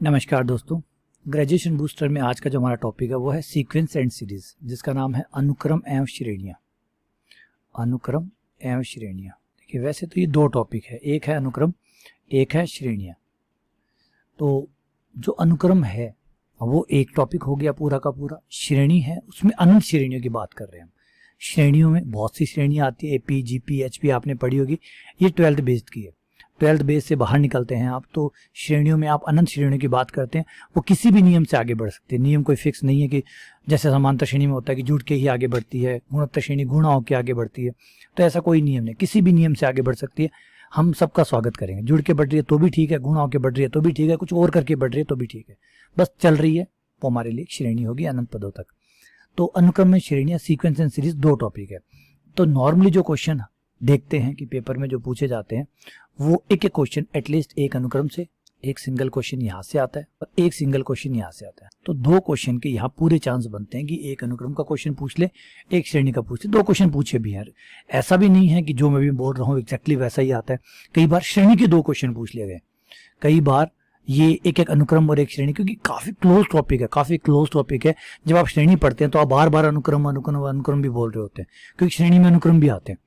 नमस्कार दोस्तों, graduation booster में आज का जो हमारा टॉपिक है वो है सीक्वेंस एंड सीरीज, जिसका नाम है अनुक्रम एवं श्रेणियाँ। अनुक्रम एवं श्रेणियाँ। देखिए, वैसे तो ये दो टॉपिक है, एक है अनुक्रम, एक है श्रेणियाँ। तो जो अनुक्रम है वो एक टॉपिक हो गया पूरा का पूरा। श्रेणी है, उसमें अनंत श्रेणियों की बात कर रहे हैं हम। श्रेणियों में बहुत सी श्रेणियाँ आती है, एपी, जीपी, एचपी आपने पढ़ी होगी। ये 12th बेस्ड की है। 12th बेस से बाहर निकलते हैं आप तो श्रेणियों में आप अनंत श्रेणियों की बात करते हैं। वो किसी भी नियम से आगे बढ़ सकते हैं। नियम कोई फिक्स नहीं है कि जैसे समांतर श्रेणी में होता है कि जुड़ के ही आगे बढ़ती है, गुणोत्तर श्रेणी गुणा होकर आगे बढ़ती है, तो ऐसा कोई नियम नहीं, किसी भी नियम से आगे बढ़ सकती है। हम सबका स्वागत करेंगे। जुड़ के बढ़ रही है तो भी ठीक है, गुणा होकर बढ़ रही है तो भी ठीक है, कुछ और करके बढ़ रही है तो भी ठीक है, बस चल रही है वो हमारे लिए श्रेणी होगी अनंत पदों तक। तो अनुक्रम में श्रेणियाँ, सीक्वेंस एंड सीरीज दो टॉपिक है। तो नॉर्मली जो क्वेश्चन देखते हैं कि पेपर में जो पूछे जाते हैं वो एक एक क्वेश्चन एटलीस्ट एक अनुक्रम से, एक सिंगल क्वेश्चन यहाँ से आता है और एक सिंगल क्वेश्चन यहाँ से आता है। तो दो क्वेश्चन के यहाँ पूरे चांस बनते हैं कि एक अनुक्रम का क्वेश्चन पूछ ले, एक श्रेणी का पूछ ले। दो क्वेश्चन पूछे भी हैं, ऐसा भी नहीं है कि जो मैं भी बोल रहा हूँ एग्जैक्टली वैसा ही आता है। कई बार श्रेणी के दो क्वेश्चन पूछ लिए गए, कई बार ये एक एक अनुक्रम और एक श्रेणी, क्योंकि काफी क्लोज टॉपिक है, काफी क्लोज टॉपिक है। जब आप श्रेणी पढ़ते हैं तो आप बार बार अनुक्रम अनुक्रम अनुक्रम भी बोल रहे होते हैं, क्योंकि श्रेणी में अनुक्रम भी आते हैं।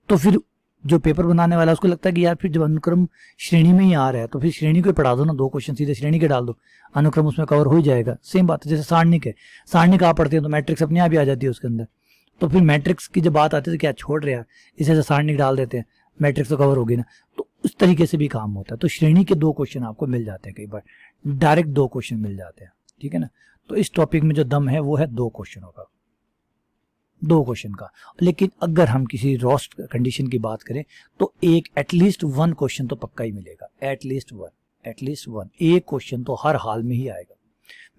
तो फिर जो पेपर बनाने वाला है उसको लगता है कि यार फिर जब अनुक्रम श्रेणी में ही आ रहा है तो फिर श्रेणी को पढ़ा दो ना, दो क्वेश्चन सीधे श्रेणी के डाल दो, अनुक्रम उसमें कवर हो जाएगा। सेम बात है जैसे सारणिक है, सारणिक आप पढ़ते हैं तो मैट्रिक्स अपने आप ही आ जाती है उसके अंदर। तो फिर मैट्रिक्स की जब बात आती है तो क्या छोड़ रहे हैं, इसे सारणिक डाल देते हैं, मैट्रिक्स तो कवर होगी ना। तो उस तरीके से भी काम होता है। तो श्रेणी के दो क्वेश्चन आपको मिल जाते हैं, कई बार डायरेक्ट दो क्वेश्चन मिल जाते हैं, ठीक है ना। तो इस टॉपिक में जो दम है वो है दो क्वेश्चनों का, दो क्वेश्चन का। लेकिन अगर हम किसी रोस्ट कंडीशन की बात करें तो एक एटलीस्ट वन क्वेश्चन तो पक्का ही मिलेगा, एटलीस्ट वन एक क्वेश्चन तो हर हाल में ही आएगा।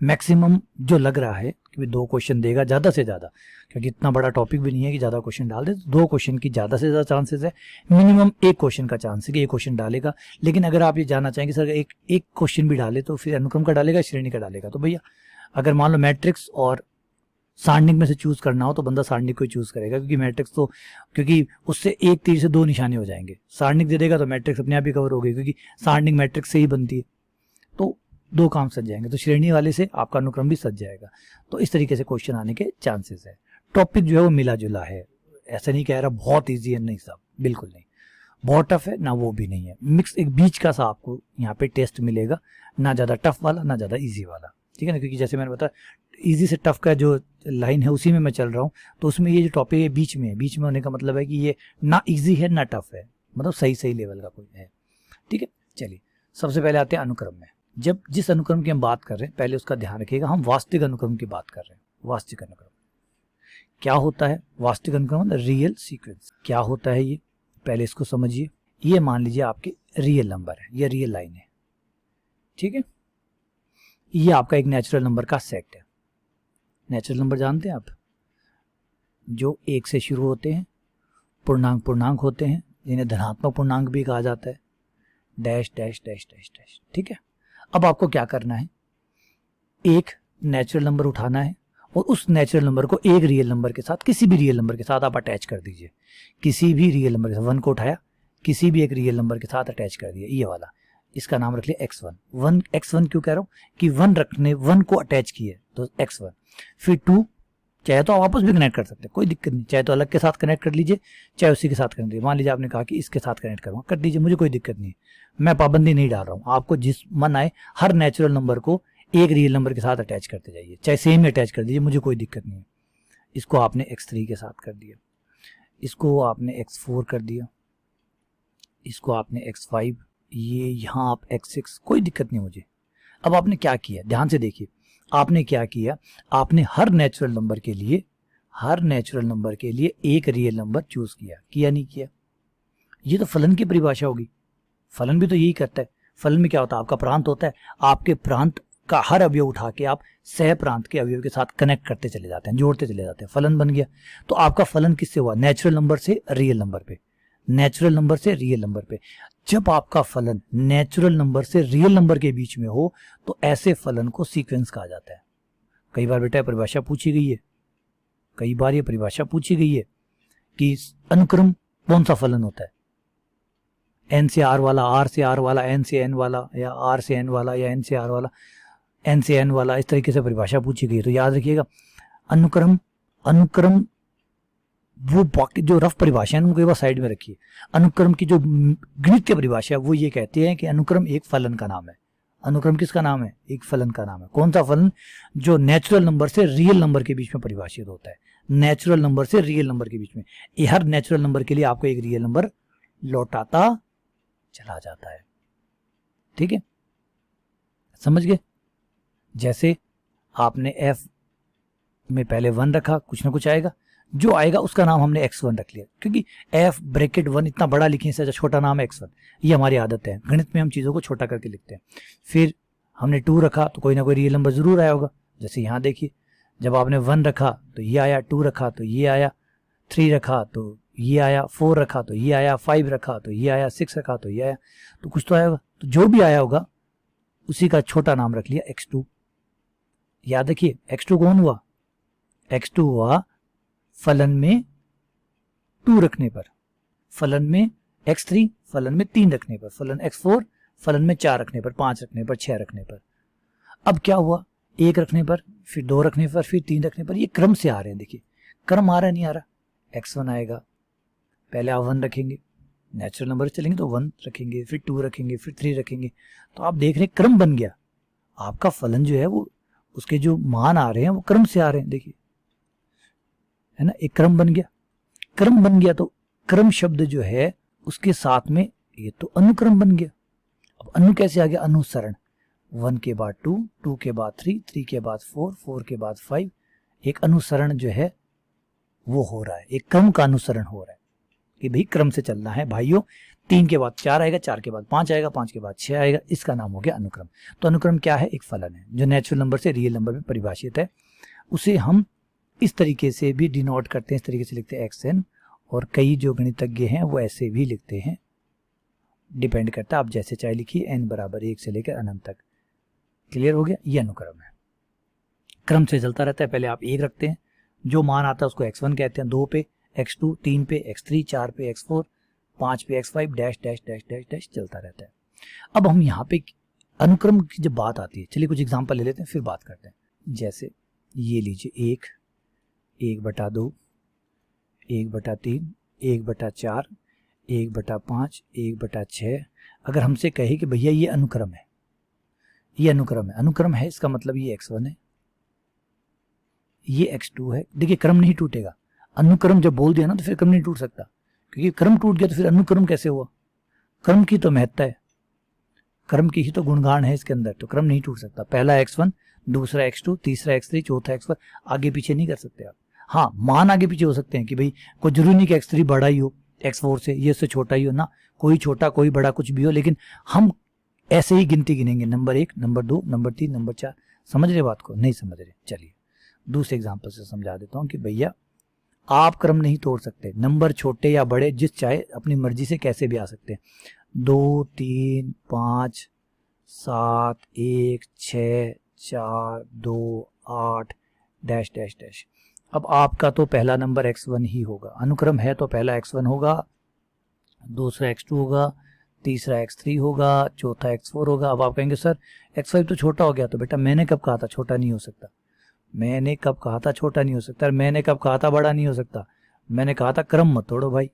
मैक्सिमम जो लग रहा है कि दो क्वेश्चन देगा ज्यादा से ज्यादा, क्योंकि इतना बड़ा टॉपिक भी नहीं है कि ज्यादा क्वेश्चन डाल दे। तो दो क्वेश्चन की ज्यादा से ज्यादा चांसेस है, मिनिमम एक क्वेश्चन का चांस है कि एक क्वेश्चन डालेगा। लेकिन अगर आप ये जानना चाहेंगे सर एक क्वेश्चन भी डाले तो फिर अनुक्रम का डालेगा, श्रेणी का डालेगा, तो भैया अगर मान लो मैट्रिक्स और सारणिक में से चूज करना हो तो बंदा सारणिक को ही चूज करेगा, क्योंकि मैट्रिक्स तो, क्योंकि उससे एक तीर से दो निशाने हो जाएंगे। सारणिक दे देगा तो मैट्रिक्स अपने आप ही कवर हो गई, क्योंकि सारणिक मैट्रिक्स से ही बनती है। तो दो काम सज जाएंगे, तो श्रेणी वाले से आपका अनुक्रम भी सज जाएगा। तो इस तरीके से क्वेश्चन आने के चांसेस है। टॉपिक जो है वो मिला जुला है, ऐसा नहीं कह रहा बहुत ईजी है, नहीं साहब, बिल्कुल नहीं। बहुत टफ है ना, वो भी नहीं है, मिक्स एक बीच का सा आपको यहाँ पे टेस्ट मिलेगा, ना ज्यादा टफ वाला ना ज्यादा ईजी वाला, ठीक है ना। क्योंकि जैसे मैंने बताया इजी से टफ का जो लाइन है उसी में मैं चल रहा हूँ, तो उसमें ये जो टॉपिक है बीच में है, बीच में होने का मतलब है कि ये ना इजी है ना टफ है, मतलब सही लेवल का कोई है, ठीक है। चलिए सबसे पहले आते हैं अनुक्रम में। जब जिस अनुक्रम की हम बात कर रहे हैं पहले उसका ध्यान रखिएगा, हम वास्तविक अनुक्रम की बात कर रहे हैं। वास्तविक अनुक्रम क्या होता है? वास्तविक अनुक्रम रियल सीक्वेंस क्या होता है, ये पहले इसको समझिए। ये मान लीजिए आपके रियल नंबर है, ये रियल लाइन है, ठीक है। ये आपका एक नेचुरल नंबर का सेट है। नेचुरल नंबर जानते हैं आप, जो एक से शुरू होते हैं, पूर्णांक होते हैं, जिन्हें धनात्मक पूर्णांक भी कहा जाता है, dash dash dash dash dash, ठीक है। अब आपको क्या करना है, एक नेचुरल नंबर उठाना है और उस नेचुरल नंबर को एक रियल नंबर के साथ, किसी भी रियल नंबर के साथ आप अटैच कर दीजिए। किसी भी रियल नंबर के साथ, वन को उठाया, किसी भी एक रियल नंबर के साथ अटैच कर दिया, ये वाला, इसका नाम रख लिया x1। x1 क्यों कह रहा हूँ कि वन को अटैच किए तो x1। फिर 2, चाहे तो आप वापस भी कनेक्ट कर सकते हैं, कोई दिक्कत नहीं, चाहे तो अलग के साथ कनेक्ट कर लीजिए, चाहे उसी के साथ कनेक्ट लीजिए। मान लीजिए आपने कहा कि इसके साथ कनेक्ट करूँगा, कर दीजिए, मुझे कोई दिक्कत नहीं है, मैं पाबंदी नहीं डाल रहा हूँ। आपको जिस मन आए हर नेचुरल नंबर को एक रियल नंबर के साथ अटैच करते जाइए, चाहे सेम ही अटैच कर दीजिए, मुझे कोई दिक्कत नहीं है। इसको आपने x3 के साथ कर दिया, इसको आपने x4 कर दिया, इसको आपने x5, ये यहाँ आप x6, कोई दिक्कत नहीं मुझे। अब आपने क्या किया, ध्यान से देखिए, आपने क्या किया, आपने हर नेचुरल नंबर के लिए एक रियल नंबर चूज किया नहीं किया। ये तो फलन की परिभाषा होगी, फलन भी तो यही करता है। फलन में क्या होता है, आपका प्रांत होता है, आपके प्रांत का हर अवयव उठा के आप सह प्रांत के अवयव के साथ कनेक्ट करते चले जाते हैं, जोड़ते चले जाते हैं, फलन बन गया। तो आपका फलन किससे हुआ, नेचुरल नंबर से रियल नंबर पे, नेचुरल नंबर से रियल नंबर पे। जब आपका फलन नेचुरल नंबर से रियल नंबर के बीच में हो तो ऐसे फलन को सीक्वेंस कहा जाता है। कई बार बेटा परिभाषा पूछी गई है, कई बार ये परिभाषा पूछी गई है कि अनुक्रम कौन सा फलन होता है, एन से आर वाला, आर से आर वाला, एन से एन वाला, या आर से एन वाला, या एन से आर वाला, एन से एन वाला, इस तरीके से परिभाषा पूछी गई। तो याद रखिएगा अनुक्रम, अनुक्रम वो बाकी जो रफ परिभाषा है उनको एक बार साइड में रखिए। अनुक्रम की जो गणितीय परिभाषा है वो ये कहती है कि अनुक्रम एक फलन का नाम है। अनुक्रम किसका नाम है? एक फलन का नाम है। कौन सा फलन? जो नेचुरल नंबर से रियल नंबर के बीच में परिभाषित होता है। नेचुरल नंबर से रियल नंबर के बीच में, ये हर नेचुरल नंबर के लिए आपको एक रियल नंबर लौटाता चला जाता है। ठीक है, समझ गए? जैसे आपने f में पहले 1 रखा, कुछ ना कुछ आएगा, जो आएगा उसका नाम हमने x1 रख लिया, क्योंकि f ब्रैकेट 1 इतना बड़ा लिखने से छोटा नाम है x1। ये हमारी आदत है, गणित में हम चीज़ों को छोटा करके लिखते हैं। फिर हमने 2 रखा तो कोई ना कोई रियल नंबर जरूर आया होगा। जैसे यहाँ देखिए, जब आपने 1 रखा तो ये आया, 2 रखा तो ये आया, 3 रखा तो ये आया, 4 रखा तो ये आया, 5 रखा तो ये आया, 6 रखा तो ये आया, तो कुछ तो आया होगा। तो जो भी आया होगा उसी का छोटा नाम रख लिया x2। याद रखिए x2 कौन हुआ? x2 हुआ फलन में 2 रखने पर, फलन में x3 फलन में 3 रखने पर, फलन x4 फलन में 4 रखने पर, 5 रखने पर, 6 रखने पर। अब क्या हुआ? 1 रखने पर, फिर 2 रखने पर, फिर 3 रखने पर। ये क्रम से आ रहे हैं। देखिए क्रम आ रहा है, नहीं आ रहा? x1 आएगा, पहले आप 1 रखेंगे, नेचुरल नंबर चलेंगे तो 1 रखेंगे, फिर 2 रखेंगे, फिर 3 रखेंगे। तो आप देख रहे हैं क्रम बन गया। आपका फलन जो है वो, उसके जो मान आ रहे हैं वो क्रम से आ रहे हैं। देखिए है ना, एक क्रम बन गया। क्रम बन गया तो क्रम शब्द जो है उसके साथ में ये तो अनुक्रम बन गया। अब अनु कैसे आ गया? अनुसरण। 1 के बाद 2, 2 के बाद 3, 3 के बाद 4, 4 के बाद 5। एक अनुसरण जो है वो हो रहा है, एक क्रम का अनुसरण हो रहा है कि भाई क्रम से चलना है भाइयों। 3 के बाद 4 आएगा, 4 के बाद 5 आएगा, 5 के बाद 6 आएगा, इसका नाम हो गया अनुक्रम। तो अनुक्रम क्या है? एक फलन है जो नेचुरल नंबर से रियल नंबर में परिभाषित है। उसे हम इस तरीके से भी डिनोट करते हैं, इस तरीके से लिखते हैं xn, और कई जो गणितज्ञ हैं वो ऐसे भी लिखते हैं। डिपेंड करता है, आप जैसे चाहे लिखिए, n बराबर 1 से लेकर अनंत तक। क्लियर हो गया? ये अनुक्रम है, क्रम से चलता रहता है। पहले आप 1 रखते हैं, जो मान आता है उसको x1 कहते हैं, 2 पे x2, 3 पे x3, 4 पे x4, 5 पे x5, dash dash dash dash dash चलता रहता है। अब हम यहाँ पे अनुक्रम की जब बात आती है, चलिए कुछ एग्जांपल ले लेते हैं फिर बात करते हैं। जैसे ये लीजिए 1, 1/2, 1/3, 1/4, 1/5, 1/6। अगर हमसे कहे कि भैया ये अनुक्रम है, ये अनुक्रम है, अनुक्रम है इसका मतलब ये x1 है, ये x2 है। देखिए क्रम नहीं टूटेगा। अनुक्रम जब बोल दिया ना तो फिर क्रम नहीं टूट सकता, क्योंकि क्रम टूट गया तो फिर अनुक्रम कैसे हुआ? क्रम की तो महत्ता है, क्रम की ही तो गुणगान है इसके अंदर, तो क्रम नहीं टूट सकता। पहला x1, दूसरा x2, तीसरा x3, चौथा x4, आगे पीछे नहीं कर सकते आप। हाँ, मान आगे पीछे हो सकते हैं कि भाई कोई जरूरी नहीं कि x3 बड़ा ही हो, x4 से, ये उससे छोटा ही हो ना, कोई छोटा कोई बड़ा कुछ भी हो, लेकिन हम ऐसे ही गिनती गिनेंगे, नंबर 1, नंबर 2, नंबर 3, नंबर 4। समझ रहे बात को? नहीं समझ रहे? चलिए दूसरे एग्जाम्पल से समझा देता हूँ कि भैया आप क्रम नहीं तोड़ सकते, नंबर छोटे या बड़े जिस चाहे अपनी मर्जी से कैसे भी आ सकते हैं। 2, 3, 5, 7, 1, 6, 4, 2, 8 डैश डैश डैश। अब आपका तो पहला नंबर x1 ही होगा, अनुक्रम है तो पहला x1 होगा, दूसरा x2 होगा, तीसरा x3 होगा, चौथा x4 होगा। अब आप कहेंगे सर x5 तो छोटा हो गया। तो बेटा मैंने कब कहा था छोटा नहीं हो सकता? मैंने कब कहा था छोटा नहीं हो सकता? मैंने कब कहा था बड़ा नहीं हो सकता? मैंने कहा था क्रम मत तोड़ो भाई।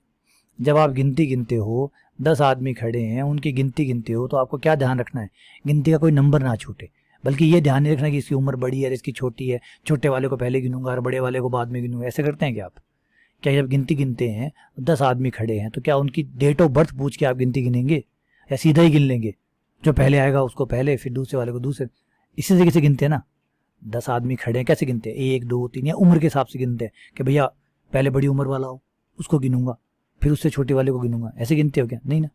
जब आप गिनती गिनते हो, 10 आदमी खड़े हैं, उनकी गिनती गिनते हो, तो आपको क्या ध्यान रखना है? गिनती का कोई नंबर ना छूटे, बल्कि ये ध्यान नहीं रखना कि इसकी उम्र बड़ी है, इसकी छोटी है, छोटे वाले को पहले गिनूंगा और बड़े वाले को बाद में गिनूंगा। ऐसे करते हैं क्या आप? क्या जब गिनती गिनते हैं 10 आदमी खड़े हैं तो क्या उनकी डेट ऑफ बर्थ पूछ के आप गिनती गिनेंगे, या सीधा ही गिन लेंगे? जो पहले आएगा उसको पहले, फिर दूसरे वाले को दूसरे, इसी तरीके से गिनते हैं ना। 10 आदमी खड़े हैं, कैसे गिनते हैं? 1, 2, 3, या उम्र के हिसाब से गिनते हैं कि भैया पहले बड़ी उम्र वाला हो उसको गिनूंगा, फिर उससे छोटे वाले को गिनूंगा। ऐसे गिनते हो क्या? नहीं ना।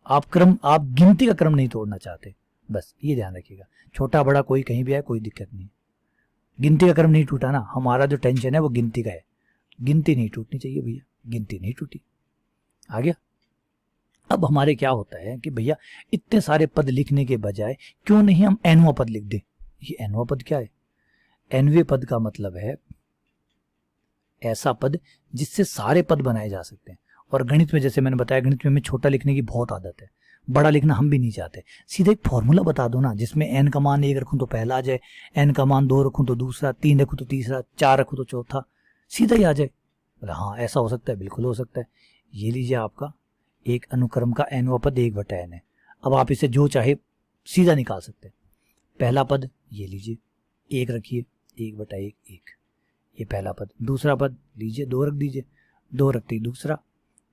आप गिनती का क्रम नहीं तोड़ना चाहते, बस ये ध्यान रखिएगा। छोटा बड़ा कोई कहीं भी आए कोई दिक्कत नहीं, गिनती का क्रम नहीं टूटा ना। हमारा जो टेंशन है वो गिनती का है, गिनती नहीं टूटनी चाहिए भैया, गिनती नहीं टूटी। आ गया? अब हमारे क्या होता है कि भैया इतने सारे पद लिखने के बजाय क्यों नहीं हम nवां पद लिख दें। ये nवां पद क्या है? nवें पद का मतलब है ऐसा पद जिससे सारे पद बनाए जा सकते हैं, और गणित में जैसे मैंने बताया, गणित में हमें छोटा लिखने की बहुत आदत है, बड़ा लिखना हम भी नहीं चाहते। सीधा एक फॉर्मूला बता दो ना, जिसमें एन का मान 1 रखूं तो पहला आ जाए, एन का मान 2 रखूं तो दूसरा, 3 रखूं तो तीसरा, 4 रखूं तो चौथा, सीधा ही आ जाए। बोले हाँ ऐसा हो सकता है, बिल्कुल हो सकता है। ये लीजिए आपका एक अनुक्रम का nवां पद 1/n है। अब आप इसे जो चाहे सीधा निकाल सकते हैं। पहला पद ये लीजिए 1 रखिए, 1/1 1, ये पहला पद। दूसरा पद लीजिए 2 रख दीजिए, 2 रखते ही दूसरा,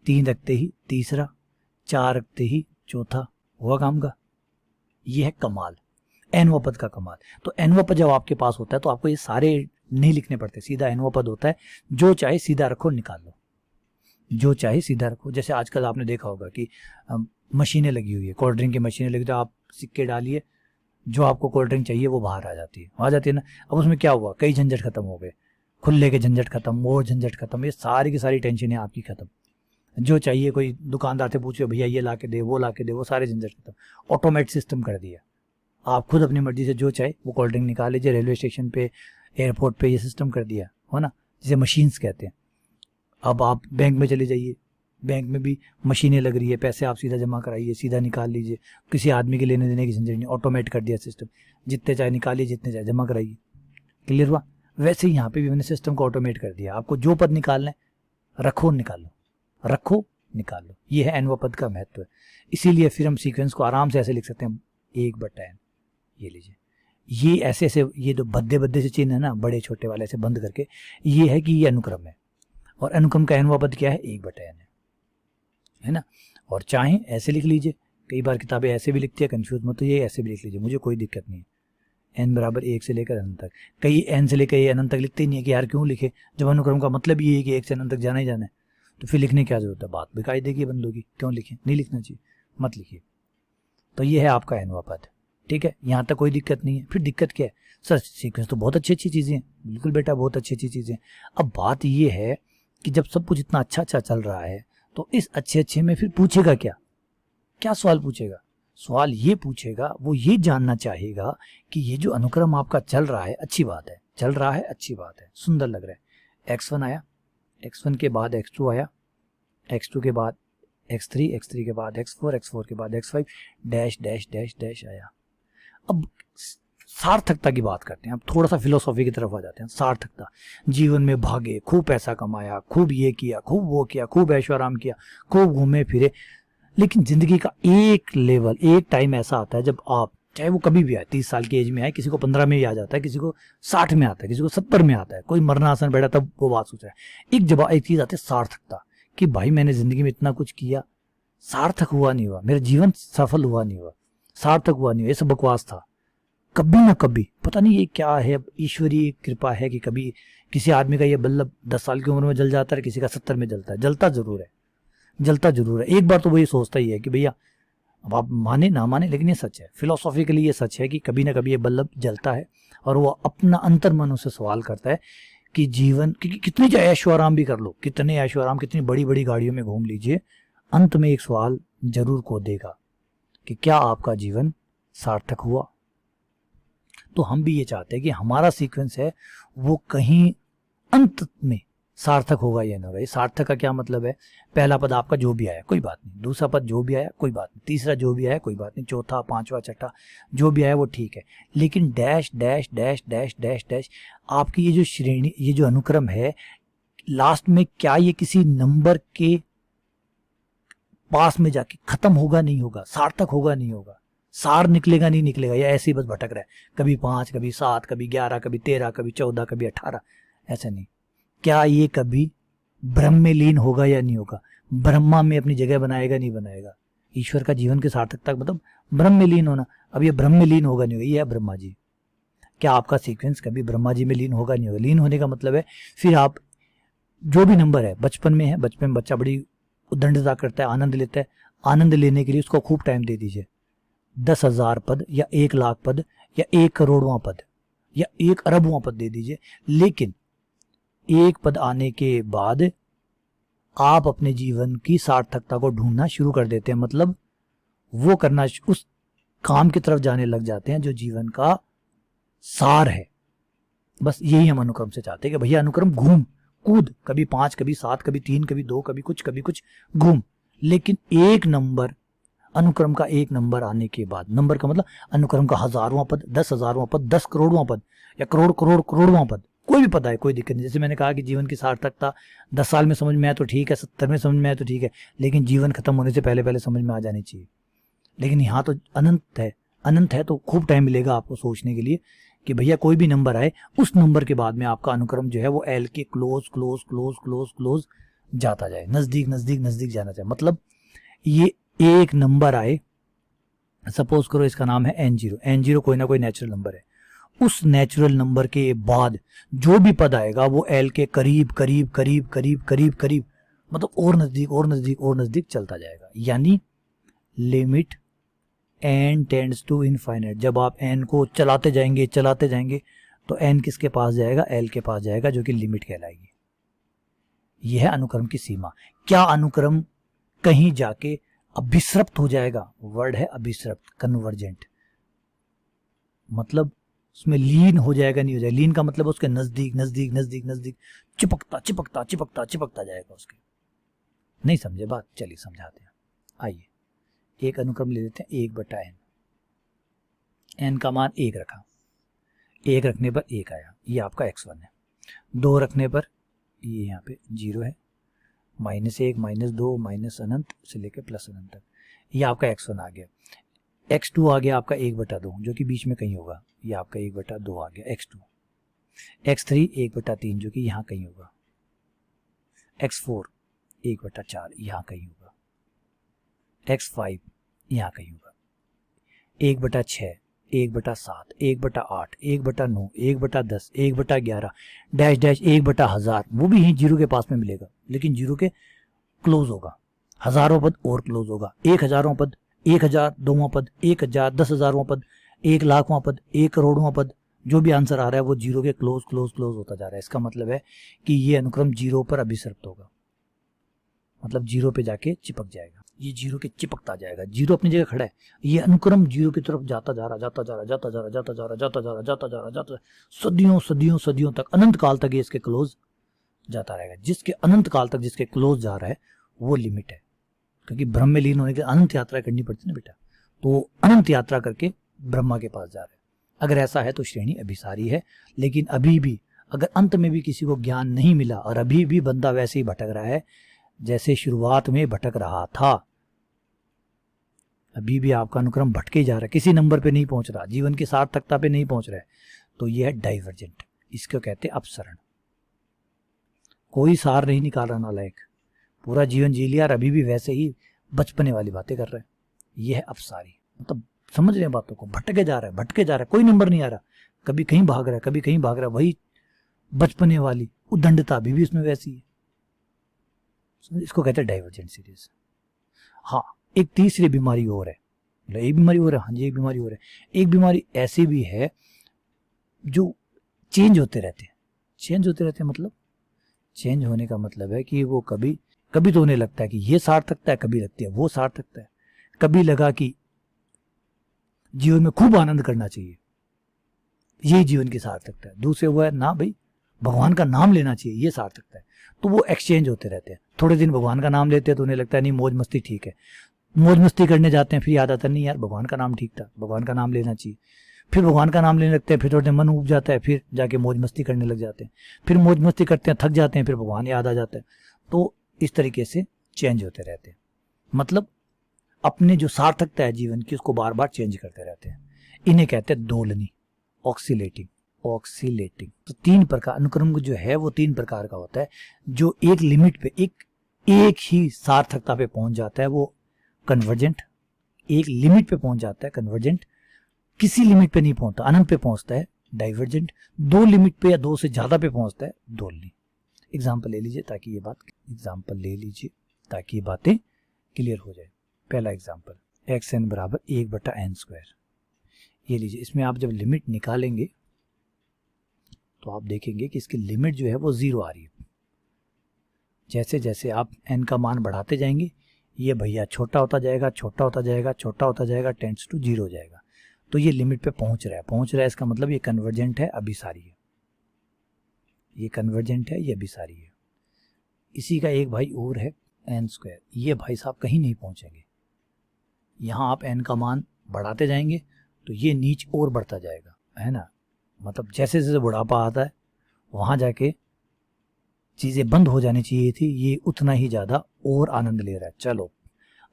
3 रखते ही तीसरा, 4 रखते ही चौथा। हुआ काम का। ये है कमाल, nवां पद का कमाल। तो nवां पद जब आपके पास होता है तो आपको ये सारे नहीं लिखने पड़ते, सीधा nवां पद होता है, जो चाहे सीधा रखो निकाल लो, जो चाहे सीधा रखो। जैसे आजकल आपने देखा होगा कि मशीनें लगी हुई है, कोल्ड ड्रिंक की मशीनें लगी, तो आप सिक्के डालिए, जो आपको कोल्ड ड्रिंक चाहिए वो बाहर आ जाती है ना। अब उसमें क्या हुआ, कई झंझट खत्म हो गए, खुले के झंझट खत्म, वो झंझट खत्म, ये सारी की सारी टेंशन है आपकी खत्म। जो चाहिए, कोई दुकानदार से पूछो भैया ये ला के दे, वो ला के दे, वो सारे झंझट खत्म। ऑटोमेट सिस्टम कर दिया, आप खुद अपनी मर्जी से जो चाहे वो कोल्ड ड्रिंक निकाल लीजिए। रेलवे स्टेशन पे, एयरपोर्ट पे ये सिस्टम कर दिया हो ना, जिसे मशीन्स कहते हैं। अब आप बैंक में चले जाइए, बैंक में भी मशीनें लग रही है, पैसे आप सीधा जमा कराइए, सीधा निकाल लीजिए, किसी आदमी के लेने देने की झंझट नहीं, ऑटोमेट कर दिया सिस्टम। जितने चाहे निकालिए, जितने चाहे जमा कराइए। क्लियर हुआ? वैसे ही यहाँ पे भी मैंने सिस्टम को ऑटोमेट कर दिया। आपको जो पद निकालना है रखो निकालो, रखो निकालो। ये है nवां पद का महत्व है। इसीलिए फिर हम सीक्वेंस को आराम से ऐसे लिख सकते हैं 1/n। ये लीजिए, ये ऐसे ऐसे, ये जो बद्दे से चिन्ह है ना, बड़े छोटे वाले ऐसे बंद करके, ये है कि ये अनुक्रम है। और अनुक्रम का nवां पद क्या है, 1/n है ना। और चाहे ऐसे लिख लीजिए, कई बार किताबें ऐसे भी लिखती है, कंफ्यूज मत, तो ये ऐसे भी लिख लीजिए, मुझे कोई दिक्कत नहीं है। n बराबर 1 से लेकर अनंत तक। कई n से लेकर अनंत तक लिखते ही नहीं है कि यार क्यों लिखे, जब अनुक्रम का मतलब ये है कि 1 से अनंत तक जाना ही जाना है, तो फिर लिखने की क्या जरूरत है, बात बिकाई देगी बंदों की, क्यों लिखे, नहीं लिखना चाहिए, मत लिखिए। तो ये है आपका nवां पद, ठीक है, यहाँ तक कोई दिक्कत नहीं है। फिर दिक्कत क्या है, सर सीक्वेंस तो बहुत अच्छी अच्छी चीज़ें हैं। बिल्कुल बेटा, बहुत अच्छी अच्छी चीज़ें। अब बात ये है कि जब सब कुछ इतना अच्छा अच्छा चल रहा है, तो इस अच्छे अच्छे में फिर पूछेगा क्या, क्या सवाल पूछेगा, सवाल ये पूछेगा, वो ये जानना चाहेगा कि ये जो अनुक्रम आपका चल रहा है, अच्छी बात है, चल रहा है, अच्छी बात है, सुंदर लग रहा है। x1 आया, x1 के बाद x2 आया, x2 के बाद x3, x3 के बाद x4, x4 के बाद x5, dash dash dash dash आया। अब सार्थकता की बात करते हैं, अब थोड़ा सा फिलोसॉफी की तरफ आ जाते हैं। सार्थकता, जीवन में भागे, खूब पैसा कमाया, खूब ये किया, खूब वो किया, खूब ऐशो आराम किया, खूब घूमे फिरे, लेकिन जिंदगी का एक लेवल, एक टाइम ऐसा आता है जब आप, चाहे वो कभी भी आए, 30 साल की एज में आए, किसी को 15 में भी आ जाता है, किसी को 60 में आता है, किसी को 70 में आता है, कोई मरना आसन बैठा तब वो बात सोच रहा है। एक चीज आती है सार्थकता, कि भाई मैंने जिंदगी में इतना कुछ किया, सार्थक हुआ नहीं हुआ, मेरा जीवन सफल हुआ नहीं हुआ, सार्थक हुआ नहीं हुआ, ये सब बकवास था। कभी ना कभी, पता नहीं ये क्या है, ईश्वरीय कृपा है कि कभी किसी आदमी का ये बल्ब 10 साल की उम्र में जल जाता है, किसी का 70 में जलता है, जलता जरूर है, जलता जरूर है। एक बार तो वो ये सोचता ही है कि भैया, अब आप माने ना माने, लेकिन ये सच है, फिलोसॉफिकली ये सच है कि कभी ना कभी ये बल्ब जलता है। और वो अपना अंतर मन से सवाल करता है कि जीवन, क्योंकि कितनी चाहे ऐशो आराम भी कर लो, कितने ऐशो आराम, कितनी बड़ी बड़ी गाड़ियों में घूम लीजिए, अंत में एक सवाल जरूर को देगा कि क्या आपका जीवन सार्थक हुआ। तो हम भी ये चाहते हैं कि हमारा सीक्वेंस है वो कहीं अंत में सार्थक होगा या नहीं होगा। ये सार्थक का क्या मतलब है, पहला पद आपका जो भी आया कोई बात नहीं, दूसरा पद जो भी आया कोई बात नहीं, तीसरा जो भी आया कोई बात नहीं, चौथा पांचवा छठा जो भी आया वो ठीक है, लेकिन dash dash dash dash dash dash, आपकी ये जो श्रेणी, ये जो अनुक्रम है, लास्ट में क्या ये किसी नंबर के पास में जाके खत्म होगा नहीं होगा, सार्थक होगा नहीं होगा, सार निकलेगा नहीं निकलेगा, या ऐसे ही बस भटक रहा है, कभी 5, कभी 7, कभी 11, कभी 13, कभी 14, कभी 18, ऐसा नहीं। क्या ये कभी ब्रह्म में लीन होगा या नहीं होगा, ब्रह्मा में अपनी जगह बनाएगा नहीं बनाएगा। ईश्वर का जीवन की सार्थकता मतलब ब्रह्म में लीन होना। अब ये ब्रह्म में लीन होगा नहीं होगा, ये है ब्रह्मा जी। क्या आपका सीक्वेंस कभी ब्रह्मा जी में लीन होगा नहीं होगा। लीन होने का मतलब है फिर आप जो भी नंबर है, बचपन में है, बचपन में बच्चा बड़ी उद्दंडता करता है, आनंद लेता है, आनंद लेने के लिए उसको खूब टाइम दे दीजिए। 10,000 पद या 1 लाख पद या 1 करोड़वां पद या 1 अरबवां पद दे दीजिए, लेकिन 1 पद आने के बाद आप अपने जीवन की सार्थकता को ढूंढना शुरू कर देते हैं। मतलब वो करना, उस काम की तरफ जाने लग जाते हैं जो जीवन का सार है। बस यही हम अनुक्रम से चाहते हैं कि भैया अनुक्रम घूम, कूद, कभी 5, कभी 7, कभी 3, कभी 2, कभी कुछ घूम। लेकिन एक नंबर, अनुक्रम का एक नंबर आने के बाद, नंबर का मतलब अनुक्रम का 1000वां पद, 10,000वां पद, 10 करोड़वां पद या करोड़वां पद, कोई भी पद आए, कोई दिक्कत नहीं। जैसे मैंने कहा कि जीवन की सार्थकता 10 साल में समझ में आए तो ठीक है, 70 में समझ में आए तो ठीक है, लेकिन जीवन खत्म होने से पहले पहले समझ में आ जानी चाहिए। लेकिन यहाँ तो अनंत है तो खूब टाइम मिलेगा आपको सोचने के लिए कि भैया कोई भी नंबर आए, उस नंबर के बाद में आपका अनुक्रम जो है वो एल के क्लोज जाता जाए, नजदीक जाना चाहिए। मतलब ये एक नंबर आए, सपोज करो इसका नाम है n0 कोई ना कोई नेचुरल नंबर है, उस नेचुरल नंबर के बाद जो भी पद आएगा वो एल के करीब मतलब और नजदीक चलता जाएगा। यानी limit n tends to infinite, जब आप n को चलाते जाएंगे तो n किसके पास जाएगा, l के पास जाएगा, जो कि लिमिट कहलाएगी। यह है अनुक्रम की सीमा। क्या अनुक्रम कहीं जाके अभिसृप्त हो जाएगा? वर्ड है अभिसृप्त, कन्वर्जेंट, मतलब उसमें लीन हो जाएगा, नहीं हो जाएगा। लीन का मतलब उसके नजदीक चिपकता जाएगा उसके। नहीं समझे बात? चलिए समझाते हैं। आइए एक अनुक्रम ले लेते हैं, 1/n, n का मान 1 रखा, 1 रखने पर 1 आया, ये आपका x1 है। 2 रखने पर ये यहाँ पे 0 है, -1, -2, माइनस अनंत से लेकर प्लस अनंत तक, ये आपका x1 आ गया। x2 आ गया आपका 1/2, जो कि बीच में कहीं होगा, ये आपका 1/2 आ गया x2। x3 1/3, जो कि यहाँ कहीं होगा। x4 1/4, यहाँ कहीं होगा। x5 यहाँ कहीं होगा। 1/6, 1/7, 1/8, 1/9, 1/10, 1/11, डैश 1/1000, वो भी यहीं 0 के पास में मिलेगा, लेकिन 0 के क्लोज होगा। हजारों पद और क्लोज होगा। 1000वां पद, 1000 2वां पद, 1000 10,000वां पद, 1,00,000वां पद, 1 करोड़वां पद, जो भी आंसर आ रहा है वो 0 के क्लोज होता जा रहा है। इसका मतलब है कि ये अनुक्रम 0 पर अभिसृप्त होगा, मतलब 0 पे जाके चिपक जाएगा। ये 0 के चिपकता जाएगा, 0 अपनी जगह खड़ा है, ये अनुक्रम 0 की तरफ जाता जा रहा, सदियों तक, अनंत काल तक ये इसके क्लोज जाता रहेगा। जिसके अनंत काल तक जिसके क्लोज जा रहा है वो लिमिट है, क्योंकि ब्रह्म में लीन होने के अनंत यात्रा करनी पड़ती है ना बेटा, तो अनंत यात्रा करके ब्रह्मा के पास जा रहा है। अगर ऐसा है तो श्रेणी अभिसारी है। लेकिन अभी भी अगर अंत में भी किसी को ज्ञान नहीं मिला और अभी भी बंदा वैसे ही भटक रहा है जैसे शुरुआत में भटक रहा था, अभी भी आपका अनुक्रम भटके जा रहा है, किसी नंबर पे नहीं पहुंच रहा, जीवन की सार्थकता पे नहीं पहुंच रहा है, तो यह है डाइवर्जेंट। इसको कहते हैं अपसरण। कोई सार नहीं निकाल रहा नालायक, पूरा जीवन जी लिया और अभी भी वैसे ही बचपने वाली बातें कर रहा है। यह है अपसारी, मतलब समझ रहे हैं बातों को, भटके जा रहा है, कोई नंबर नहीं आ रहा, कभी कहीं भाग रहा है, वही बचपने वाली उद्दंडता अभी भी इसमें वैसी है। इसको कहते हैं डाइवर्जेंट सीरीज। हाँ, एक तीसरी बीमारी और है, मतलब एक बीमारी और है, हाँ जी एक बीमारी और है। एक बीमारी ऐसी भी है जो चेंज होते रहते हैं, मतलब चेंज होने का मतलब है कि वो कभी तो उन्हें लगता है कि ये सार्थकता है, कभी लगती है वो सार्थकता है, कभी लगा कि जीवन में खूब आनंद करना चाहिए, यही जीवन की सार्थकता है। दूसरे वो है ना भाई भगवान का नाम लेना चाहिए, ये सार्थकता है। तो वो एक्सचेंज होते रहते हैं। थोड़े दिन भगवान का नाम लेते हैं तो उन्हें लगता है नहीं मौज मस्ती ठीक है, मौज मस्ती करने जाते हैं, फिर याद आता नहीं यार भगवान का नाम ठीक था, भगवान का नाम लेना चाहिए। फिर भगवान का नाम लेने लगते हैं, फिर थोड़े मन उब जाता है, फिर जाके मौज मस्ती करने लग जाते हैं, फिर मौज मस्ती करते हैं, थक जाते हैं, फिर भगवान याद आ जाता है। तो इस तरीके से चेंज होते रहते हैं, मतलब अपने जो सार्थकता है जीवन की उसको बार बार चेंज करते रहते हैं। इन्हें कहते हैं दोलनी, ऑक्सीलेटिंग। तो 3 प्रकार अनुक्रम जो है वो 3 प्रकार का होता है। जो एक लिमिट पे एक ही सार्थकता पे पहुंच जाता है वो कन्वर्जेंट, एक लिमिट पे पहुंच जाता है कन्वर्जेंट, किसी लिमिट पे नहीं पहुंचता, अनंत पे पहुंचता है डाइवर्जेंट, 2 लिमिट पे या 2 से ज्यादा पे पहुंचता है दोलनी। एग्जाम्पल ले लीजिए ताकि ये बातें क्लियर हो जाए। पहला एग्जाम्पल, xn बराबर 1/n²। ये लीजिए, इसमें आप जब लिमिट निकालेंगे तो आप देखेंगे कि इसकी लिमिट जो है वो 0 आ रही है। जैसे जैसे आप n का मान बढ़ाते जाएंगे ये भैया छोटा होता जाएगा, टेंड्स टू 0 हो जाएगा। तो ये लिमिट पे पहुंच रहा है, इसका मतलब ये कन्वर्जेंट है, अभिसारी है। ये अभिसारी है। इसी का एक भाई और है एन स्क्वायर, ये भाई साहब कहीं नहीं पहुंचेंगे। यहाँ आप एन का मान बढ़ाते जाएंगे तो ये नीच और बढ़ता जाएगा, है ना। मतलब जैसे जैसे बुढ़ापा आता है वहाँ जाके चीज़ें बंद हो जानी चाहिए थी, ये उतना ही ज़्यादा और आनंद ले रहा है। चलो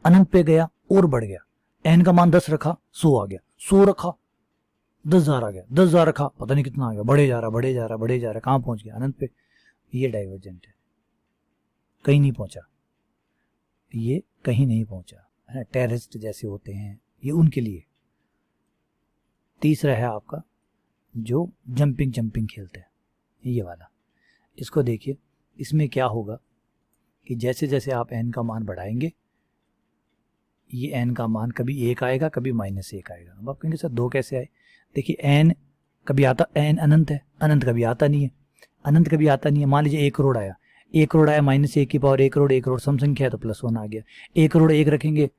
अनंत पे गया और बढ़ गया, एन का मान 10 रखा 100 आ गया, 100 रखा 10,000 आ गया, 10,000 रखा पता नहीं कितना आ गया, बढ़े जा रहा बढ़े जा रहा बढ़े जा रहा, कहाँ पहुंच गया अनंत पे। ये डाइवर्जेंट है, कहीं नहीं पहुंचा, ये कहीं नहीं पहुंचा, है ना। टेररिस्ट जैसे होते हैं ये उनके लिए। तीसरा है आपका जो जंपिंग जंपिंग खेलते हैं, ये वाला। इसको देखिए, इसमें क्या होगा कि जैसे जैसे आप एन का मान बढ़ाएंगे ये एन का मान कभी 1 आएगा कभी -1 आएगा। अब आप कहेंगे सर 2 कैसे आए? देखिए एन कभी आता, एन अनंत है, अनंत कभी आता नहीं है, अनंत कभी आता नहीं है। मान लीजिए 1 करोड़ आया, 1 करोड़ आया -1 की पावर 1 करोड़, 1 करोड़ सम संख्या है तो +1 आ गया। 1 करोड़ 1 रखेंगे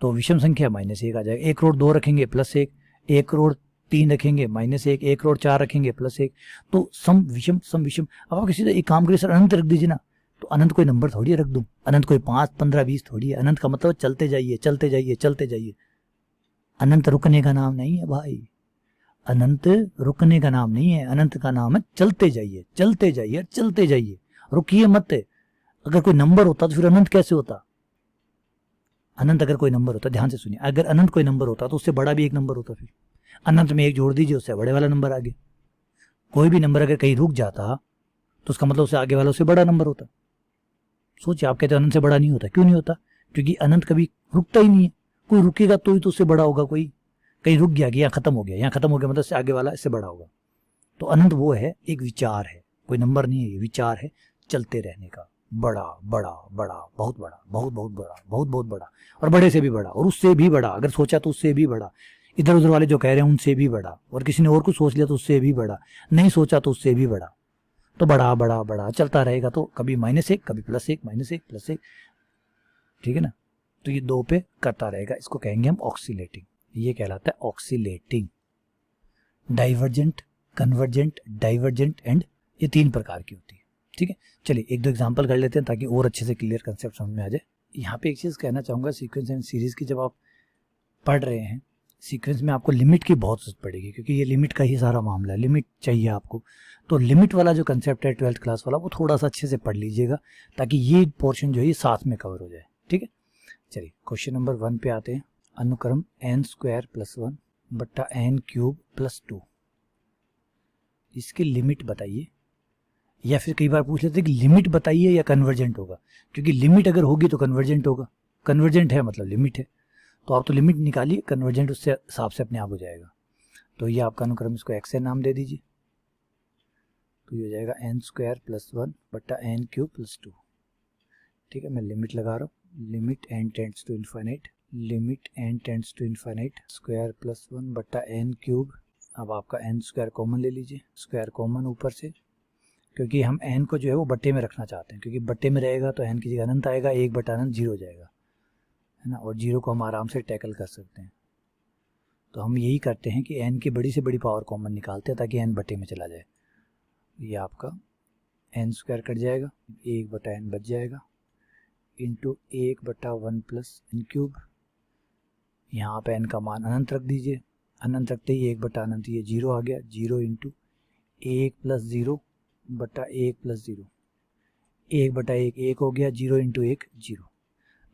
तो विषम संख्या -1 आ जाएगा। 1 करोड़ 2 रखेंगे +1, 1 करोड़ 3 रखेंगे -1, 1 करोड़ 4 रखेंगे +1, तो सम विषम सम विषम। अब आप किसी एक काम करिए सर अनंत रख दीजिए ना, तो अनंत कोई नंबर थोड़ी रख दूं, अनंत कोई 5, 15, 20 थोड़ी है। अनंत का मतलब चलते जाइए चलते जाइए चलते जाइए। अनंत रुकने का नाम नहीं है भाई, अनंत रुकने का नाम नहीं है, अनंत का नाम है चलते जाइए चलते जाइए चलते जाइए, रुकिए मत। अगर कोई नंबर होता तो फिर अनंत कैसे होता? अनंत अगर कोई नंबर होता, ध्यान से सुनिए, अगर अनंत कोई नंबर होता तो उससे बड़ा भी एक नंबर होता, फिर अनंत में 1 जोड़ दीजिए उससे बड़े वाला नंबर आ गया। कोई भी नंबर अगर कहीं रुक जाता तो उसका मतलब उससे आगे वाला उससे बड़ा नंबर होता। सोचिए, आप कहते हैं अनंत से बड़ा नहीं होता, क्यों नहीं होता? क्योंकि अनंत कभी रुकता ही नहीं है, कोई रुकेगा तो ही तो उससे बड़ा होगा। कोई कहीं रुक गया कि यहाँ खत्म हो गया, यहाँ खत्म हो गया मतलब इससे आगे वाला इससे बड़ा होगा। तो अनंत वो है, एक विचार है, कोई नंबर नहीं है, ये विचार है चलते रहने का। बड़ा बड़ा बड़ा बहुत बड़ा, बहुत बहुत बड़ा, बहुत बहुत बड़ा, और बड़े से भी बड़ा, और उससे भी बड़ा, अगर सोचा तो उससे भी बड़ा, इधर उधर वाले जो कह रहे हैं उनसे भी बड़ा, और किसी ने और कुछ सोच लिया तो उससे भी बड़ा, नहीं सोचा तो उससे भी बड़ा। तो बड़ा बड़ा बड़ा चलता रहेगा, तो कभी -1 कभी +1 -1 +1, ठीक है ना। तो ये 2 पे करता रहेगा, इसको कहेंगे हम ऑक्सीलेटिंग, ये कहलाता है oscillating. Divergent, convergent, divergent and, ये 3 प्रकार की होती है, ठीक है। चलिए 1-2 एग्जांपल कर लेते हैं ताकि और अच्छे से क्लियर कंसेप्ट समझ में आ जाए। यहाँ पे एक चीज़ कहना चाहूँगा, सीक्वेंस एंड सीरीज की जब आप पढ़ रहे हैं, सीक्वेंस में आपको लिमिट की बहुत जरूरत पड़ेगी, क्योंकि ये लिमिट का ही सारा मामला है, लिमिट चाहिए आपको। तो लिमिट वाला जो कंसेप्ट है 12th क्लास वाला, वो थोड़ा सा अच्छे से पढ़ लीजिएगा ताकि ये पोर्शन जो है साथ में कवर हो जाए, ठीक है। चलिए क्वेश्चन नंबर 1 पे आते हैं। अनुक्रम n² + 1 बट्टा n³ + 2, इसकी लिमिट बताइए, या फिर कई बार पूछ लेते हैं कि लिमिट बताइए या कन्वर्जेंट होगा, क्योंकि लिमिट अगर होगी तो कन्वर्जेंट होगा, कन्वर्जेंट है मतलब लिमिट है, तो आप तो लिमिट निकालिए, कन्वर्जेंट उससे हिसाब से अपने आप हो जाएगा। तो ये आपका अनुक्रम, इसको xn नाम दे दीजिए, तो ये हो जाएगा n² + 1 बट्टा n³ + 2, ठीक है। मैं लिमिट लगा रहा हूँ, limit n tends to infinite, limit n tends to infinite square + 1 बट्टा n³। अब आपका n² कॉमन ले लीजिए, स्क्वायर कॉमन ऊपर से, क्योंकि हम n को जो है वो बट्टे में रखना चाहते हैं, क्योंकि बट्टे में रहेगा तो n की जगह अनंत आएगा, 1 बटा अनंत 0 हो जाएगा, है ना, और 0 को हम आराम से टैकल कर सकते हैं। तो हम यही करते हैं कि n की बड़ी से बड़ी पावर कॉमन निकालते हैं ताकि n बट्टे में चला जाए। ये आपका n² कट जाएगा, 1 बटा n बच जाएगा, इंटू 1 बटा 1 + n³। यहाँ पे n का मान अनंत रख दीजिए, अनंत रखते ही 1 बटा अनंत, ये 0 आ गया, 0 इंटू 1 + 0 बटा 1 + 0, 1 बटा 1 1 हो गया, 0 इंटू 1 0,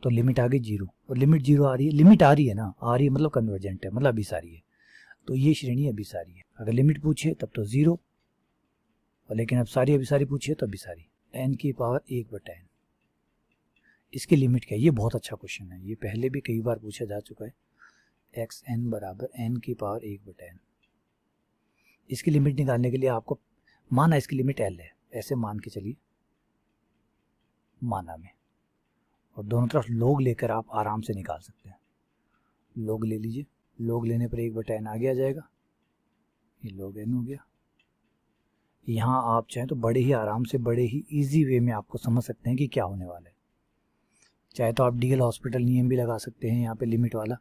तो लिमिट आ गई 0, और लिमिट 0 आ रही है, लिमिट आ रही है ना, आ रही है मतलब कन्वर्जेंट है, मतलब अभिसारी है, तो ये श्रेणी अभिसारी है। अगर लिमिट पूछे तब तो 0, और लेकिन अब सारी अभिसारी पूछिए तो अभिसारी, n की पावर 1 बटा n, इसकी लिमिट क्या है? ये बहुत अच्छा क्वेश्चन है, ये पहले भी कई बार पूछा जा चुका है। xn बराबर n की पावर 1 बटा n, इसकी लिमिट निकालने के लिए आपको माना इसकी लिमिट l है, ऐसे मान के चलिए, माना में, और दोनों तरफ लोग लेकर आप आराम से निकाल सकते हैं। लोग ले लीजिए, लोग लेने पर 1 बटा n आगे आ जाएगा, ये लोग n हो गया। यहाँ आप चाहें तो बड़े ही आराम से, बड़े ही इजी वे में आपको समझ सकते हैं कि क्या होने वाला है। चाहे तो आप डीएल हॉस्पिटल नियम भी लगा सकते हैं यहाँ पे लिमिट वाला,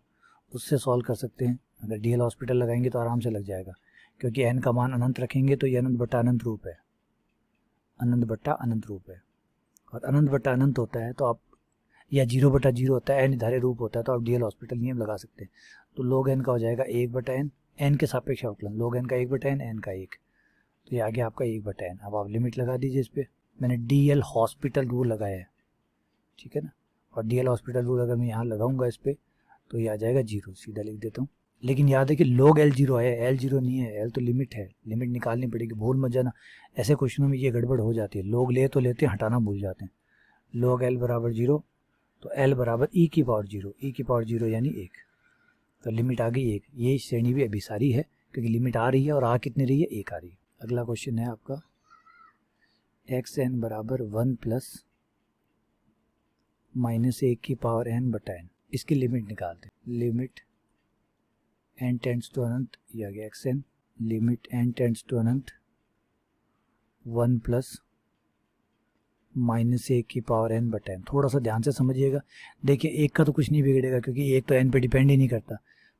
उससे सॉल्व कर सकते हैं। अगर डीएल हॉस्पिटल लगाएंगे तो आराम से लग जाएगा, क्योंकि n का मान अनंत रखेंगे तो ये अनंत बटा अनंत रूप है, अनंत बटा अनंत रूप है, और अनंत बटा अनंत होता है तो आप, या 0/0 होता है, अनिर्धारित रूप होता है तो आप डीएल हॉस्पिटल नियम लगा सकते हैं। तो log n का हो जाएगा 1/n, n के सापेक्ष अवकलन, log n का 1/n, n का 1, तो ये आ गया आपका 1/n। अब आप लिमिट लगा दीजिए इस पर, मैंने डीएल हॉस्पिटल रूल लगाया है, ठीक है ना। और डीएल हॉस्पिटल रूल अगर मैं यहाँ लगाऊंगा इस पर तो ये आ जाएगा 0, सीधा लिख देता हूँ। लेकिन याद है कि log L 0 है, L 0 नहीं है, L तो लिमिट है, लिमिट निकालनी पड़ेगी, भूल मत जाना। ऐसे क्वेश्चनों में ये गड़बड़ हो जाती है, लोग ले तो लेते हैं, हटाना भूल जाते हैं। log L बराबर 0 तो L बराबर e की पावर 0, e की पावर 0 यानी 1, तो लिमिट आ गई 1। ये श्रेणी भी अभिसारी है क्योंकि लिमिट आ रही है और आ कितनी रही है, 1 आ रही है। अगला क्वेश्चन है आपका xn बराबर 1 प्लस -1 की पावर n बटा n, इसकी लिमिट निकालते हैं। लिमिट n टेंड्स टू अनंत, ये आ गया xn, limit n tends to अनंत 1 प्लस -1 की पावर n बटा n। थोड़ा सा ध्यान से समझिएगा, देखिए 1 का तो कुछ नहीं बिगड़ेगा क्योंकि 1 तो n पे डिपेंड ही नहीं करता,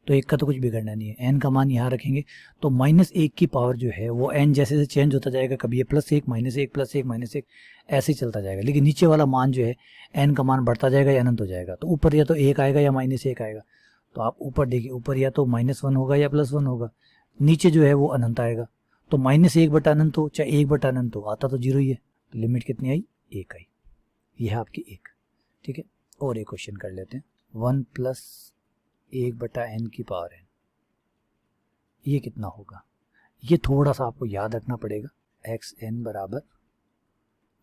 तो 1 का तो कुछ बिगड़ना नहीं है। n का मान यहाँ रखेंगे तो -1 की पावर जो है वो n जैसे जैसे चेंज होता जाएगा, कभी ये +1 -1 +1 -1 ऐसे ही चलता जाएगा, लेकिन नीचे वाला मान जो है n का मान बढ़ता जाएगा या अनंत हो जाएगा। तो ऊपर या तो 1 आएगा या -1 आएगा, तो आप ऊपर देखिए, ऊपर या तो -1 होगा या +1 होगा, नीचे जो है वो अनंत आएगा। तो -1 बटा अनंत हो चाहे 1 बटा अनंत हो, आता तो 0 ही है। तो लिमिट कितनी आई, 1 आई, यह है आपकी 1, ठीक है। और एक क्वेश्चन कर लेते हैं, 1 प्लस 1 बटा n की पावर n, ये कितना होगा, ये थोड़ा सा आपको याद रखना पड़ेगा। xn बराबर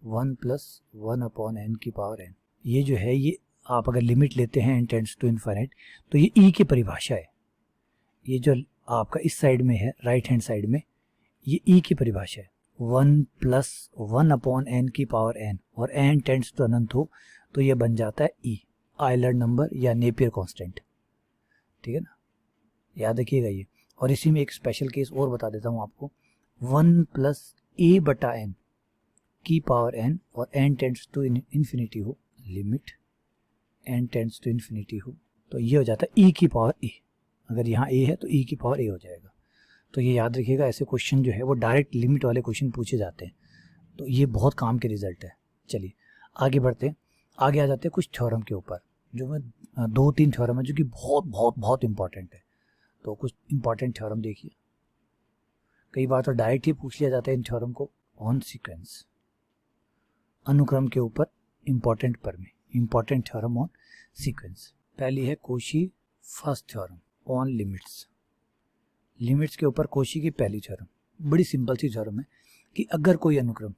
1 प्लस 1 अपॉन n की पावर n, ये जो है ये आप अगर लिमिट लेते हैं n टेंड्स टू इन्फिनिट तो ये e की परिभाषा है। ये जो आपका इस साइड में है, राइट हैंड साइड में, ये e की परिभाषा है। 1 प्लस 1 अपॉन n की पावर n और n टेंड्स टू अनंत हो तो ये बन जाता है e, आयलर नंबर या नेपियर कांस्टेंट, ठीक है ना, याद रखिएगा ये। और इसी में एक स्पेशल केस और बता देता हूँ आपको, 1 प्लस a बटा n की पावर n और n टेंड्स टू इन्फिनिटी हो, limit n tends to infinity हो, तो ये हो जाता है e की पावर a। अगर यहाँ a है तो e की पावर a हो जाएगा। तो ये याद रखिएगा, ऐसे क्वेश्चन जो है वो डायरेक्ट लिमिट वाले क्वेश्चन पूछे जाते हैं, तो ये बहुत काम के रिजल्ट है। चलिए आगे बढ़ते हैं, आगे आ जाते हैं कुछ थ्योरम के ऊपर, जो मैं 2-3 थ्योरम है जो कि बहुत बहुत बहुत इंपॉर्टेंट है। तो कुछ इंपॉर्टेंट थ्योरम देखिए, कई बार तो डायरेक्ट ही पूछ लिया जाता है इन थ्योरम को। ऑन सीक्वेंस, अनुक्रम के ऊपर इंपॉर्टेंट पर में, इंपॉर्टेंट थ्योरम ऑन सीक्वेंस। पहली है Cauchy first theorem on limits, limits के ऊपर कोशी की पहली थ्योरम। बड़ी सिंपल सी थ्योरम है कि अगर कोई अनुक्रम,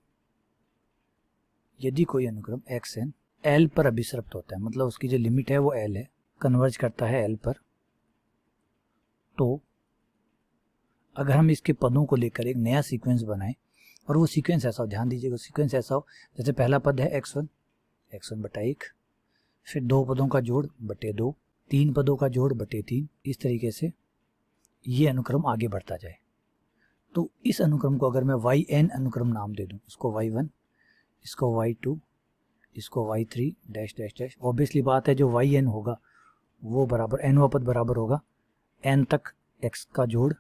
यदि कोई अनुक्रम xn l पर अभिसृप्त होता है, मतलब उसकी जो लिमिट है वो l है, कन्वर्ज करता है l पर, तो अगर हम इसके पदों को लेकर एक नया सीक्वेंस बनाएं, और वो सीक्वेंस ऐसा हो, ध्यान दीजिएगा, सीक्वेंस ऐसा हो जैसे पहला पद है x1 बटा 1, फिर 2 पदों का जोड़ बटे 2, 3 पदों का जोड़ बटे 3, इस तरीके से ये अनुक्रम आगे बढ़ता जाए। तो इस अनुक्रम को अगर मैं yn अनुक्रम नाम दे दूं, इसको y1, इसको y2, इसको y3 dash dash dash, obviously बात है जो yn होगा वो बराबर nवां पद बराबर होगा n तक x का जोड़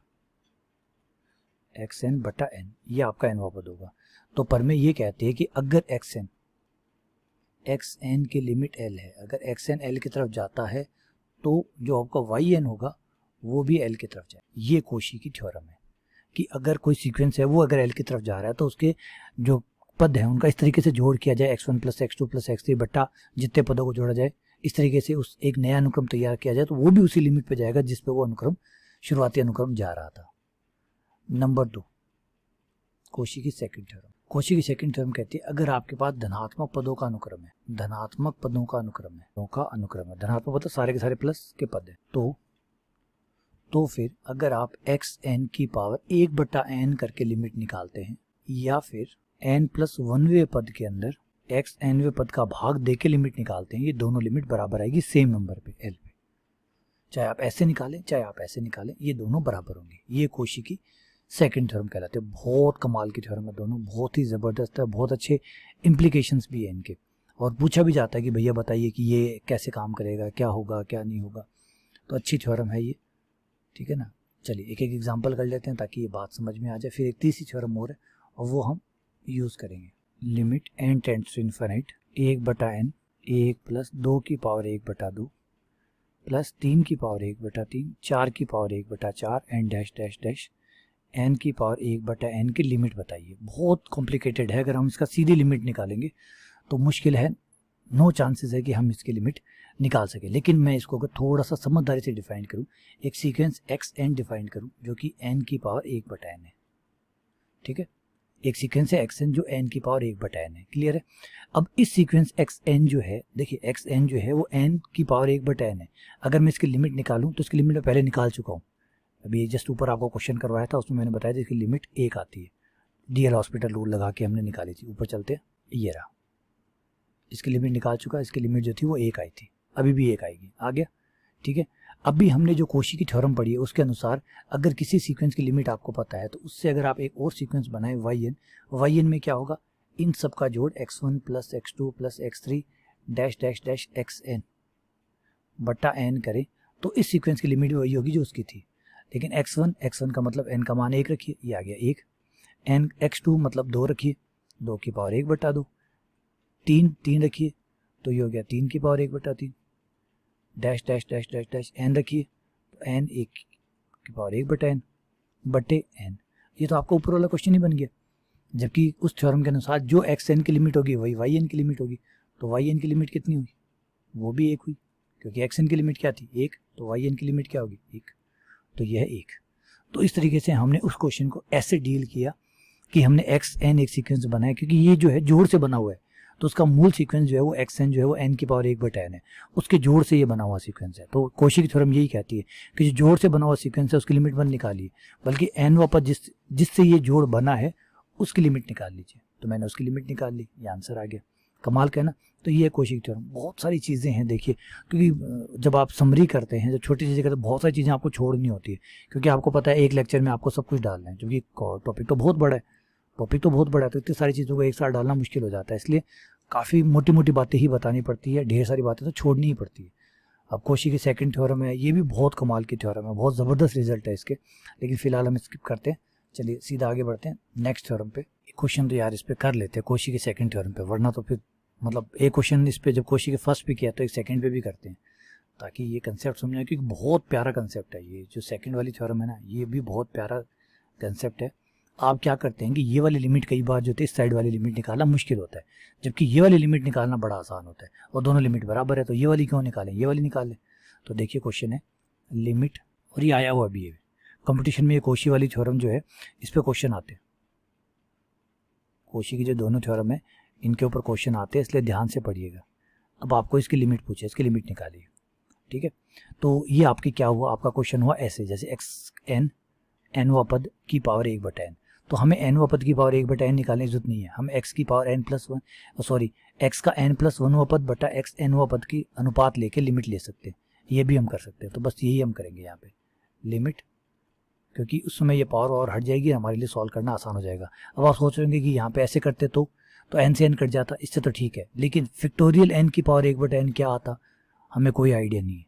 xn बटा n, ये आपका nवां पद होगा। तो पर में ये कहते हैं कि अगर xn की लिमिट l है, अगर xn l की तरफ जाता है तो जो आपका yn होगा वो भी l की तरफ जाए। ये कोशी की थ्योरम है कि अगर कोई सीक्वेंस है वो अगर l की तरफ जा रहा है तो उसके जो पद है उनका इस तरीके से जोड़ किया जाए, x1 plus x2 plus x3 बटा जितने पदों को जोड़ा जाए, इस तरीके से उस एक नया अनुक्रम तैयार किया जाए, तो वो भी उसी लिमिट पे जाएगा जिस पे वो अनुक्रम, शुरुआती अनुक्रम जा रहा था। नंबर 2, कोशी की सेकंड थ्योरम। कोशी की सेकंड थ्योरम कहती है अगर आपके पास धनात्मक पदों का अनुक्रम है, धनात्मक पदों का अनुक्रम है, धनात्मक पद सारे के सारे प्लस के पद है, तो फिर अगर आप xn की पावर 1 बटा n करके लिमिट निकालते हैं, या फिर n प्लस 1वें पद के अंदर xnवें पद का भाग दे के लिमिट निकालते हैं, ये दोनों लिमिट बराबर आएगी सेम नंबर पे l पे, चाहे आप ऐसे निकालें चाहे आप ऐसे निकालें, ये दोनों बराबर होंगे। ये कोशी की सेकंड थ्योरम कहलाते हैं। बहुत कमाल की थ्योरम है दोनों, बहुत ही ज़बरदस्त है, बहुत अच्छे इम्प्लीकेशंस भी है इनके, और पूछा भी जाता है कि भैया बताइए कि ये कैसे काम करेगा, क्या होगा क्या नहीं होगा, तो अच्छी थ्योरम है ये, ठीक है ना। चलिए एक एक एग्जांपल कर लेते हैं ताकि ये बात समझ में आ जाए। फिर एक तीसरी थ्योरम और है और वो हम यूज़ करेंगे। Limit n tends to infinite 1/n 1 plus 2 की पावर 1/2 प्लस 3 की पावर 1/3 4 की power 1/4 and dash dash dash n की पावर 1/n की लिमिट बताइए। बहुत कॉम्प्लिकेटेड है, अगर हम इसका सीधी लिमिट निकालेंगे तो मुश्किल है, नो चांसेस है कि हम इसकी लिमिट निकाल सकें। लेकिन मैं इसको अगर थोड़ा सा समझदारी से डिफाइन करूं, एक सीक्वेंस xn डिफाइन करूं जो कि n की पावर 1/n है, ठीक है। एक सीक्वेंस है xn जो n की पावर 1/n है, क्लियर है। अब इस सीक्वेंस xn जो है, देखिए xn जो है वो n की पावर 1/n है। अगर मैं इसकी लिमिट निकालूं तो इसकी लिमिट मैं पहले निकाल चुका हूँ, अभी जस्ट ऊपर आपको क्वेश्चन करवाया था, उसमें मैंने बताया था इसकी लिमिट 1 आती है। डीएल हॉस्पिटल रूल लगा के हमने निकाली थी। ऊपर चलते हैं, ये रहा, इसकी लिमिट निकाल चुका, इसकी लिमिट जो थी वो 1 आई थी, अभी भी 1 आएगी, आ गया, ठीक है। अभी हमने जो कोशी की थ्योरम पढ़ी है उसके अनुसार अगर किसी सीक्वेंस की लिमिट आपको पता है तो उससे अगर आप एक और सीक्वेंस बनाए yn में क्या होगा, इन सब का जोड़ x1 plus x2 plus x3 dash dash dash xn बटा n करें तो इस सीक्वेंस की लिमिट वही होगी जो उसकी थी। लेकिन x1 का मतलब n का मान 1 रखिए, ये आ गया 1, n x2 मतलब 2 रखिए, 2 की पावर 1/2, 3 रखिए तो ये हो गया 3 की power 1/3 dash dash dash dash dash n रखिए तो n 1 की पावर 1/n बटे n। ये तो आपका ऊपर वाला क्वेश्चन ही बन गया, जबकि उस थ्योरम के अनुसार जो xn की लिमिट होगी वही yn की लिमिट होगी, तो yn की लिमिट कितनी हुई, वो भी 1 हुई, क्योंकि xn की लिमिट क्या थी 1, तो yn की लिमिट क्या होगी 1, तो यह है 1। तो इस तरीके से हमने उस क्वेश्चन को ऐसे डील किया कि हमने xn एक सीक्वेंस बनाया, क्योंकि ये जो है जोड़ से बना हुआ है, तो उसका मूल सीक्वेंस जो है वो xn जो है वो n की पावर 1/n है, उसके जोड़ से ये बना हुआ सीक्वेंस है। तो कोशी की थ्योरम यही कहती है कि जो जोड़ से बना हुआ सीक्वेंस है उसकी लिमिट मत निकालिए, बल्कि n वापस जिससे ये जोड़ बना है उसकी लिमिट निकाल लीजिए। तो मैंने उसकी लिमिट निकाल ली, ये आंसर आ गया। कमाल का है ना। तो ये है कोशी की थ्योरम। बहुत सारी चीज़ें हैं देखिए, क्योंकि जब आप समरी करते हैं, जब छोटी चीज़ें करते हैं, बहुत सारी चीज़ें आपको छोड़नी होती है, क्योंकि आपको पता है एक लेक्चर में आपको सब कुछ डालना है, क्योंकि टॉपिक तो बहुत बड़ा है, तो इतनी सारी चीज़ों को एक साथ डालना मुश्किल हो जाता है, इसलिए काफ़ी मोटी मोटी बातें ही बतानी पड़ती है, ढेर सारी बातें तो छोड़नी ही पड़ती है। अब कोशी की सेकंड थ्योरम है, ये भी बहुत कमाल की थ्योरम है, बहुत ज़बरदस्त रिजल्ट है इसके, लेकिन फिलहाल हम स्किप करते हैं। चलिए सीधा आगे बढ़ते हैं नेक्स्ट थ्योरम पे। क्वेश्चन तो यार इस पे कर लेते हैं कोशी की सेकंड थ्योरम पे, वरना तो फिर मतलब एक क्वेश्चन इस पे जब कोशी के फर्स्ट पे किया तो एक सेकंड पे भी करते हैं, ताकि ये कंसेप्ट समझाएं, क्योंकि बहुत प्यारा कंसेप्ट है ये जो सेकंड वाली थ्योरम है ना, ये भी बहुत प्यारा कंसेप्ट है। आप क्या करते हैं कि ये वाली लिमिट कई बार जो होती है इस साइड वाली लिमिट निकालना मुश्किल होता है, जबकि ये वाली लिमिट निकालना बड़ा आसान होता है, और दोनों लिमिट बराबर है, तो ये वाली क्यों निकालें, ये वाली निकालें। तो देखिए क्वेश्चन है लिमिट, और ये आया हुआ अभी है कंपटीशन में, ये कोशी वाली थ्योरम जो है इस पर क्वेश्चन आते हैं, कोशी की जो दोनों थ्योरम है इनके ऊपर क्वेश्चन आते हैं, इसलिए ध्यान से पढ़िएगा। अब आपको इसकी लिमिट पूछे, इसकी लिमिट निकालिए, ठीक है। तो ये आपकी क्या हुआ, आपका क्वेश्चन हुआ ऐसे, जैसे एक्स एन एनवा पद की पावर 1/n, तो हमें एनवा पद की पावर 1/n निकालने की जरूरत नहीं है, हम x की पावर n+1 सॉरी x का n+1वां पद बटा x nवा पद की अनुपात लेके लिमिट ले सकते हैं, ये भी हम कर सकते हैं। तो बस यही हम करेंगे यहाँ पे लिमिट, क्योंकि उस समय ये पावर हट जाएगी, हमारे लिए सॉल्व करना आसान हो जाएगा। अब आप सोच रहे होंगे कि यहाँ पे ऐसे करते तो n से n कट जाता, इससे तो ठीक है, लेकिन फैक्टोरियल n की पावर 1/n क्या आता, हमें कोई आइडिया नहीं है,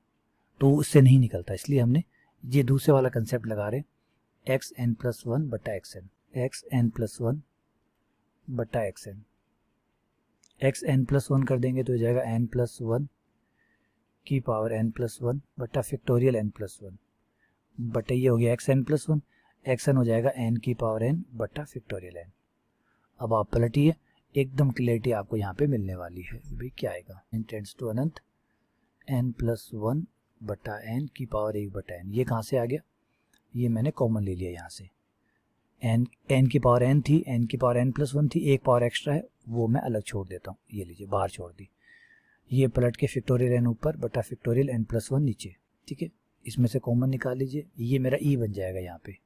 तो उससे नहीं निकलता, इसलिए हमने ये दूसरे वाला कंसेप्ट लगा रहे, xn+1 बटा xn, xn+1 बटा xn, xn+1 कर देंगे तो हो जाएगा n+1 की पावर n+1 बटा फैक्टोरियल n+1 बटा ये हो गया xn+1, xn हो जाएगा n की पावर n बटा फैक्टोरियल n। अब आप पलटिए, एकदम क्लियरिटी आपको यहाँ पे मिलने वाली है। भाई क्या आएगा, n tends to Anant n+1 बटा n की पावर 1/n, ये कहाँ से आ गया, ये मैंने कॉमन ले लिया यहाँ से, n की पावर n थी, n की पावर n+1 थी, एक पावर एक्स्ट्रा है वो मैं अलग छोड़ देता हूँ, ये लीजिए बाहर छोड़ दी, ये पलट के फैक्टोरियल n ऊपर बटा फैक्टोरियल n+1 नीचे, ठीक है। इसमें से कॉमन निकाल लीजिए, ये मेरा e बन जाएगा यहाँ पे।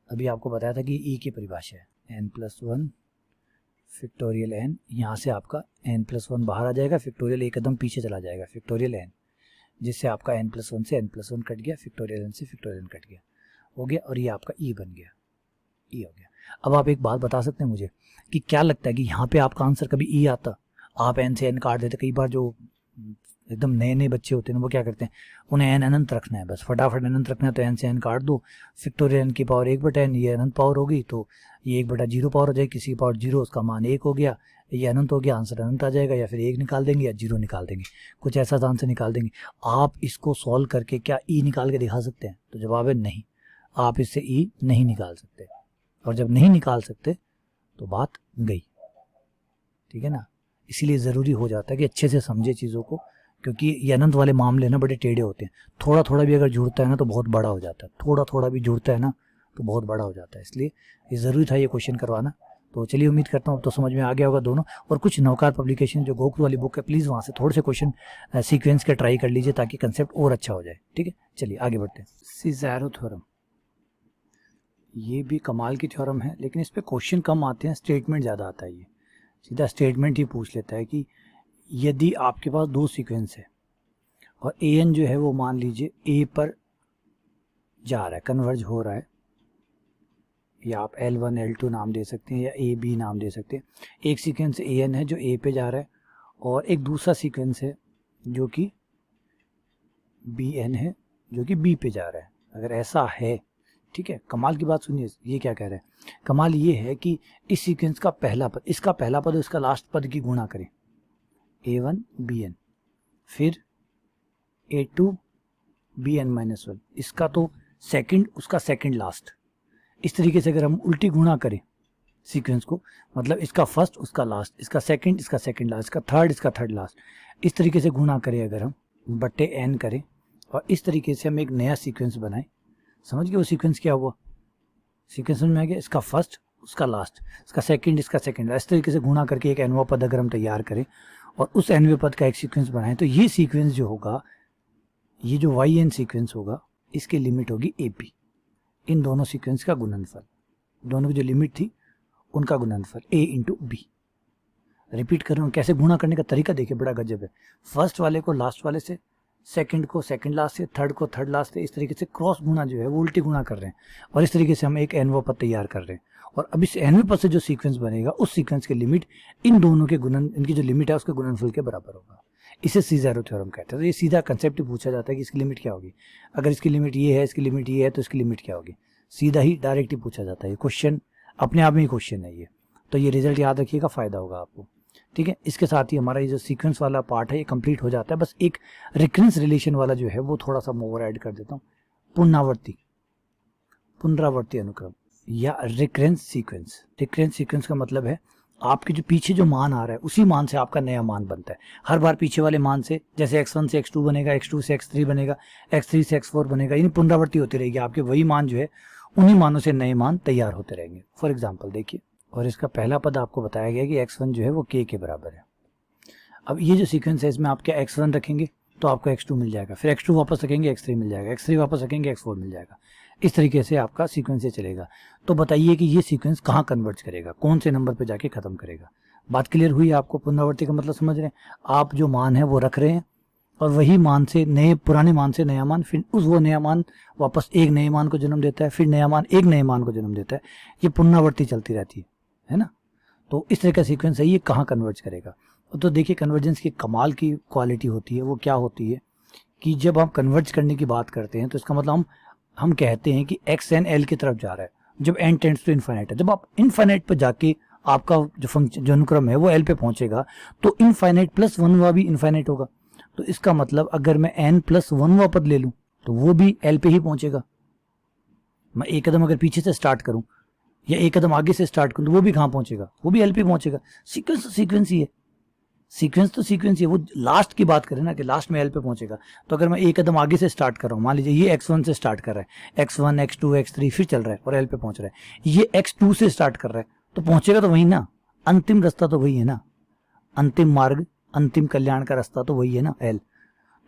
अभी आपको बताया था कि e की परिभाषा है n+1 फैक्टोरियल n, यहाँ से आपका n+1 बाहर आ जाएगा, फैक्टोरियल एक कदम पीछे चला जाएगा, फैक्टोरियल n, जिससे आपका n+1 से n+1 कट गया, फैक्टोरियल n से फैक्टोरियल n कट गया, हो गया, और ये आपका e बन गया, e हो गया। अब आप एक बात बता सकते हैं मुझे कि क्या लगता है कि यहाँ पे आपका आंसर कभी e आता, आप n से n काट देते, कई बार जो एकदम नए नए बच्चे होते हैं वो क्या करते हैं, उन्हें n अनंत रखना है, बस फटाफट अनंत रखना है, तो n से n काट दो, फैक्टोरियल n की पावर 1/n, ये अनंत पावर होगी तो ये 1/0 पावर हो जाएगी, किसी की पावर 0 उसका मान 1 हो गया, ये अनंत हो गया, आंसर अनंत आ जाएगा, या फिर 1 निकाल देंगे या 0 निकाल देंगे, कुछ ऐसा आंसर निकाल देंगे। आप इसको सॉल्व करके क्या ई निकाल के दिखा सकते हैं? तो जवाब है नहीं, आप इससे ई नहीं निकाल सकते। और जब नहीं निकाल सकते तो बात गई, ठीक है ना। इसीलिए ज़रूरी हो जाता है कि अच्छे से समझे चीज़ों को, क्योंकि ये अनंत वाले मामले ना बड़े टेढ़े होते हैं। थोड़ा थोड़ा भी अगर जुड़ता है ना तो बहुत बड़ा हो जाता है, थोड़ा थोड़ा भी जुड़ता है ना तो बहुत बड़ा हो जाता है। इसलिए ये ज़रूरी था ये क्वेश्चन करवाना। तो चलिए, उम्मीद करता हूँ अब तो समझ में आ गया होगा दोनों। और कुछ नवकार पब्लिकेशन जो गोकुल वाली बुक है, प्लीज़ वहाँ से थोड़े से क्वेश्चन सीक्वेंस के ट्राई कर लीजिए ताकि कंसेप्ट और अच्छा हो जाए, ठीक है। चलिए आगे बढ़ते हैं। सीज़ेरो थ्योरम, ये भी कमाल की थ्योरम है, लेकिन इस पर क्वेश्चन कम आते हैं, स्टेटमेंट ज़्यादा आता है। ये सीधा स्टेटमेंट ही पूछ लेता है कि यदि आपके पास 2 सीक्वेंस है और ए एन जो है वो मान लीजिए ए पर जा रहा है, कन्वर्ज हो रहा है, या आप L1 L2 नाम दे सकते हैं या ए बी नाम दे सकते हैं। एक सीक्वेंस ए एन है जो ए पे जा रहा है, और एक दूसरा सीक्वेंस है जो कि बी एन है जो कि बी पे जा रहा है। अगर ऐसा है, ठीक है, कमाल की बात सुनिए, ये क्या कह रहे हैं। कमाल ये है कि इस सीक्वेंस का पहला पद, इसका पहला पद और इसका लास्ट पद की गुणा करें, A1 BN, फिर A2 BN-1, इसका तो सेकंड, उसका सेकंड लास्ट। इस तरीके से अगर हम उल्टी गुणा करें सीक्वेंस को, मतलब इसका फर्स्ट उसका लास्ट, इसका सेकंड इसका सेकंड लास्ट, इसका थर्ड इसका थर्ड लास्ट, इस तरीके से गुणा करें अगर हम, बट्टे n करें, और इस तरीके से हम एक नया सीक्वेंस बनाएं। समझ गए वो सीक्वेंस क्या हुआ? सीक्वेंस समझ में आ गया? इसका फर्स्ट उसका लास्ट, इसका सेकंड इसका सेकंड, इस तरीके से गुणा करके एक nवां पद अगर हम तैयार करें और उस nवें पद का एक सीक्वेंस बनाएं, तो ये सीक्वेंस जो होगा, ये जो yn सीक्वेंस होगा, इसकी लिमिट होगी AP, इन दोनों सीक्वेंस का गुणनफल, दोनों की जो लिमिट थी उनका गुणनफल A इंटू बी। रिपीट कर रहा हूँ, कैसे गुणा करने का तरीका देखिए, बड़ा गजब है। फर्स्ट वाले को लास्ट वाले से, सेकंड को सेकंड लास्ट से, थर्ड को थर्ड लास्ट से, इस तरीके से क्रॉस गुणा जो है वो उल्टी गुणा कर रहे हैं, और इस तरीके से हम एक nवां पद तैयार कर रहे हैं। और अब इस nवें पद से जो सीक्वेंस बनेगा, उस सीक्वेंस की लिमिट इन दोनों के गुणन, इनकी जो लिमिट है उसके गुणनफल के बराबर होगा। इसे सीज़ेरो थ्योरम कहते हैं। तो ये सीधा कंसेप्ट ही पूछा जाता है कि इसकी लिमिट क्या होगी, अगर इसकी लिमिट ये है, इसकी लिमिट ये है, तो इसकी लिमिट क्या होगी। सीधा ही डायरेक्ट ही पूछा जाता है। ये क्वेश्चन अपने आप में ही क्वेश्चन है ये, तो ये रिजल्ट याद रखिएगा, फायदा होगा आपको, ठीक है। इसके साथ ही हमारा ये जो सीक्वेंस वाला पार्ट है ये कंप्लीट हो जाता है। बस एक रिकरेंस रिलेशन वाला जो है वो थोड़ा सा मोर ऐड कर देता हूँ, पुनरावर्ती अनुक्रम या रिकरेंस सीक्वेंस। रिकरेंस सीक्वेंस का मतलब है आपके जो पीछे जो मान आ रहा है उसी मान से आपका नया मान बनता है। हर बार पीछे वाले मान से, जैसे x1 से x2 बनेगा, x2 से x3 बनेगा, x3 से x4 बनेगा, यानी पुनरावृत्ति होती रहेगी। आपके वही मान जो है उन्हीं मानों से नए मान तैयार होते रहेंगे। फॉर एग्जाम्पल देखिए, और इसका पहला पद आपको बताया गया कि x1 जो है वो k के बराबर है। अब ये जो सीक्वेंस है इसमें आप क्या x1 रखेंगे तो आपको x2 मिल जाएगा, फिर x2 वापस रखेंगे x3 मिल जाएगा, x3 वापस रखेंगे x4 मिल जाएगा। इस तरीके से आपका सीक्वेंस चलेगा। तो बताइए कि ये सीक्वेंस कहाँ कन्वर्ज करेगा, कौन से नंबर पे जाके खत्म करेगा। बात क्लियर हुई आपको? पुनरावृत्ति का मतलब समझ रहे हैं आप? जो मान है वो रख रहे हैं और वही मान से नए, पुराने मान से नया मान, फिर उस वो नया मान वापस एक नए मान को जन्म देता है, फिर नया मान एक नए मान को जन्म देता है। ये पुनरावृत्ति चलती रहती है ना। तो इस तरह का सीक्वेंस है, ये कहाँ कन्वर्ज करेगा। तो देखिए कन्वर्जेंस की कमाल की क्वालिटी होती है। वो क्या होती है कि जब हम कन्वर्ज करने की बात करते हैं तो इसका मतलब हम कहते हैं कि एक्स एन एल की तरफ जा रहा है, जब एन टेंड्स टू इनफाइनाइट है। जब आप इनफाइनाइट पर जाके आपका जो फंक्शन, जो अनुक्रम है वो एल पे पहुंचेगा, तो इनफाइनाइट प्लस 1वां भी इनफाइनाइट होगा। तो इसका मतलब अगर मैं एन प्लस 1वां पद ले लूं तो वो भी एल पे ही पहुंचेगा। मैं एक कदम अगर पीछे से स्टार्ट करूं या एक कदम आगे से स्टार्ट करूं तो वो भी कहां पहुंचेगा, वो भी एल पे पहुंचेगा। सीक्वेंस तो सीक्वेंस ही है, सीक्वेंस तो सीक्वेंस ही है। वो लास्ट की बात करें ना कि लास्ट में एल पे पहुंचेगा। तो अगर मैं एक कदम आगे से स्टार्ट कर रहा हूं, मान लीजिए ये x1 से स्टार्ट कर रहा है, x1 x2 x3 फिर चल रहा है और एल पे पहुंच रहा है। ये x2 से स्टार्ट कर रहा है तो पहुंचेगा तो वही ना, अंतिम रास्ता तो वही है ना, अंतिम मार्ग, अंतिम कल्याण का रास्ता तो वही है ना, एल।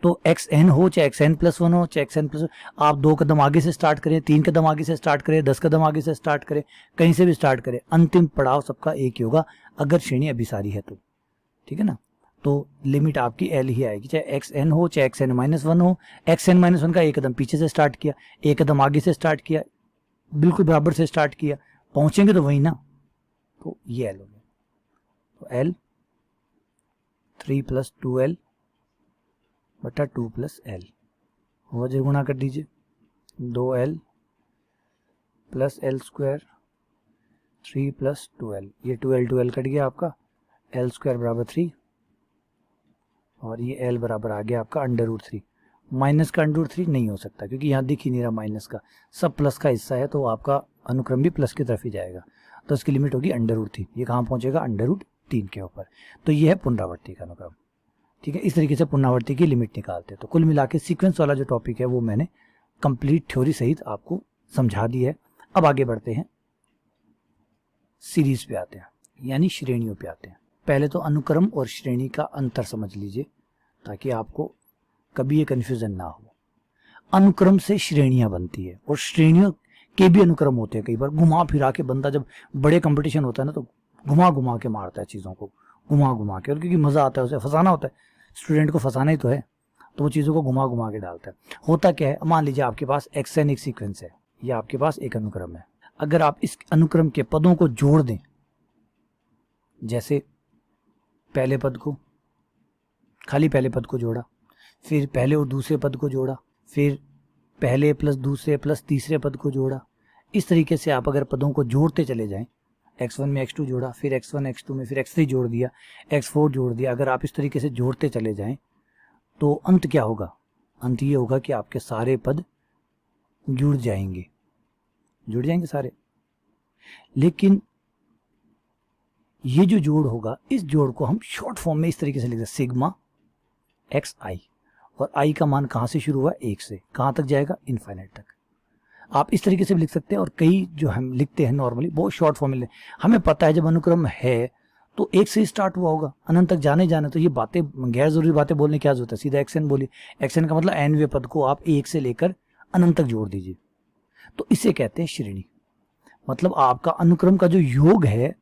तो xn हो चाहे xn+1 हो चाहे xn+, आप 2 कदम आगे से स्टार्ट करें, 3 कदम आगे से स्टार्ट करें, 10 कदम आगे से स्टार्ट करें, कहीं से भी स्टार्ट करें, अंतिम पड़ाव सबका एक ही होगा अगर श्रेणी अभिसारी है तो, ठीक है ना। तो लिमिट आपकी एल ही आएगी, चाहे xn हो चाहे xn-1 हो। xn-1 का एक कदम पीछे से स्टार्ट किया, एक कदम आगे से स्टार्ट किया, बिल्कुल बराबर से स्टार्ट किया, पहुंचेंगे तो वही ना। तो ये एल हो गया। तो एल 3 + 2l बटा 2 + l, वजह गुणा कर दीजिए, 2l + l² 3 + 2l, ये 2l 2l कट गया आपका, एल स्क्वायर बराबर 3 और ये एल बराबर आ गया आपका √3। माइनस का √3 नहीं हो सकता क्योंकि यहाँ दिख ही नहीं रहा माइनस का, सब प्लस का हिस्सा है, तो आपका अनुक्रम भी प्लस की तरफ ही जाएगा, तो इसकी लिमिट होगी √3। ये कहाँ पहुँचेगा? √3 के ऊपर। तो ये है पुनरावृत्ति का अनुक्रम। ठीक है, इस तरीके से पुनरावृत्ति की लिमिट निकालते हैं। तो कुल मिला के सीक्वेंस वाला जो टॉपिक है वो मैंने कंप्लीट थ्योरी सहित आपको समझा दी है। अब आगे बढ़ते हैं, सीरीज पे आते हैं, यानी श्रेणियों पे आते हैं। पहले तो अनुक्रम और श्रेणी का अंतर समझ लीजिए ताकि आपको कभी ये कन्फ्यूजन ना हो। अनुक्रम से श्रेणियां बनती है और श्रेणियों के भी अनुक्रम होते हैं। कई बार घुमा फिरा के बंदा, जब बड़े कंपटीशन होता है ना, तो घुमा घुमा के मारता है चीज़ों को, घुमा घुमा के, और क्योंकि मज़ा आता है, उसे फंसाना होता है, स्टूडेंट को फंसाना ही तो है, तो वो चीज़ों को घुमा घुमा के डालता है। होता क्या है, मान लीजिए आपके पास XN एक सीक्वेंस है या आपके पास एक अनुक्रम है। अगर आप इस अनुक्रम के पदों को जोड़ दें, जैसे पहले पद को, खाली पहले पद को जोड़ा, फिर पहले और दूसरे पद को जोड़ा, फिर पहले प्लस दूसरे प्लस तीसरे पद को जोड़ा, इस तरीके से आप अगर पदों को जोड़ते चले जाएं, x1 में x2 जोड़ा, फिर x1 x2 में फिर x3 जोड़ दिया, x4 जोड़ दिया, अगर आप इस तरीके से जोड़ते चले जाएं तो अंत क्या होगा? अंत ये होगा कि आपके सारे पद जुड़ जाएंगे सारे। लेकिन ये जो जोड़ होगा, इस जोड़ को हम शॉर्ट फॉर्म में इस तरीके से लिखते हैं, सिग्मा xi, और i का मान कहाँ से शुरू हुआ? 1 से, कहाँ तक जाएगा? इनफाइनाइट तक। आप इस तरीके से भी लिख सकते हैं, और कई जो हम लिखते हैं नॉर्मली बहुत शॉर्ट फॉर्म में, हमें पता है जब अनुक्रम है तो 1 से स्टार्ट हुआ होगा, अनंत तक जाने जाने, तो ये बातें गैर जरूरी बातें बोलने की क्या जरूरत है, सीधा xn बोलिए। xn का मतलब nवें पद को आप 1 से लेकर अनंत तक जोड़ दीजिए, तो इसे कहते हैं श्रेणी। मतलब आपका अनुक्रम का जो योग है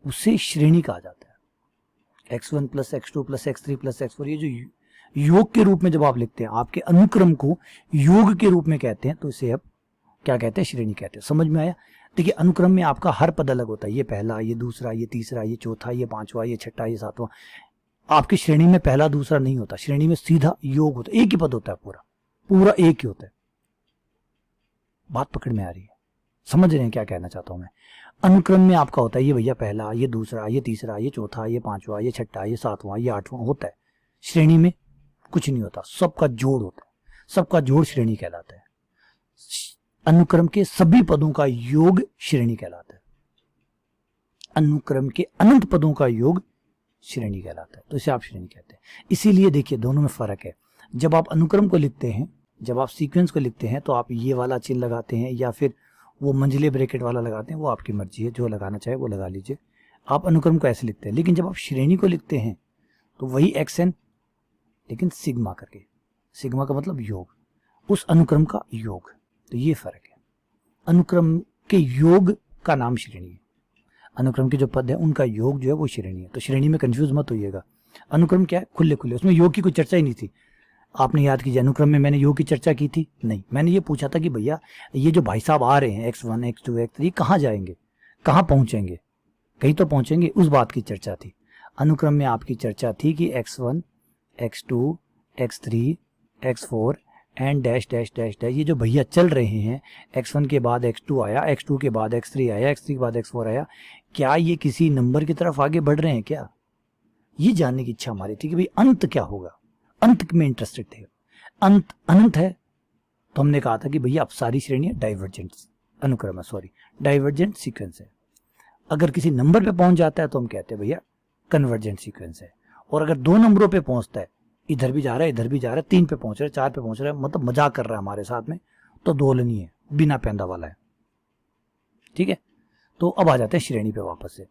उसे श्रेणी कहा जाता है। x1 plus x2 plus x3 plus x4, ये जो योग के रूप में जब आप लिखते हैं, आपके अनुक्रम को योग के रूप में कहते हैं, तो इसे अब क्या कहते हैं? श्रेणी कहते हैं। समझ में आया? देखिए, अनुक्रम में आपका हर पद अलग होता है, ये पहला, ये दूसरा, ये तीसरा, ये चौथा, ये पांचवा, ये छठा, ये सातवां। आपकी श्रेणी में पहला दूसरा नहीं होता, श्रेणी में सीधा योग होता है, एक ही पद होता है, पूरा एक ही होता है। बात पकड़ में आ रही है? समझ रहे हैं क्या कहना चाहता हूं मैं? अनुक्रम में आपका होता है ये भैया पहला, ये दूसरा, ये तीसरा, ये चौथा, ये पांचवा, ये छठा, ये सातवां, ये आठवां होता है। श्रेणी में कुछ नहीं होता, सबका जोड़ होता है, सबका जोड़ श्रेणी कहलाता है। अनुक्रम के सभी पदों का योग श्रेणी कहलाता है, अनुक्रम के अनंत पदों का योग श्रेणी कहलाता है, तो इसे आप श्रेणी कहते हैं। इसीलिए देखिए दोनों में फर्क है। जब आप अनुक्रम को लिखते हैं, जब आप सीक्वेंस को लिखते हैं, तो आप ये वाला चिन्ह लगाते हैं या फिर वो मंझले ब्रैकेट वाला लगाते हैं, वो आपकी मर्जी है, जो लगाना चाहे वो लगा लीजिए। आप अनुक्रम को ऐसे लिखते हैं। लेकिन जब आप श्रेणी को लिखते हैं तो वही xn, लेकिन सिग्मा करके, सिग्मा का मतलब योग, उस अनुक्रम का योग, तो ये फर्क है। अनुक्रम के योग का नाम श्रेणी है, अनुक्रम के जो पद है उनका योग जो है वो श्रेणी है। तो श्रेणी में कंफ्यूज मत होइएगा। अनुक्रम क्या है? खुले खुले, उसमें योग की कोई चर्चा ही नहीं थी। आपने याद कीजिए, अनुक्रम में मैंने योग की चर्चा की थी? नहीं, मैंने ये पूछा था कि भैया ये जो भाई साहब आ रहे हैं x1 x2 x3 कहाँ जाएंगे, कहाँ पहुंचेंगे, कहीं तो पहुंचेंगे, उस बात की चर्चा थी। अनुक्रम में आपकी चर्चा थी कि x1 x2 x3 x4 and dash dash dash dash, ये जो भैया चल रहे हैं, x1 के बाद x2 आया, x2 के बाद x3 आया, x3 के बाद x4 आया, क्या ये किसी नंबर की तरफ आगे बढ़ रहे हैं क्या? ये जानने की इच्छा हमारी थी कि भाई अंत क्या होगा, अंत में इंटरेस्टेड थे। अंत अनंत है तो हमने कहा था कि भैया अब सारी श्रेणियां डाइवर्जेंट अनुक्रम है, सॉरी डाइवर्जेंट सीक्वेंस है। अगर किसी नंबर पे पहुंच जाता है तो हम कहते हैं भैया कन्वर्जेंट सीक्वेंस है। और अगर 2 नंबरों पे पहुंचता है, इधर भी जा रहा है इधर भी जा रहा है, 3 पे पहुंच रहा है 4 पे पहुंच रहा है, मतलब मजाक कर रहा है हमारे साथ में, तो दोलनी है, बिना पैंदा वाला है। ठीक है, तो अब आ जाते हैं श्रेणी पे वापस से।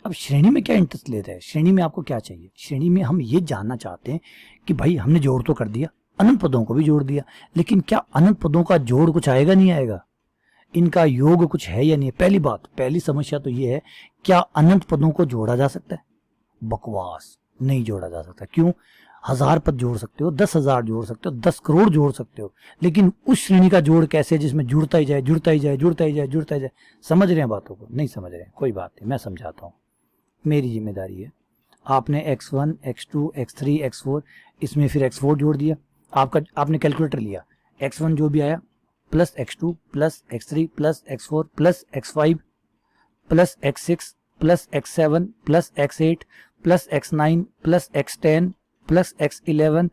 अब श्रेणी में क्या इंटरेस्ट लेते हैं? श्रेणी में आपको क्या चाहिए? श्रेणी में हम ये जानना चाहते हैं कि भाई हमने जोड़ तो कर दिया, अनंत पदों को भी जोड़ दिया, लेकिन क्या अनंत पदों का जोड़ कुछ आएगा नहीं आएगा, इनका योग कुछ है या नहीं है? पहली बात, पहली समस्या तो ये है, क्या अनंत पदों को जोड़ा जा सकता है? बकवास, नहीं जोड़ा जा सकता। क्यों? 1000 पद जोड़ सकते हो, 10,000 जोड़ सकते हो, 10 करोड़ जोड़ सकते हो, लेकिन उस श्रेणी का जोड़ कैसे जिसमें जुड़ता ही जाए जुड़ता ही जाए जुड़ता ही जाए जुड़ता ही जाए? समझ रहे हैं बातों को? नहीं समझ रहे हैं, कोई बात नहीं, मैं समझाता हूँ, मेरी जिम्मेदारी है। आपने x1 x2 x3 x4, इसमें फिर x4 जोड़ दिया, आपने कैलकुलेटर लिया, x1 जो भी आया plus x2 plus x3 plus x4 plus x5 plus x6 plus x7 plus x8 plus x9 plus x10 plus x11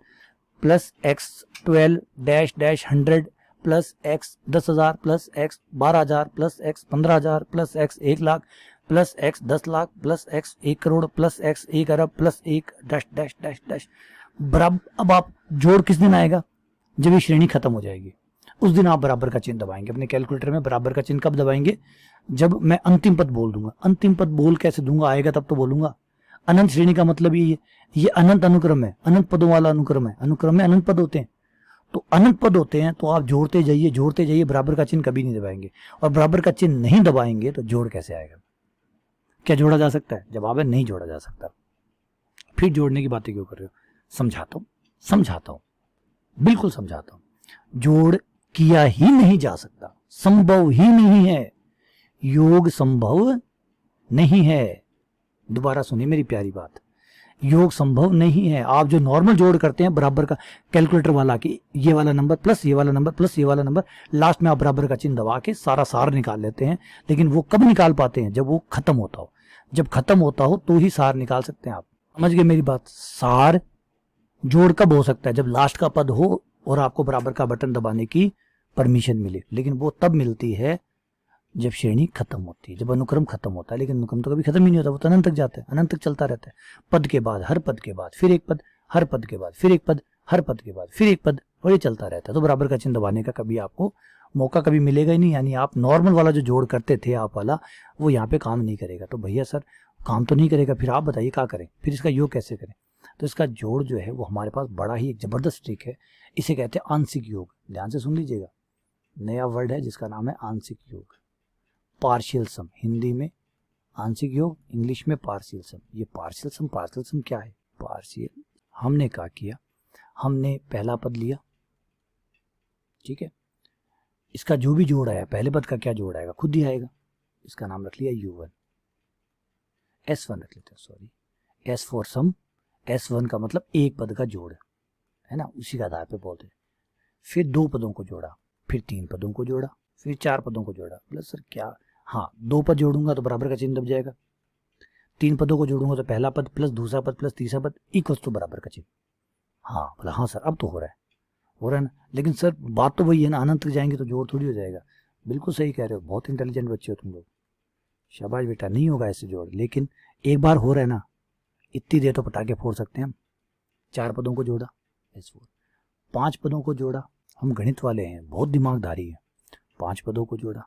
plus x12 dash dash 100 plus x 10,000 plus x 12,000 plus x 15,000 plus x 1 lakh plus x 10 lakh plus x 1 crore plus x 1 अरब plus 1 dash dash dash dash बराबर। अब आप जोड़ किस दिन आएगा? जब ये श्रेणी खत्म हो जाएगी उस दिन आप बराबर का चिन्ह दबाएंगे अपने कैलकुलेटर में। बराबर का चिन्ह कब दबाएंगे? जब मैं अंतिम पद बोल दूंगा। अंतिम पद बोल कैसे दूंगा? आएगा तब तो बोलूंगा। अनंत श्रेणी का मतलब ये अनंत अनुक्रम है, अनंत पदों वाला अनुक्रम है। अनुक्रम में अनंत पद होते हैं, तो अनंत पद होते हैं तो आप जोड़ते जाइए, बराबर का चिन्ह कभी नहीं दबाएंगे। और बराबर का चिन्ह नहीं दबाएंगे तो जोड़ कैसे आएगा? क्या जोड़ा जा सकता है? जवाब है नहीं जोड़ा जा सकता। फिर जोड़ने की बातें क्यों कर रहे हो? समझाता हूं, बिल्कुल समझाता हूं। जोड़ किया ही नहीं जा सकता, संभव ही नहीं है। योग संभव नहीं है। दोबारा सुनिए मेरी प्यारी बात, योग संभव नहीं है। आप जो नॉर्मल जोड़ करते हैं बराबर का कैलकुलेटर वाला कि ये वाला नंबर प्लस ये वाला नंबर प्लस ये वाला नंबर, लास्ट में आप बराबर का चिन्ह दबा के सारा सार निकाल लेते हैं। लेकिन वो कब निकाल पाते हैं? जब वो खत्म होता हो। जब खत्म होता हो तो ही सार निकाल सकते हैं आप। समझ गए मेरी बात? सार जोड़ कब हो सकता है? जब लास्ट का पद हो और आपको बराबर का बटन दबाने की परमिशन मिले। लेकिन वो तब मिलती है जब श्रेणी खत्म होती है, जब अनुक्रम खत्म होता है। लेकिन अनुक्रम तो कभी खत्म ही नहीं होता, वो तो अनंत तक जाता है, अनंत तक चलता रहता है। पद के बाद हर पद के बाद फिर एक पद, हर पद के बाद फिर एक पद, हर पद के बाद फिर एक पद, और ये चलता रहता है। तो बराबर का चिन्ह दबाने का कभी आपको मौका कभी मिलेगा ही नहीं। यानी आप नॉर्मल वाला जो जोड़ करते थे आप वाला, वो यहाँ पे काम नहीं करेगा। तो भैया सर काम तो नहीं करेगा, फिर आप बताइए क्या करें? फिर इसका योग कैसे करें? तो इसका जोड़ जो है वो हमारे पास बड़ा ही एक जबरदस्त ट्रिक है। इसे कहते हैं आंशिक योग। ध्यान से सुन लीजिएगा, नया वर्ड है जिसका नाम है आंशिक योग। पार्शियल सम हिंदी में आंशिक योग, इंग्लिश में पार्शियल सम। ये पार्शियल सम क्या है? पार्शियल, हमने क्या किया, हमने पहला पद लिया, ठीक है, इसका जो भी जोड़ आया, पहले पद का क्या जोड़ आएगा खुद ही आएगा। इसका नाम रख लिया U1, S1 रख लेते हैं, sorry, S for some. S1 का मतलब एक पद का जोड़ है ना, उसी का आधार पे बोलते हैं। फिर 2 पदों को जोड़ा, फिर 3 पदों को जोड़ा, फिर 4 पदों को जोड़ा। प्लस सर क्या? हाँ, 2 पद जोड़ूंगा तो बराबर का चिन्ह दब जाएगा। 3 पदों को जोड़ूंगा तो पहला पद प्लस दूसरा पद प्लस तीसरा पद इक्वल्स टू बराबर का चिन्ह। हाँ बोला, हाँ सर अब तो हो रहा है ना। लेकिन सर बात तो वही है ना, अनंत तक जाएंगे तो जोड़ थोड़ी हो जाएगा। बिल्कुल सही कह रहे हो, बहुत इंटेलिजेंट बच्चे हो तुम लोग, शाबाश बेटा। नहीं होगा ऐसे जोड़, लेकिन एक बार हो रहा है ना, इतनी देर तो पटाखे फोड़ सकते हैं हम। 4 पदों को जोड़ा, S4। 5 पदों को जोड़ा, हम गणित वाले हैं, बहुत दिमागदारी है। 5 पदों को जोड़ा,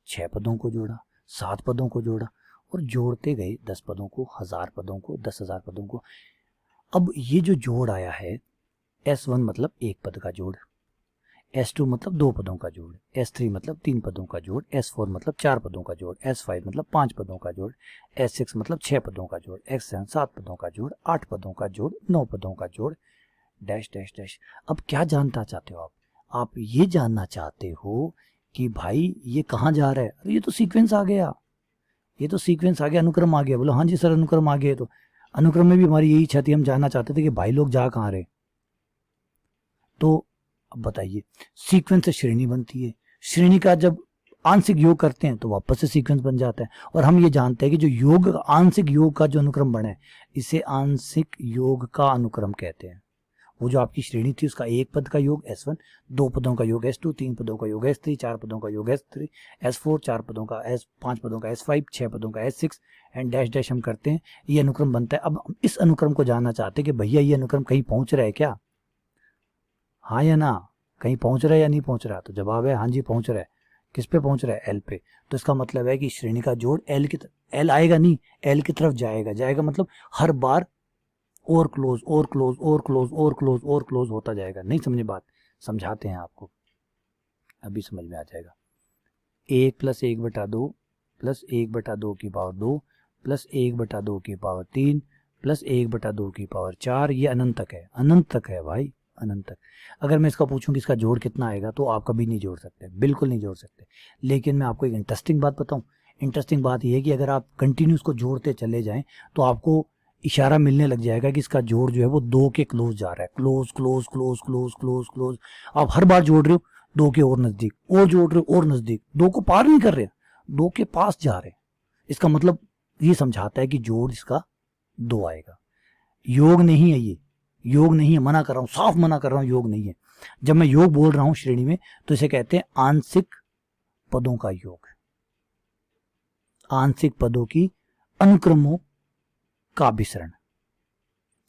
6 पदों को जोड़ा, 7 पदों को जोड़ा, और जोड़ते गए 10 पदों को, 1000 पदों को, 10,000 पदों को। अब ये जो जोड़ आया है, S1 मतलब एक पद का जोड़, S2 मतलब 2 पदों का जोड़, S3 मतलब 3 पदों का जोड़, S4 मतलब 4 पदों का जोड़, S5 मतलब 5 पदों का जोड़, S6 मतलब 6 पदों का जोड़, S7 7 पदों का जोड़, 8 पदों का जोड़, 9 पदों का जोड़, डैश डैश डैश। अब क्या जानना चाहते हो आप ये जानना चाहते हो कि भाई ये कहाँ जा रहा है? अरे ये तो सीक्वेंस आ गया, ये तो सीक्वेंस आ गया, अनुक्रम आ गया। बोलो हाँ जी सर अनुक्रम आ गया। तो अनुक्रम में भी हमारी यही इच्छा थी, हम जानना चाहते थे कि भाई लोग जा कहाँ रहे। तो अब बताइए, सीक्वेंस से श्रेणी बनती है, श्रेणी का जब आंशिक योग करते हैं तो वापस से सीक्वेंस बन जाता है। और हम ये जानते हैं कि जो योग, आंशिक योग का जो अनुक्रम बना है, इसे आंशिक योग का अनुक्रम कहते हैं। वो जो आपकी श्रेणी थी उसका एक पद का योग S1, 2 पदों का योग S2, 3 पदों का योग S3, 4 पदों का योग S3, S4, 4 पदों का 5 पदों का S5, 6 पदों का S6 एंड डैश डैश हम करते हैं, ये अनुक्रम बनता है। अब हम इस अनुक्रम को जानना चाहते हैं कि भैया ये अनुक्रम कहीं पहुंच रहा है क्या? हाँ या ना, कहीं पहुंच रहा है या नहीं पहुंच रहा? तो जवाब है हाँ जी पहुंच रहा है। किस पे पहुंच रहा है? L पे। तो इसका मतलब है कि श्रेणी का जोड़ L आएगा नहीं, L की तरफ जाएगा मतलब हर बार और क्लोज और क्लोज और क्लोज और क्लोज और क्लोज होता जाएगा। नहीं समझे बात? समझाते हैं आपको, अभी समझ में आ जाएगा। 1 + 1/2 प्लस 1/2 की पावर 2 प्लस 1/2 की पावर 3 प्लस 1/2 की पावर 4, ये अनंत तक है, अनंत तक है भाई, अनंत तक। अगर मैं इसका पूछूं कि इसका जोड़ कितना आएगा तो आप कभी नहीं जोड़ सकते, बिल्कुल नहीं जोड़ सकते। लेकिन मैं आपको एक इंटरेस्टिंग बात बताऊं, इंटरेस्टिंग बात यह है कि अगर आप कंटिन्यू इसको जोड़ते चले जाएं तो आपको इशारा मिलने लग जाएगा कि इसका जोड़ जो है वो 2 के क्लोज जा रहा है, close close close close close close. आप हर बार जोड़ रहे हो 2 के और नजदीक, और जोड़ रहे हो और नजदीक, 2 को पार नहीं कर रहे, 2 के पास जा रहे। इसका मतलब ये समझाता है कि जोड़ इसका 2 आएगा। योग नहीं है, ये योग नहीं है, मना कर रहा हूं, साफ मना कर रहा हूं, योग नहीं है। जब मैं योग बोल रहा हूं श्रेणी में तो इसे कहते हैं आंशिक पदों का योग, आंशिक पदों की अनुक्रमों का अभिसरण।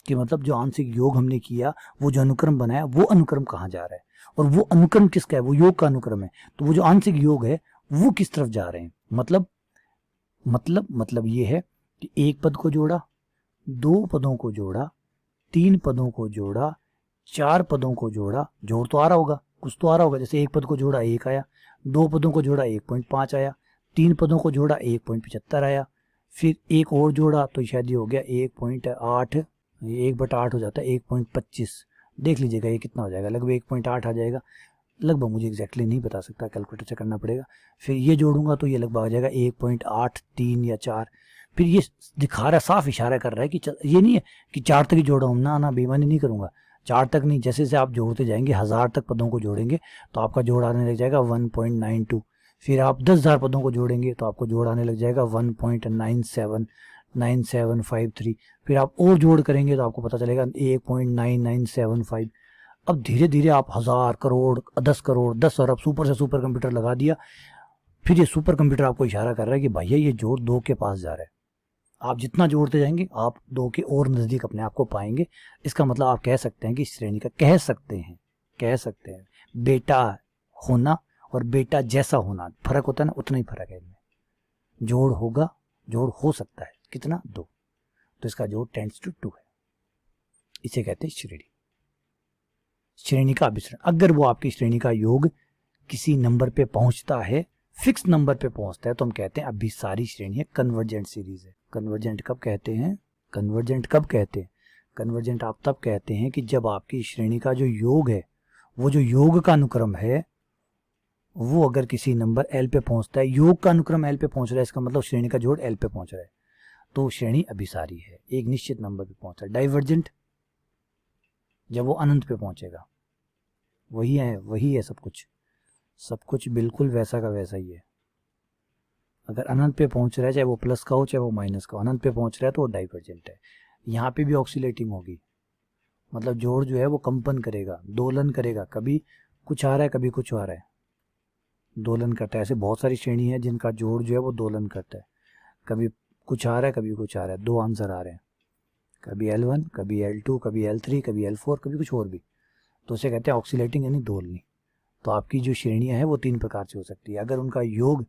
कि मतलब जो आंशिक योग हमने किया, वो जो अनुक्रम बनाया, वो अनुक्रम कहाँ जा रहा है, और वो अनुक्रम किसका है, वो योग का अनुक्रम है। तो वो जो आंशिक योग है वो किस तरफ जा रहे हैं। मतलब ये है कि एक पद को जोड़ा, 2 पदों को जोड़ा, 3 पदों को जोड़ा, 4 पदों को जोड़ा, जोड़ तो आ रहा होगा, कुछ तो आ रहा होगा। जैसे एक पद को जोड़ा 1 आया, 2 पदों को जोड़ा 1.5 आया, 3 पदों को जोड़ा 1.75 आया, फिर एक और जोड़ा तो शायद ये हो गया 1.8, 1/8 हो जाता है 1.25। देख लीजिएगा ये कितना हो जाएगा, लगभग 1.8 आ जाएगा, लगभग मुझे एग्जैक्टली नहीं बता सकता, कैलकुलेटर से करना पड़ेगा। फिर ये जोड़ूंगा तो ये लगभग आ जाएगा 1.83 या 4। फिर ये दिखा रहा है, साफ इशारा कर रहा है कि ये नहीं है कि 4 तक ही जोड़ा हूँ, ना बेईमानी नहीं करूंगा, 4 तक नहीं। जैसे जैसे आप जोड़ते जाएंगे, 1000 तक पदों को जोड़ेंगे तो आपका जोड़ आने लग जाएगा 1.92। फिर आप 10,000 पदों को जोड़ेंगे तो आपको जोड़ आने लग जाएगा 1.9753। फिर आप और जोड़ करेंगे तो आपको पता चलेगा 1.9975। अब धीरे धीरे आप 1000 करोड़, 10 करोड़, 10 अरब, सुपर से सुपर कंप्यूटर लगा दिया। फिर ये सुपर कंप्यूटर आपको इशारा कर रहा है कि भैया ये जोड़ 2 के पास जा रहा है। आप जितना जोड़ते जाएंगे आप 2 के और नजदीक अपने आप को पाएंगे। इसका मतलब आप कह सकते हैं कि श्रेणी का कह सकते हैं बेटा होना और बेटा जैसा होना फर्क होता है ना, उतना ही फर्क है इनमें। जोड़ होगा, जोड़ हो सकता है कितना, 2, तो इसका जोड़ टेंड्स टू 2 है। इसे कहते हैं श्रेणी, श्रेणी का अभिसरण। अगर वो आपकी श्रेणी का योग किसी नंबर पे पहुंचता है, फिक्स नंबर पे पहुंचता है, तो हम कहते हैं अभिसारी श्रेणी है, कन्वर्जेंट सीरीज है। कन्वर्जेंट कब कहते हैं, कन्वर्जेंट आप तब कहते हैं कि जब आपकी श्रेणी का जो योग है, वो जो योग का अनुक्रम है, वो अगर किसी नंबर L पे पहुंचता है, योग का अनुक्रम L पे पहुंच रहा है, इसका मतलब श्रेणी का जोड़ L पे पहुंच रहा है, तो श्रेणी अभिसारी है, एक निश्चित नंबर पे पहुंच रहा है। डाइवर्जेंट जब वो अनंत पे पहुंचेगा, वही है सब कुछ बिल्कुल वैसा का वैसा ही है। अगर अनंत पे पहुंच रहा है, चाहे वो प्लस का हो चाहे वो माइनस का हो, अनंत पे पहुंच रहा है तो वो डाइवर्जेंट है। यहाँ पे भी ऑक्सीलेटिंग होगी, मतलब जोड़ जो है वो कंपन करेगा, दोलन करेगा, कभी कुछ आ रहा है कभी कुछ आ रहा है, दोलन करता है। ऐसे बहुत सारी श्रेणी है जिनका जोड़ जो है वो दोलन करता है, कभी कुछ आ रहा है कभी कुछ आ रहा है, 2 आंसर आ रहे हैं, कभी L1 कभी L2 कभी L3 कभी L4 कभी कुछ और भी, तो उसे कहते हैं ऑक्सीलेटिंग यानी दोलनी। तो आपकी जो श्रेणियां है वो 3 प्रकार से हो सकती है। अगर उनका योग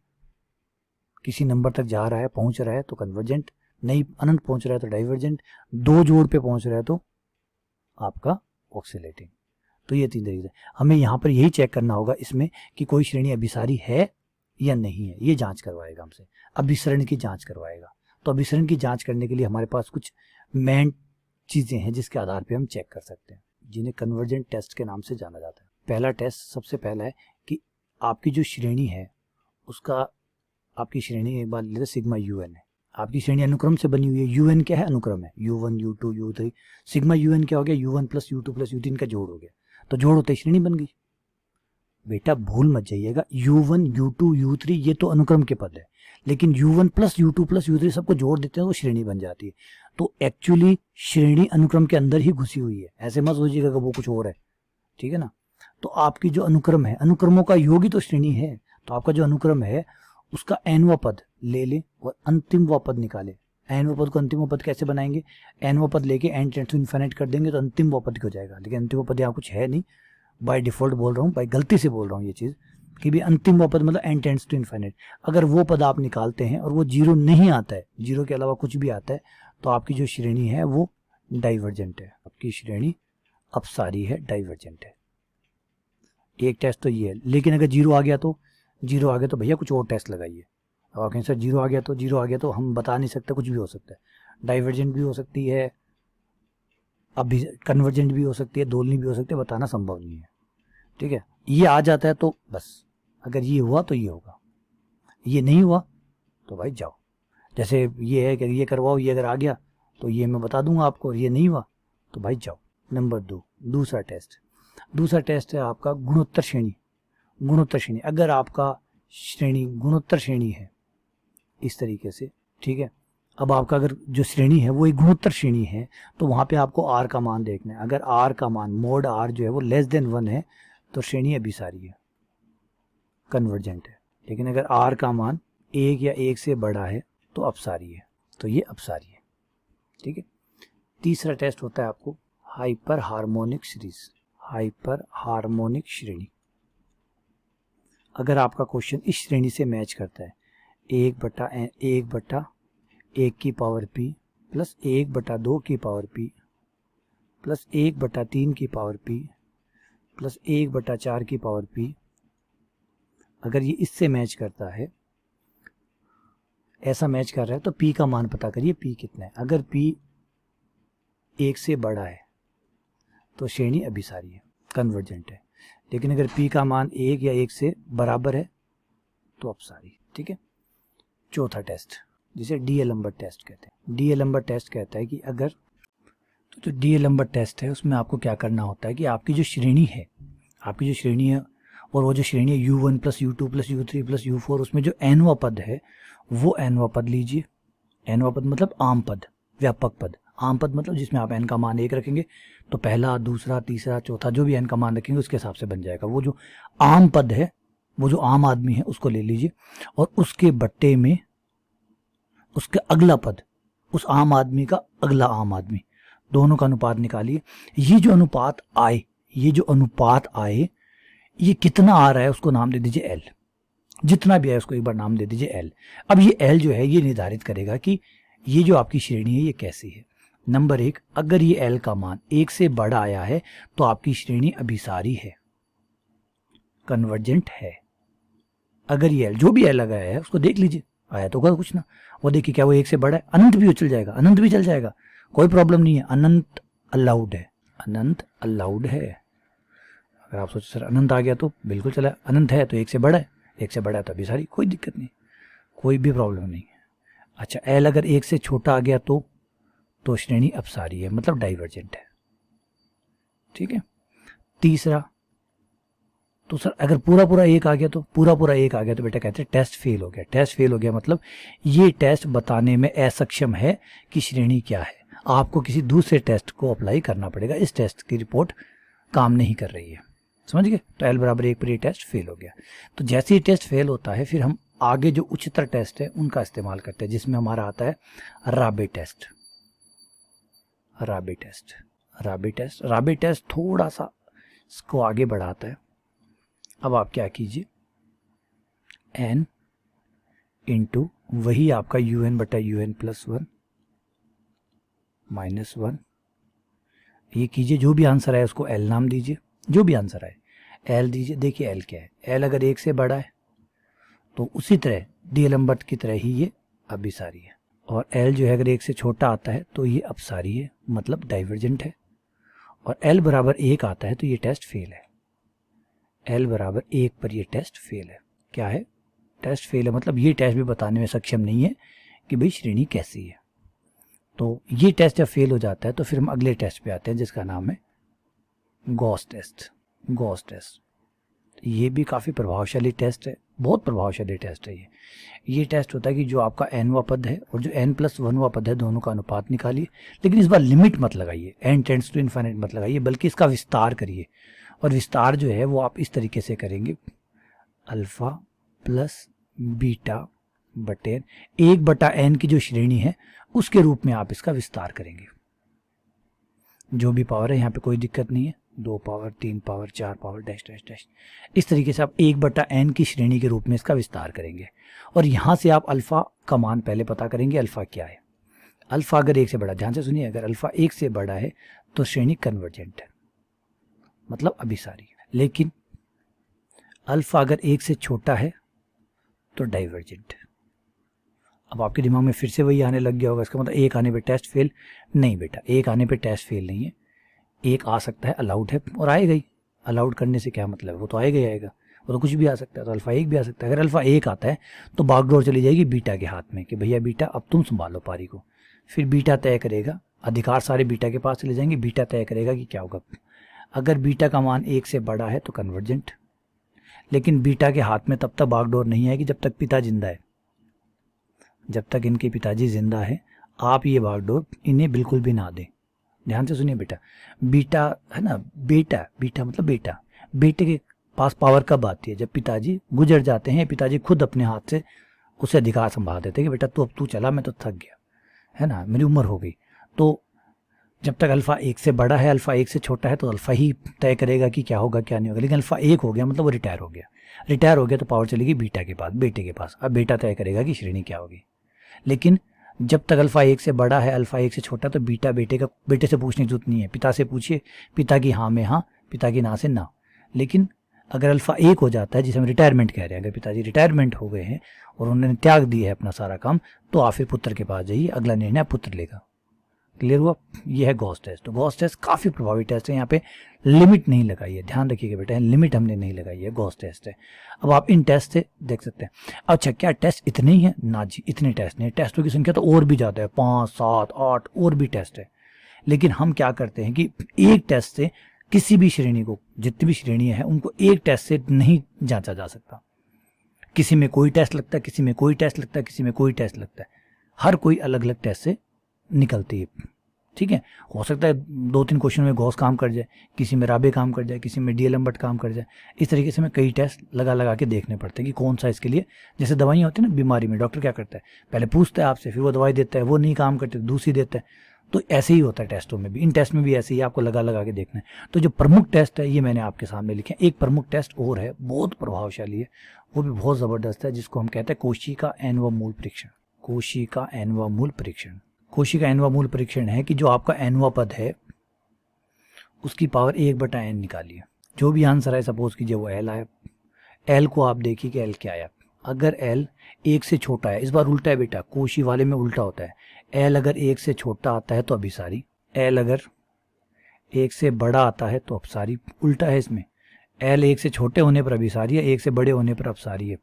किसी नंबर तक जा रहा है, पहुंच रहा है, तो कन्वर्जेंट, नहीं अनंत पहुंच रहा है तो डाइवर्जेंट, 2 जोड़ पे पहुंच रहा है तो आपका ऑक्सीलेटिंग। तो ये 3 तरीके। हमें यहाँ पर यही चेक करना होगा इसमें कि कोई श्रेणी अभिसारी है या नहीं है, ये जांच करवाएगा हमसे, अभिसरण की जांच करवाएगा। तो अभिसरण की जांच करने के लिए हमारे पास कुछ मेन चीजें हैं जिसके आधार पर हम चेक कर सकते हैं, जिन्हें कन्वर्जेंट टेस्ट के नाम से जाना जाता है। पहला टेस्ट सबसे पहला है कि आपकी जो श्रेणी है उसका, आपकी श्रेणी एक बार लेते सिग्मा UN है, आपकी श्रेणी अनुक्रम से बनी हुई है। UN क्या है, अनुक्रम है, U1 U2 U3। Sigma UN क्या हो गया, U1 plus U2 plus U3 का जोड़ हो गया, तो जोड़ होते श्रेणी बन गई। बेटा भूल मत जाइएगा, U1 U2 U3 ये तो अनुक्रम के पद है, लेकिन U1 plus U2 plus U3 सबको जोड़ देते हैं तो श्रेणी बन जाती है। तो एक्चुअली श्रेणी अनुक्रम के अंदर ही घुसी हुई है, ऐसे मत सोचिएगा कि वो कुछ और है, ठीक है ना। तो आपकी जो अनुक्रम है, अनुक्रमों का योग ही तो श्रेणी है, तो आपका जो अनुक्रम है उसका nवां पद ले ले और अंतिमवां पद निकाले। nवां पद को अंतिमवां पद कैसे बनाएंगे, nवां पद लेके n टेंड्स टू इनफिनिट कर देंगे तो अंतिमवां पद हो जाएगा, लेकिन अंतिमवां पद यहाँ कुछ है नहीं, बाय डिफॉल्ट बोल रहा हूँ, बाय गलती से बोल रहा हूँ ये चीज़ कि भी अंतिमवां पद मतलब n टेंड्स टू इनफिनिट। अगर वो पद आप निकालते हैं और वो 0 नहीं आता है, 0 के अलावा कुछ भी आता है, तो आपकी जो श्रेणी है वो डाइवर्जेंट है, आपकी श्रेणी अपसारी है, डाइवर्जेंट है। एक टेस्ट तो ये है, लेकिन अगर 0 आ गया तो भैया कुछ और टेस्ट लगाइए। और कहें सर 0 आ गया तो हम बता नहीं सकते, कुछ भी हो सकता है, डाइवर्जेंट भी हो सकती है, अभी कन्वर्जेंट भी हो सकती है, दोलनी भी हो सकती है, बताना संभव नहीं है, ठीक है। ये आ जाता है तो बस, अगर ये हुआ तो ये होगा, ये नहीं हुआ तो भाई जाओ। जैसे ये है कि ये करवाओ, ये अगर आ गया तो ये मैं बता दूंगा आपको, और ये नहीं हुआ तो भाई जाओ। नंबर 2, दूसरा टेस्ट है आपका गुणोत्तर श्रेणी। गुणोत्तर श्रेणी, अगर आपका श्रेणी गुणोत्तर श्रेणी है इस तरीके से, ठीक है, अब आपका अगर जो श्रेणी है वो एक गुणोत्तर श्रेणी है तो वहाँ पे आपको r का मान देखना है। अगर r का मान मोड r जो है वो लेस देन 1 है तो श्रेणी अभिसारी है, कन्वर्जेंट है। लेकिन अगर r का मान 1 या 1 से बड़ा है तो अपसारी है, तो ये अपसारी है। ठीक है। तीसरा टेस्ट होता है आपको hyper harmonic series, hyper harmonic श्रेणी। अगर आपका क्वेश्चन इस श्रेणी से मैच करता है 1/1 की पावर p प्लस 1/2 की पावर p प्लस 1/3 की पावर p प्लस 1/4 की पावर p, अगर ये इससे मैच करता है, ऐसा मैच कर रहा है, तो p का मान पता करिए p कितना है। अगर p 1 से बड़ा है तो श्रेणी अभिसारी है, कन्वर्जेंट है। लेकिन अगर p का मान 1 या 1 से बराबर है तो अपसारी। ठीक है। चौथा टेस्ट जिसे डीएलम्बर्ट टेस्ट कहते हैं। डीएलम्बर्ट टेस्ट कहता है कि अगर तो जो डीएलम्बर्ट टेस्ट है उसमें आपको क्या करना होता है कि आपकी जो श्रेणी है, आपकी जो श्रेणी है और वो जो श्रेणी है u1 plus u2 plus u3 plus u4, उसमें जो nवां पद है वो nवां पद लीजिए। nवां पद मतलब आम पद, व्यापक पद। आम पद मतलब जिसमें आप n का मान 1 रखेंगे तो पहला, दूसरा, तीसरा, चौथा जो भी n का मान रखेंगे उसके हिसाब से बन जाएगा। वो जो आम पद है, वो जो आम आदमी है उसको ले लीजिए और उसके बट्टे में उसका अगला पद, उस आम आदमी का अगला आम आदमी, दोनों का अनुपात निकालिए। ये जो अनुपात आए, ये जो अनुपात आए, ये कितना आ रहा है उसको नाम दे दीजिए L। जितना भी है उसको एक बार नाम दे दीजिए L। अब ये L जो है ये निर्धारित करेगा कि ये जो आपकी श्रेणी है ये कैसी है। नंबर 1, अगर ये L का मान 1 से बड़ा आया है तो आपकी श्रेणी अभिसारी है, कन्वर्जेंट है। अगर ये L, जो भी L लगाया है उसको देख लीजिए, आया तो होगा कुछ ना, वो देखिए क्या वो 1 से बड़ा है। अनंत भी चल जाएगा, अनंत भी चल जाएगा, कोई प्रॉब्लम नहीं है। अनंत अलाउड है, अनंत अलाउड है। अगर आप सोचो सर अनंत आ गया तो बिल्कुल चला, अनंत है तो 1 से बड़ा है, 1 से बड़ा है तो अभिसारी, कोई दिक्कत नहीं, कोई भी प्रॉब्लम नहीं है। अच्छा, L अगर 1 से छोटा आ गया तो श्रेणी अपसारी है, मतलब डाइवर्जेंट है। ठीक है। तीसरा, तो सर अगर पूरा 1 आ गया तो पूरा 1 आ गया तो बेटा कहते हैं टेस्ट फेल हो गया। टेस्ट फेल हो गया मतलब ये टेस्ट बताने में असक्षम है कि श्रेणी क्या है। आपको किसी दूसरे टेस्ट को अप्लाई करना पड़ेगा, इस टेस्ट की रिपोर्ट काम नहीं कर रही है। समझ गए। तो L बराबर 1 पर ये टेस्ट फेल हो गया। तो जैसे ही टेस्ट फेल होता है फिर हम आगे जो उच्चतर टेस्ट है उनका इस्तेमाल करते हैं, जिसमें हमारा आता है Raabe test. Raabe test, Raabe test, Raabe test थोड़ा सा इसको आगे बढ़ाता है। अब आप क्या कीजिए, n इंटू वही आपका un/un प्लस 1 माइनस 1, ये कीजिए। जो भी आंसर है उसको L नाम दीजिए, जो भी आंसर है L दीजिए। देखिए L क्या है, L अगर 1 से बड़ा है तो उसी तरह डीएलम्बर्ट की तरह ही ये अभिसारी है, और L जो है अगर 1 से छोटा आता है तो ये अपसारी है, मतलब डाइवर्जेंट है। और L बराबर 1 आता है तो ये टेस्ट फेल है। L बराबर 1 पर ये टेस्ट फेल है। क्या है, टेस्ट फेल है, मतलब ये टेस्ट भी बताने में सक्षम नहीं है कि भाई श्रेणी कैसी है। तो ये टेस्ट जब फेल हो जाता है तो फिर हम अगले टेस्ट पे आते हैं जिसका नाम है गॉस टेस्ट। गॉस टेस्ट ये भी काफ़ी प्रभावशाली टेस्ट है, बहुत प्रभावशाली टेस्ट है ये टेस्ट होता है कि जो आपका nवां पद है और जो n+1वां पद है दोनों का अनुपात निकालिए। लेकिन इस बार लिमिट मत लगाइए, n टेंड्स टू इन्फिनिट मत लगाइए, बल्कि इसका विस्तार करिए। और विस्तार जो है वो आप इस तरीके से करेंगे, अल्फ़ा प्लस बीटा बटे 1/n की जो श्रेणी है उसके रूप में आप इसका विस्तार करेंगे। जो भी पावर है यहाँ पे कोई दिक्कत नहीं है, 2 power 3 power 4 power dash dash dash, इस तरीके से आप 1/n की श्रेणी के रूप में इसका विस्तार करेंगे। और यहाँ से आप अल्फ़ा का मान पहले पता करेंगे, अल्फ़ा क्या है। अल्फ़ा अगर 1 से बड़ा, ध्यान से सुनिए, अगर अल्फ़ा 1 से बड़ा है तो श्रेणी कन्वर्जेंट है, मतलब अभिसारी। लेकिन अल्फ़ा अगर 1 से छोटा है तो डाइवर्जेंट है। अब आपके दिमाग में फिर से वही आने लग गया होगा, इसका मतलब 1 आने पे टेस्ट फेल। नहीं बेटा, 1 आने पे टेस्ट फेल नहीं है, 1 आ सकता है, अलाउड है और आएगा ही। अलाउड करने से क्या मतलब है, वो तो आएगा ही आएगा, वो तो कुछ भी आ सकता है। तो अल्फ़ा 1 भी आ सकता है। अगर अल्फ़ा 1 आता है तो बागडोर चली जाएगी बीटा के हाथ में कि भैया बीटा अब तुम संभालो पारी को। फिर बीटा तय करेगा, अधिकार सारे बीटा के पास चले जाएंगे, बीटा तय करेगा कि क्या होगा। अगर बीटा का मान 1 से बड़ा है तो कन्वर्जेंट, लेकिन बीटा के हाथ में तब तक बागडोर नहीं आएगी जब तक पिता जिंदा है। जब तक इनके पिताजी जिंदा है आप ये बागडोर इन्हें बिल्कुल भी ना दें। ध्यान से सुनिए बेटा, बीटा है ना, बेटा, बीटा मतलब बेटा, बेटे के पास पावर कब आती है? जब पिताजी गुजर जाते हैं, पिताजी खुद अपने हाथ से उसे अधिकार संभाल देते हैं कि बेटा तू अब तू चला, मैं तो थक गया, है ना, मेरी उम्र हो गई। तो जब तक अल्फ़ा 1 से बड़ा है, अल्फ़ा 1 से छोटा है, तो अल्फ़ा ही तय करेगा कि क्या होगा क्या नहीं होगा। लेकिन अल्फ़ा 1 हो गया मतलब वो रिटायर हो गया, रिटायर हो गया तो पावर चलेगी बीटा के पास, बेटे के पास। अब बेटा तय करेगा कि श्रेणी क्या होगी। लेकिन जब तक अल्फ़ा 1 से बड़ा है, अल्फ़ा 1 से छोटा, तो बीटा बेटे से पूछने की जरूरत नहीं है। पिता से पूछिए, पिता की हाँ में हाँ, पिता की ना से ना। लेकिन अगर अल्फ़ा 1 हो जाता है, जिसे हम रिटायरमेंट कह रहे हैं, अगर पिताजी रिटायरमेंट हो गए हैं और उन्होंने त्याग दिया है अपना सारा काम, तो आप फिर पुत्र के पास जाइए, अगला निर्णय पुत्र लेगा। क्लियर हुआ? ये है गॉस टेस्ट। तो गॉस टेस्ट काफ़ी प्रभावी टेस्ट है, यहाँ पे लिमिट नहीं लगाई है, ध्यान रखिएगा बेटा, लिमिट हमने नहीं लगाई है, गॉस टेस्ट है। अब आप इन टेस्ट से देख सकते हैं। अच्छा, क्या टेस्ट इतने ही है? ना जी, इतने टेस्ट नहीं, टेस्टों की संख्या तो और भी ज़्यादा है, 5, 7, 8 और भी टेस्ट है। लेकिन हम क्या करते हैं कि एक टेस्ट से किसी भी श्रेणी को, जितनी भी श्रेणियाँ हैं उनको एक टेस्ट से नहीं जांचा जा सकता। किसी में कोई टेस्ट लगता है, किसी में कोई टेस्ट लगता है, किसी में कोई टेस्ट लगता है, हर कोई अलग अलग टेस्ट से निकलती है। ठीक है, हो सकता है 2-3 क्वेश्चन में गॉस काम कर जाए, किसी में राबे काम कर जाए, किसी में डीएलएम भट्ट काम कर जाए। इस तरीके से हमें कई टेस्ट लगा लगा के देखने पड़ते हैं कि कौन सा इसके लिए। जैसे दवाइयाँ होती है ना बीमारी में, डॉक्टर क्या करता है, पहले पूछता है आपसे, फिर वो दवाई देता है, वो नहीं काम करती दूसरी देता है। तो ऐसे ही होता है टेस्टों में भी, इन टेस्ट में भी ऐसे ही आपको लगा लगा के देखना है। तो जो प्रमुख टेस्ट है ये मैंने आपके सामने लिखे। एक प्रमुख टेस्ट और है, बहुत प्रभावशाली है, वो भी बहुत ज़बरदस्त है, जिसको हम कहते हैं कोशिका एनवा मूल परीक्षण। कोशिका एनवा मूल परीक्षण, कोशिका एनवा मूल परीक्षण है कि जो आपका एनवा पद है उसकी पावर 1/n निकालिए। जो भी आंसर है, सपोज कीजिए वो एल आया, एल को आप देखिए कि एल क्या आया। अगर एल 1 से छोटा है, इस बार उल्टा है बेटा, कोशी वाले में उल्टा होता है। एल अगर 1 से छोटा आता है तो अभिसारी, एल अगर 1 से बड़ा आता है तो अपसारी। उल्टा है इसमें, एल 1 से छोटे होने पर अभिसारी है, 1 से बड़े होने पर अपसारी है।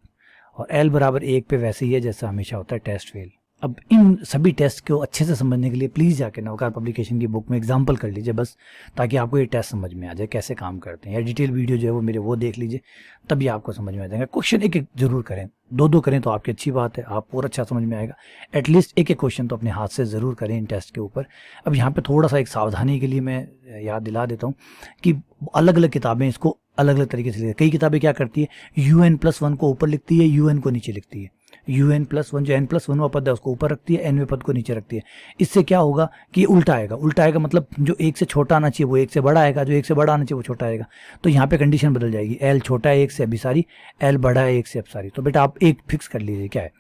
और एल बराबर 1 पे वैसे ही है जैसा हमेशा होता है, टेस्ट फेल। अब इन सभी टेस्ट को अच्छे से समझने के लिए प्लीज़ जाके नवकार पब्लिकेशन की बुक में एग्जाम्पल कर लीजिए बस, ताकि आपको ये टेस्ट समझ में आ जाए कैसे काम करते हैं। या डिटेल वीडियो जो है वो मेरे वो देख लीजिए, तभी आपको समझ में आ जाएगा। क्वेश्चन एक एक जरूर करें, 2-2 करें तो आपकी अच्छी बात है, आप और अच्छा समझ में आएगा। एटलीस्ट एक एक क्वेश्चन तो अपने हाथ से ज़रूर करें इन टेस्ट के ऊपर। अब यहाँ पर थोड़ा सा एक सावधानी के लिए मैं याद दिला देता हूँ कि अलग अलग किताबें इसको अलग अलग तरीके से लिखती है। कई किताबें क्या करती है, UN+1 को ऊपर लिखती है, UN को नीचे लिखती है। UN+1 जो N+1 पद है उसको ऊपर रखती है, Nवें पद को नीचे रखती है। इससे क्या होगा कि उल्टा आएगा। उल्टा आएगा मतलब जो 1 से छोटा आना चाहिए वो 1 से बड़ा आएगा, जो 1 से बड़ा आना चाहिए वो छोटा आएगा। तो यहाँ पे कंडीशन बदल जाएगी, L छोटा है 1 से अभिसारी, L बड़ा है 1 से अपसारी। तो बेटा आप एक फिक्स कर लीजिए क्या है,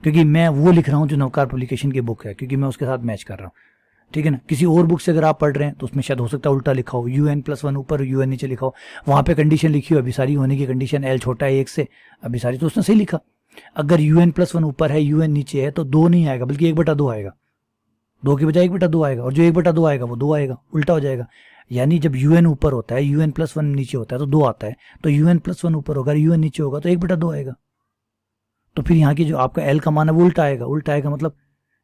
क्योंकि मैं वो लिख रहा हूँ जो नवकार पब्लिकेशन की बुक है, क्योंकि मैं उसके साथ मैच कर रहा हूँ। ठीक है ना, किसी और बुक से अगर आप पढ़ रहे हैं तो उसमें शायद हो सकता है उल्टा लिखा हो, UN+1 ऊपर UN नीचे लिखा हो, वहाँ पे कंडीशन लिखी हो अभिसारी होने की कंडीशन, L छोटा है 1 से अभिसारी, तो उसने सही लिखा। अगर UN+1 ऊपर है UN नीचे है तो 2 नहीं आएगा बल्कि 1/2 आएगा, 2 की बजाय 1/2 आएगा, और जो 1/2 आएगा वो 2 आएगा, उल्टा हो जाएगा। यानी जब UN ऊपर होता है, UN+1 नीचे होता है तो 2 आता है, तो UN+1 ऊपर होगा, UN नीचे होगा तो 1/2 आएगा। तो फिर यहाँ की जो आपका L का मान है वो उल्टा आएगा। उल्टा आएगा मतलब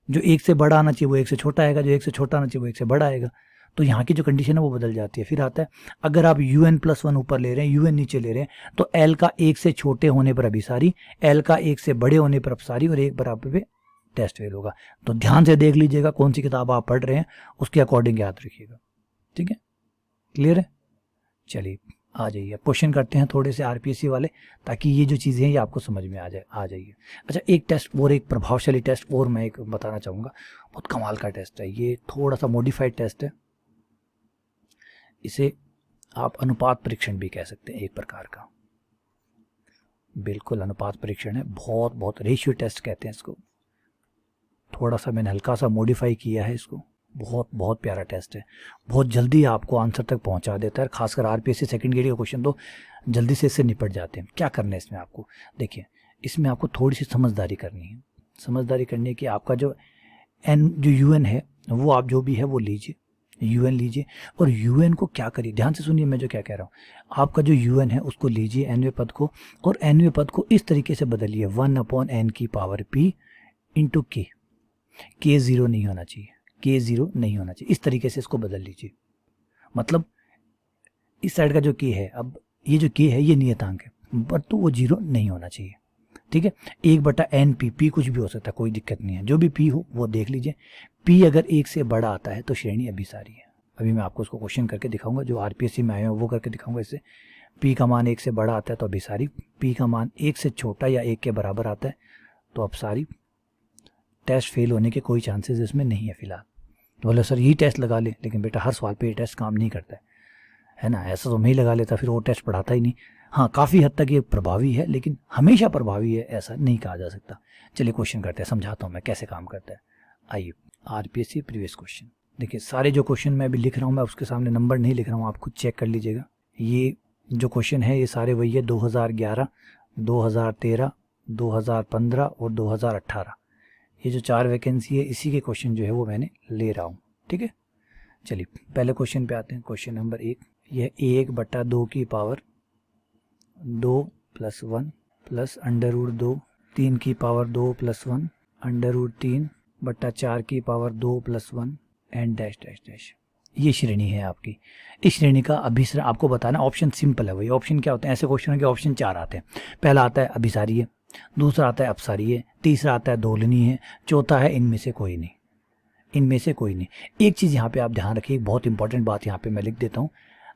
जो 1 से बड़ा आना चाहिए वो 1 से छोटा आएगा, जो 1 से छोटा आना चाहिए वो 1 से बड़ा आएगा। तो यहाँ की जो कंडीशन है वो बदल जाती है। फिर आता है अगर आप UN+1 ऊपर ले रहे हैं, UN नीचे ले रहे हैं, तो L का 1 से छोटे होने पर अभिसारी, L का 1 से बड़े होने पर अपसारी और 1 बराबर पे टेस्ट फेल होगा। तो ध्यान से देख लीजिएगा कौन सी किताब आप पढ़ रहे हैं, उसके अकॉर्डिंग याद रखिएगा। ठीक है, क्लियर है? चलिए आ जाइए, क्वेश्चन करते हैं थोड़े से RPSC वाले, ताकि ये जो चीज़ें हैं ये आपको समझ में आ जाइए। अच्छा, एक टेस्ट और, एक प्रभावशाली टेस्ट और मैं एक बताना चाहूँगा, बहुत कमाल का टेस्ट है ये, थोड़ा सा मॉडिफाइड टेस्ट है। इसे आप अनुपात परीक्षण भी कह सकते हैं एक प्रकार का, बिल्कुल अनुपात परीक्षण है, बहुत रेशियो टेस्ट कहते हैं इसको। थोड़ा सा मैंने हल्का सा मॉडिफाई किया है इसको, बहुत प्यारा टेस्ट है, बहुत जल्दी आपको आंसर तक पहुंचा देता है। खासकर RPSC सेकंड ग्रेड का क्वेश्चन तो जल्दी से इससे निपट जाते हैं। क्या करना है इसमें आपको, देखिए इसमें आपको थोड़ी सी समझदारी करनी है। समझदारी करने की आपका जो UN है वो आप जो भी है वो लीजिए, UN लीजिए, और UN को क्या करिए, ध्यान से सुनिए मैं जो क्या कह रहा हूँ। आपका जो UN है उसको लीजिए Nवें पद को, और Nवें पद को इस तरीके से बदलिए 1/n की power P into K। K 0 नहीं होना चाहिए, K 0 नहीं होना चाहिए, इस तरीके से इसको बदल लीजिए। मतलब इस साइड का जो K है, अब ये जो K है ये नियतांक है, पर तो वो 0 नहीं होना चाहिए। ठीक है। 1/n पी कुछ भी हो सकता है, कोई दिक्कत नहीं है, जो भी पी हो वो देख लीजिए। पी अगर 1 से बड़ा आता है तो श्रेणी अभिसारी है। अभी मैं आपको उसको क्वेश्चन करके दिखाऊंगा, जो आरपीएससी में आए हैं वो करके दिखाऊंगा। इससे पी का मान 1 से बड़ा आता है तो अभिसारी, पी का मान 1 से छोटा या 1 के बराबर आता है तो अपसारी। टेस्ट फेल होने के कोई चांसेस इसमें नहीं है फिलहाल। तो बोले सर यही टेस्ट लगा ले, लेकिन बेटा हर सवाल पे ये टेस्ट काम नहीं करता है ना। ऐसा तो मैं ही लगा लेता, फिर वो टेस्ट पढ़ाता ही नहीं। हाँ, काफ़ी हद तक ये प्रभावी है, लेकिन हमेशा प्रभावी है ऐसा नहीं कहा जा सकता। चलिए क्वेश्चन करते हैं, समझाता हूँ मैं कैसे काम करता है। आइए, आरपीएससी प्रीवियस क्वेश्चन देखिए। सारे जो क्वेश्चन मैं अभी लिख रहा हूँ, मैं उसके सामने नंबर नहीं लिख रहा हूँ, आप खुद चेक कर लीजिएगा। ये जो क्वेश्चन है ये सारे वही है, 2011, 2013, 2015 और 2018। ये जो 4 वैकेंसी है इसी के क्वेश्चन जो है वो मैंने ले रहा हूँ, ठीक है। चलिए पहले क्वेश्चन पे आते हैं। क्वेश्चन नंबर 1, यह 1/2 की पावर 2 + 1 प्लस √2, 3 की पावर 2 + 1, √3/4 की power 2 + 1 and dash dash dash. ये श्रेणी है आपकी। इस श्रेणी का अभिसारी आपको बताना। ऑप्शन सिंपल है, वही ऑप्शन क्या होते हैं ऐसे क्वेश्चन के ऑप्शन 4 आते हैं। पहला आता है अभिसारी है, दूसरा आता है अपसारी है, तीसरा आता है दोलनी है, चौथा है इनमें से कोई नहीं। इनमें से कोई नहीं। एक चीज़ यहाँ पे आप ध्यान रखिए, बहुत इंपॉर्टेंट बात यहाँ पे मैं लिख देता हूँ।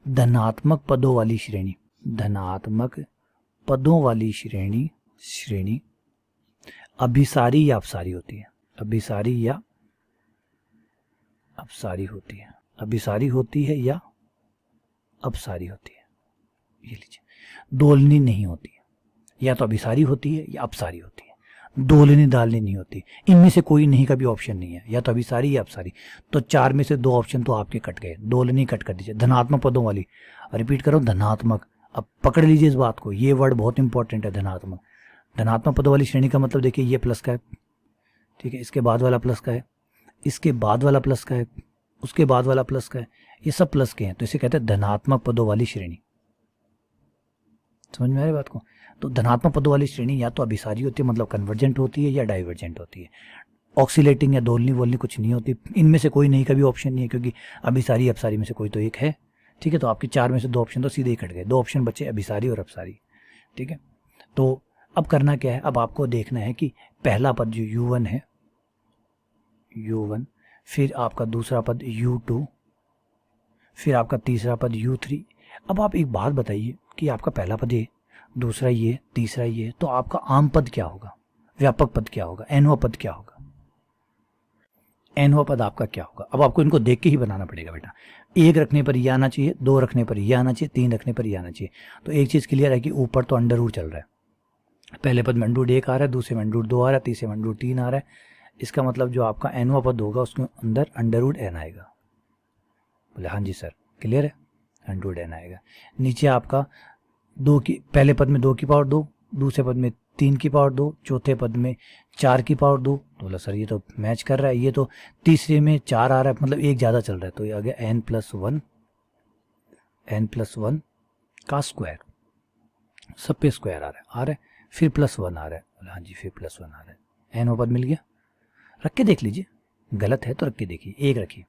धनात्मक पदों वाली श्रेणी, धनात्मक पदों वाली श्रेणी अभिसारी या अपसारी होती है। अभिसारी या अपसारी होती है। अभिसारी होती है या अपसारी होती है। ये लीजिए, दोलनी नहीं होती है। या तो अभिसारी होती है या अपसारी होती है, दोलनी दालनी नहीं होती। इनमें से कोई नहीं का भी ऑप्शन नहीं है, या तो अभिसारी या अपसारी। तो 4 में से 2 ऑप्शन तो आपके कट गए, दोलनी कट कर दीजिए। धनात्मक पदों वाली, रिपीट करो, धनात्मक। अब पकड़ लीजिए इस बात को, ये वर्ड बहुत इंपॉर्टेंट है, धनात्मक। धनात्मक पदों वाली श्रेणी का मतलब देखिए, ये प्लस का है, ठीक है, इसके बाद वाला प्लस का है, इसके बाद वाला प्लस का है, उसके बाद वाला प्लस का है, ये सब प्लस के हैं, तो इसे कहते हैं धनात्मक पदों वाली श्रेणी। समझ में आ रही बात को। तो धनात्मक पदों वाली श्रेणी या तो अभिसारी होती है, मतलब कन्वर्जेंट होती है, या डाइवर्जेंट होती है। ऑक्सीलेटिंग या दोलनी वोलनी कुछ नहीं होती। इनमें से कोई नहीं का भी ऑप्शन नहीं है, क्योंकि अभिसारी अपसारी में से कोई तो एक है, ठीक है। तो आपके 4 में से 2 ऑप्शन तो सीधे ही कट गए, 2 ऑप्शन बचे अभिसारी और अपसारी, ठीक है। तो अब करना क्या है, अब आपको देखना है कि पहला पद जो U1 है, U1, फिर आपका दूसरा पद U2, फिर आपका तीसरा पद U3। अब आप एक बात बताइए कि आपका पहला पद ये, दूसरा ये, तीसरा ये, तो आपका आम पद क्या होगा, व्यापक पद क्या होगा, एनवा पद क्या होगा, एनवा पद आपका क्या होगा। अब आपको इनको देख के ही बनाना पड़ेगा बेटा। 1 रखने पर ये आना चाहिए, 2 रखने पर ये आना चाहिए, 3 रखने पर ये आना चाहिए। तो एक चीज़ क्लियर है कि ऊपर तो अंडर रूट चल रहा है, पहले पद में √1 आ रहा है, दूसरे में √2 आ रहा है, तीसरे में √3 आ रहा है। इसका मतलब जो आपका एनवा पद होगा उसके अंदर √n आएगा। बोले हाँ जी सर, क्लियर है, √n आएगा। नीचे आपका 2 की, पहले पद में 2 की पावर 2, दूसरे पद में 3 की पावर 2, चौथे पद में 4 की पावर 2। तो बोला सर ये तो मैच कर रहा है, ये तो तीसरे में 4 आ रहा है, मतलब एक ज़्यादा चल रहा है। तो ये आ गया n+1 का स्क्वायर, सब पे स्क्वायर आ रहा है, फिर +1 आ रहा है। बोला हाँ जी, फिर +1 आ रहा है। एन पद मिल गया, रख के देख लीजिए, गलत है तो रख के देखिए। 1 रखिए,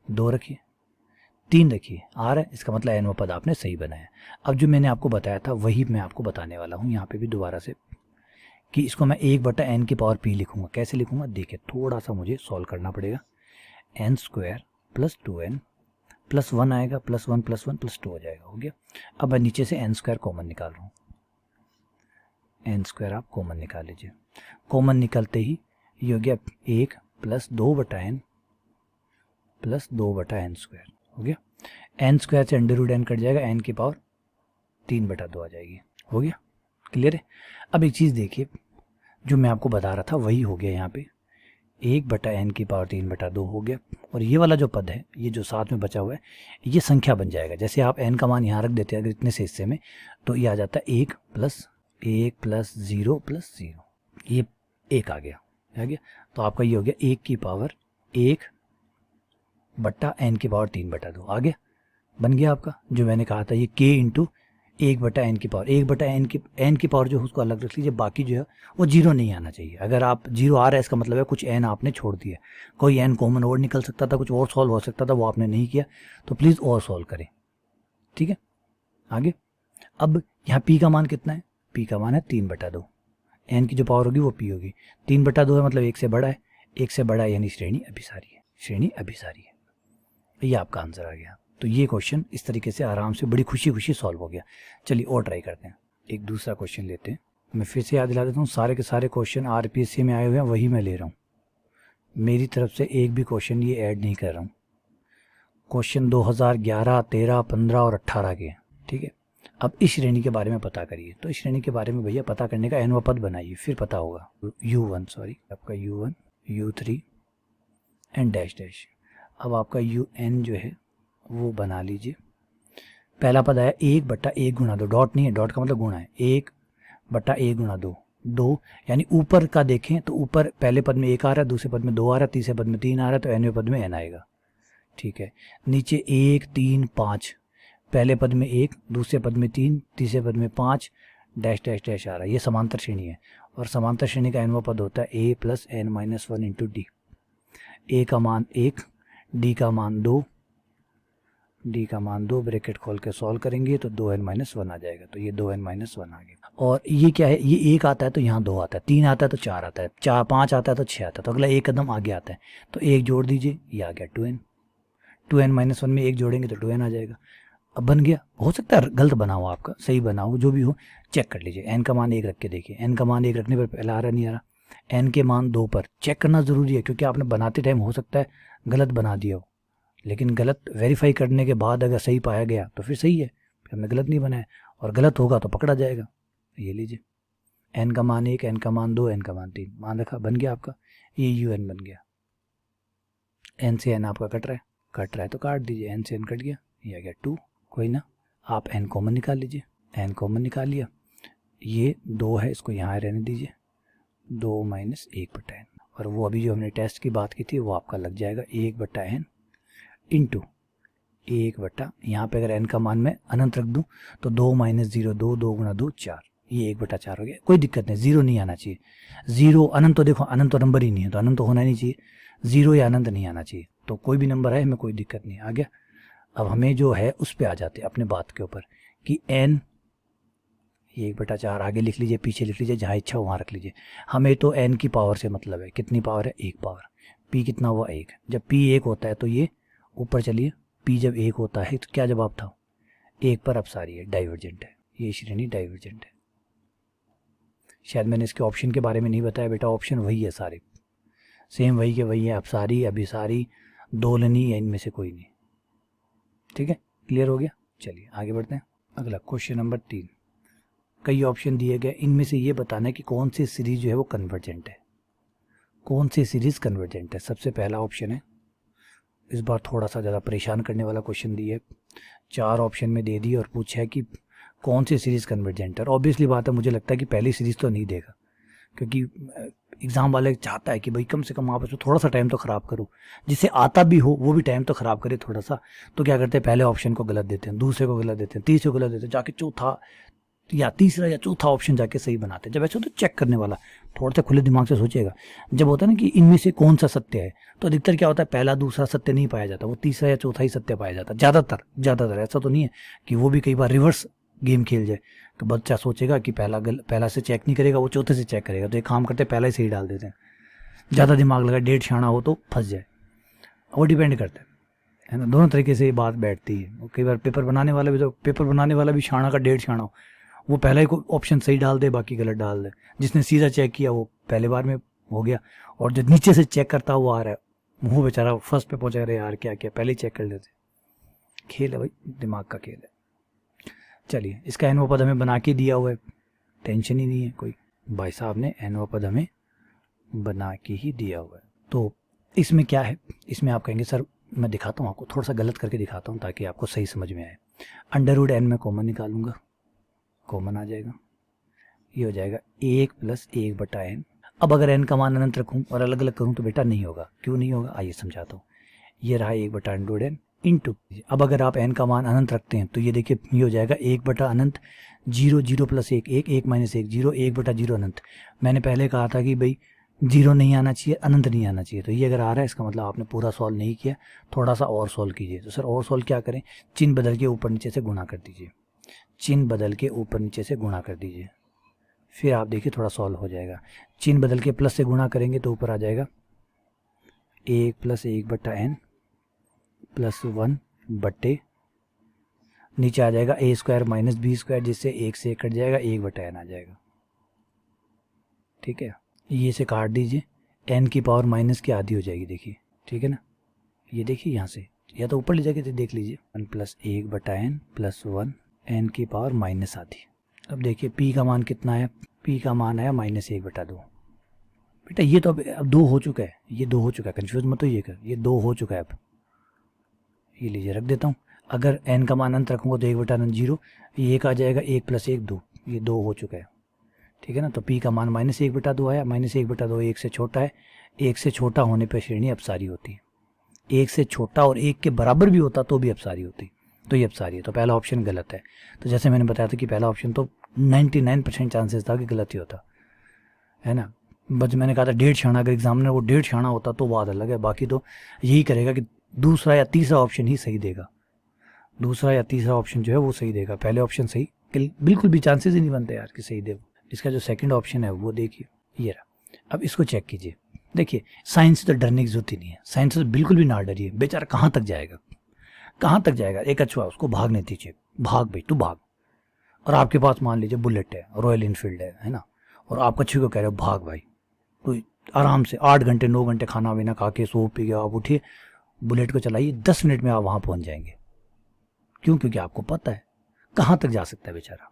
2 रखिए, 3 रखिए, आ रहा है, इसका मतलब एनवा पद आपने सही बनाया। अब जो मैंने आपको बताया था वही मैं आपको बताने वाला हूँ यहाँ पे भी दोबारा से, कि इसको मैं 1/n की पावर p लिखूंगा। कैसे लिखूंगा देखिए, थोड़ा सा मुझे सॉल्व करना पड़ेगा। n² + 2n + 1 आएगा, +1 + 1 + 2 हो जाएगा, हो गया। अब मैं नीचे से n² कॉमन निकाल रहा हूँ, n² आप कॉमन निकाल लीजिए। कॉमन निकलते ही ये हो गया 1 + 2/n + 2/n², हो गया। n² से √n कट जाएगा, n की पावर 3/2 आ जाएगी, हो गया, क्लियर है। अब एक चीज़ देखिए, जो मैं आपको बता रहा था वही हो गया यहाँ पे, 1/n की पावर 3/2 हो गया। और ये वाला जो पद है, ये जो साथ में बचा हुआ है, ये संख्या बन जाएगा। जैसे आप n का मान यहाँ रख देते हैं अगर इतने से हिस्से में, तो ये आ जाता है 1 + 0 + 0, ये 1 आ गया। तो आपका ये हो गया 1 की पावर 1/n की पावर 3/2 आ गया, बन गया आपका। जो मैंने कहा था ये k × 1/n की पावर, 1/n की पावर जो है उसको अलग रख लीजिए, बाकी जो है वो 0 नहीं आना चाहिए। अगर आप 0 आ रहा है इसका मतलब है कुछ n आपने छोड़ दिया, कोई n कॉमन और निकल सकता था, कुछ और सॉल्व हो सकता था, वो आपने नहीं किया, तो प्लीज़ और सॉल्व करें, ठीक है। आगे अब यहाँ p का मान कितना है, p का मान है 3/2, एन की जो पावर होगी वो पी होगी। 3/2 है मतलब 1 से बड़ा है, 1 से बड़ा है यानी श्रेणी अभिसारी है, श्रेणी अभिसारी है। ये आपका आंसर आ गया। तो ये क्वेश्चन इस तरीके से आराम से बड़ी खुशी खुशी सॉल्व हो गया। चलिए और ट्राई करते हैं, एक दूसरा क्वेश्चन लेते हैं। मैं फिर से याद दिला देता हूँ, सारे के सारे क्वेश्चन आरपीएससी में आए हुए हैं वही मैं ले रहा हूँ, मेरी तरफ से एक भी क्वेश्चन ये ऐड नहीं कर रहा हूँ। क्वेश्चन 2011, 13, 15 और 18 के, ठीक है। अब इस श्रेणी के बारे में पता करिए। तो इस श्रेणी के बारे में भैया पता करने का एनवा पद बनाइए, फिर पता होगा। U1 सॉरी, आपका U1, U3 and dash dash. अब आपका UN जो है वो बना लीजिए। पहला पद आया 1/1 गुणा 2, डॉट नहीं है, डॉट का मतलब गुणा है। 1/1 गुणा 2, 2 यानी ऊपर का देखें तो ऊपर पहले पद में 1 आ रहा है, दूसरे पद में 2 आ रहा है, तीसरे पद में 3 आ रहा है, तो nवें पद में n आएगा, ठीक है। नीचे 1, 3, 5, पहले पद में 1, दूसरे पद में 3, तीसरे पद में 5, डैश डैश डैश आ रहा है। ये समांतर श्रेणी है और समांतर श्रेणी का nवां पद होता है a + n-1 into D. a का मान 1, d का मान 2, d का मान 2, ब्रैकेट खोल के सॉल्व करेंगे तो 2n-1 आ जाएगा। तो ये 2n-1 आ गया। और ये क्या है, ये 1 आता है तो यहाँ 2 आता है, 3 आता है तो 4 आता है, 5 आता है तो 6 आता है, तो अगला एक कदम आगे आता है। तो 1 जोड़ दीजिए, ये आ गया 2n। 2n-1 में 1 जोड़ेंगे तो 2n आ जाएगा। अब बन गया। हो सकता है गलत बना हो आपका, सही बना हो, जो भी हो चेक कर लीजिए। n का मान 1 रख के देखिए, n का मान 1 रखने पर पहला आ रहा नहीं आ रहा। n के मान 2 पर चेक करना ज़रूरी है, क्योंकि आपने बनाते टाइम हो सकता है गलत बना दिया हो, लेकिन गलत वेरीफाई करने के बाद अगर सही पाया गया तो फिर सही है, फिर हमने गलत नहीं बनाया, और गलत होगा तो पकड़ा जाएगा। ये लीजिए, n का मान 1, n का मान 2, n का मान 3, मान रखा, बन गया आपका, ये UN बन गया। n से n आपका कट रहा है तो काट दीजिए, n से n कट गया, ये आ गया 2। कोई ना, आप n कॉमन निकाल लीजिए, n कॉमन निकाल लिया, ये 2 है, इसको यहाँ रहने दीजिए, 2 - 1/n। और वो अभी जो हमने टेस्ट की बात की थी वो आपका लग जाएगा 1/n इंटू 1 यहाँ पे अगर n का मान मैं अनंत रख दूं तो 2 - 0, 2, 2 गुणा 2 4, ये 1/4 हो गया। कोई दिक्कत नहीं, 0 नहीं आना चाहिए। 0 अनंत तो देखो, अनंत तो नंबर ही नहीं है, तो अनंत तो होना नहीं चाहिए, 0 या अनंत नहीं आना चाहिए। तो कोई भी नंबर है, हमें कोई दिक्कत नहीं, आ गया। अब हमें जो है उस पर आ जाते हैं अपने बात के ऊपर कि n, ये 1/4 आगे लिख लीजिए, पीछे लिख लीजिए, जहाँ इच्छा वहाँ रख लीजिए। हमें तो n की पावर से मतलब है, कितनी पावर है, 1 पावर। p कितना हुआ, 1। जब p 1 होता है तो ये ऊपर चलिए, p जब 1 होता है तो क्या जवाब था, 1 पर अपसारी है, डाइवर्जेंट है, ये श्रेणी डाइवर्जेंट है। शायद मैंने इसके ऑप्शन के बारे में नहीं बताया बेटा, ऑप्शन वही है सारे, सेम वही के वही है, अपसारी, अभिसारी, दोलनी या इनमें से कोई नहीं, ठीक है। क्लियर हो गया। चलिए आगे बढ़ते हैं। अगला क्वेश्चन नंबर 3, कई ऑप्शन दिए गए, इनमें से ये बताना है कि कौन सी सीरीज जो है वो कन्वर्जेंट है, कौन सी सीरीज कन्वर्जेंट है। सबसे पहला ऑप्शन है, इस बार थोड़ा सा ज़्यादा परेशान करने वाला क्वेश्चन दिया है, 4 ऑप्शन में दे दिए और पूछा है कि कौन सी सीरीज़ कन्वर्जेंट है। और ऑब्वियसली बात है, मुझे लगता है कि पहली सीरीज़ तो नहीं देगा, क्योंकि एग्ज़ाम वाले चाहता है कि भाई कम से कम आप इसमें थोड़ा सा टाइम तो ख़राब करो, जिससे आता भी हो वो भी टाइम तो ख़राब करे थोड़ा सा। तो क्या करते हैं, पहले ऑप्शन को गलत देते हैं, दूसरे को गलत देते हैं, तीसरे को गलत देते हैं, जाके चौथा या तीसरा या चौथा ऑप्शन जाके सही बनाते हैं। जब ऐसे तो चेक करने वाला थोड़ा सा खुले दिमाग से सोचेगा। जब होता है ना कि इनमें से कौन सा सत्य है, तो अधिकतर क्या होता है, पहला दूसरा सत्य नहीं पाया जाता, वो तीसरा या चौथा ही सत्य पाया जाता है। ज़्यादातर ऐसा तो नहीं है कि वो भी कई बार रिवर्स गेम खेल जाए, तो बच्चा सोचेगा कि पहला से चेक नहीं करेगा, वो चौथे से चेक करेगा। तो एक काम करते हैं, पहला ही सही डाल देते हैं, ज़्यादा दिमाग लगा, डेढ़ शाना हो तो फंस जाए। वो डिपेंड करता है ना, दोनों तरीके से ये बात बैठती है। कई बार पेपर बनाने वाला भी शाना का डेढ़ शाना हो, वो पहला ही ऑप्शन सही डाल दे, बाकी गलत डाल दे। जिसने सीधा चेक किया वो पहले बार में हो गया, और जो नीचे से चेक करता हुआ आ रहा है वो बेचारा फर्स्ट पे पहुंचा रहे, यार क्या क्या पहले ही चेक कर लेते। खेल है भाई, दिमाग का खेल है। चलिए, इसका एनवा पद हमें बना के दिया हुआ है, टेंशन ही नहीं है कोई, भाई साहब ने एनवा पद हमें बना के ही दिया हुआ है। तो इसमें क्या है, इसमें आप कहेंगे सर मैं दिखाता हूँ आपको, थोड़ा सा गलत करके दिखाता हूँ ताकि आपको सही समझ में आए। √n में कॉमन निकालूंगा, कॉमन आ जाएगा, ये हो जाएगा 1 + 1/n। अब अगर n का मान अनंत रखूँ और अलग अलग करूँ तो बेटा नहीं होगा। क्यों नहीं होगा, आइए समझाता हूँ। ये रहा 1/√n इंटू, अब अगर आप n का मान अनंत रखते हैं तो ये देखिए ये हो जाएगा 1/अनंत 0, 0 + 1, 1, 1 - 1, 0, 1/0 अनंत। मैंने पहले कहा था कि भाई 0 नहीं आना चाहिए, अनंत नहीं आना चाहिए। तो ये अगर आ रहा है इसका मतलब आपने पूरा सॉल्व नहीं किया, थोड़ा सा और सॉल्व कीजिए। तो सर और सॉल्व क्या करें, चिन्ह बदल के ऊपर नीचे से गुणा कर दीजिए, चिन्ह बदल के ऊपर नीचे से गुणा कर दीजिए, फिर आप देखिए थोड़ा सॉल्व हो जाएगा। चिन्ह बदल के प्लस से गुणा करेंगे तो ऊपर आ जाएगा 1 + 1/n +1 बट्टे नीचे आ जाएगा a² - b², जिससे 1 से 1 कट जाएगा, 1/n आ जाएगा। ठीक है, ये से काट दीजिए, n की पावर माइनस की आधी हो जाएगी, देखिए। ठीक है ना, ये देखिए यहाँ से या तो ऊपर ले जाके देख लीजिए, 1 + 1/n +1 n की पावर माइनस आधी। अब देखिए p का मान कितना है, p का मान आया -1/2। बेटा ये तो अब 2 हो चुका है, ये 2 हो चुका है, कंफ्यूज मत होइएगा, ये 2 हो चुका है। अब ये लीजिए रख देता हूँ, अगर n का मान अंत रखूँगा तो 1/n 0, ये 1 आ जाएगा, 1 + 1 2, ये 2 हो चुका है। ठीक है ना, तो p का मान -1/2 आया, -1/2 1 से छोटा है, 1 से छोटा होने पर श्रेणी अपसारी होती है, 1 से छोटा और 1 के बराबर भी होता तो भी अपसारी होती, तो ये अपसारी है। तो पहला ऑप्शन गलत है। तो जैसे मैंने बताया था कि पहला ऑप्शन तो 99% चांसेस था कि गलत ही होता है ना। बस मैंने कहा था 1.5 क्षण, अगर एग्जामिनर वो 1.5 क्षण होता तो बात अलग है, बाकी तो यही करेगा कि दूसरा या तीसरा ऑप्शन ही सही देगा, दूसरा या तीसरा ऑप्शन जो है वो सही देगा, पहले ऑप्शन सही बिल्कुल भी चांसेस ही नहीं बनते यार कि सही दे। इसका जो सेकंड ऑप्शन है वो देखिए, ये रहा। अब इसको चेक कीजिए, देखिए साइंस से तो डरने की जरूरत ही नहीं है, साइंस से बिल्कुल भी ना डरिए, बेचारा कहाँ तक जाएगा, कहाँ तक जाएगा। एक कछुआ, उसको भागने दीजिए, भाग भाई तू भाग, और आपके पास मान लीजिए बुलेट है, रॉयल इनफील्ड है ना, और आप कछुए को कह रहे हो भाग भाई, तो आराम से 8 घंटे 9 घंटे खाना वाना खा के सो पी के आप उठिए, बुलेट को चलाइए, 10 मिनट में आप वहाँ पहुँच जाएंगे। क्यों? क्योंकि आपको पता है कहाँ तक जा सकता है बेचारा।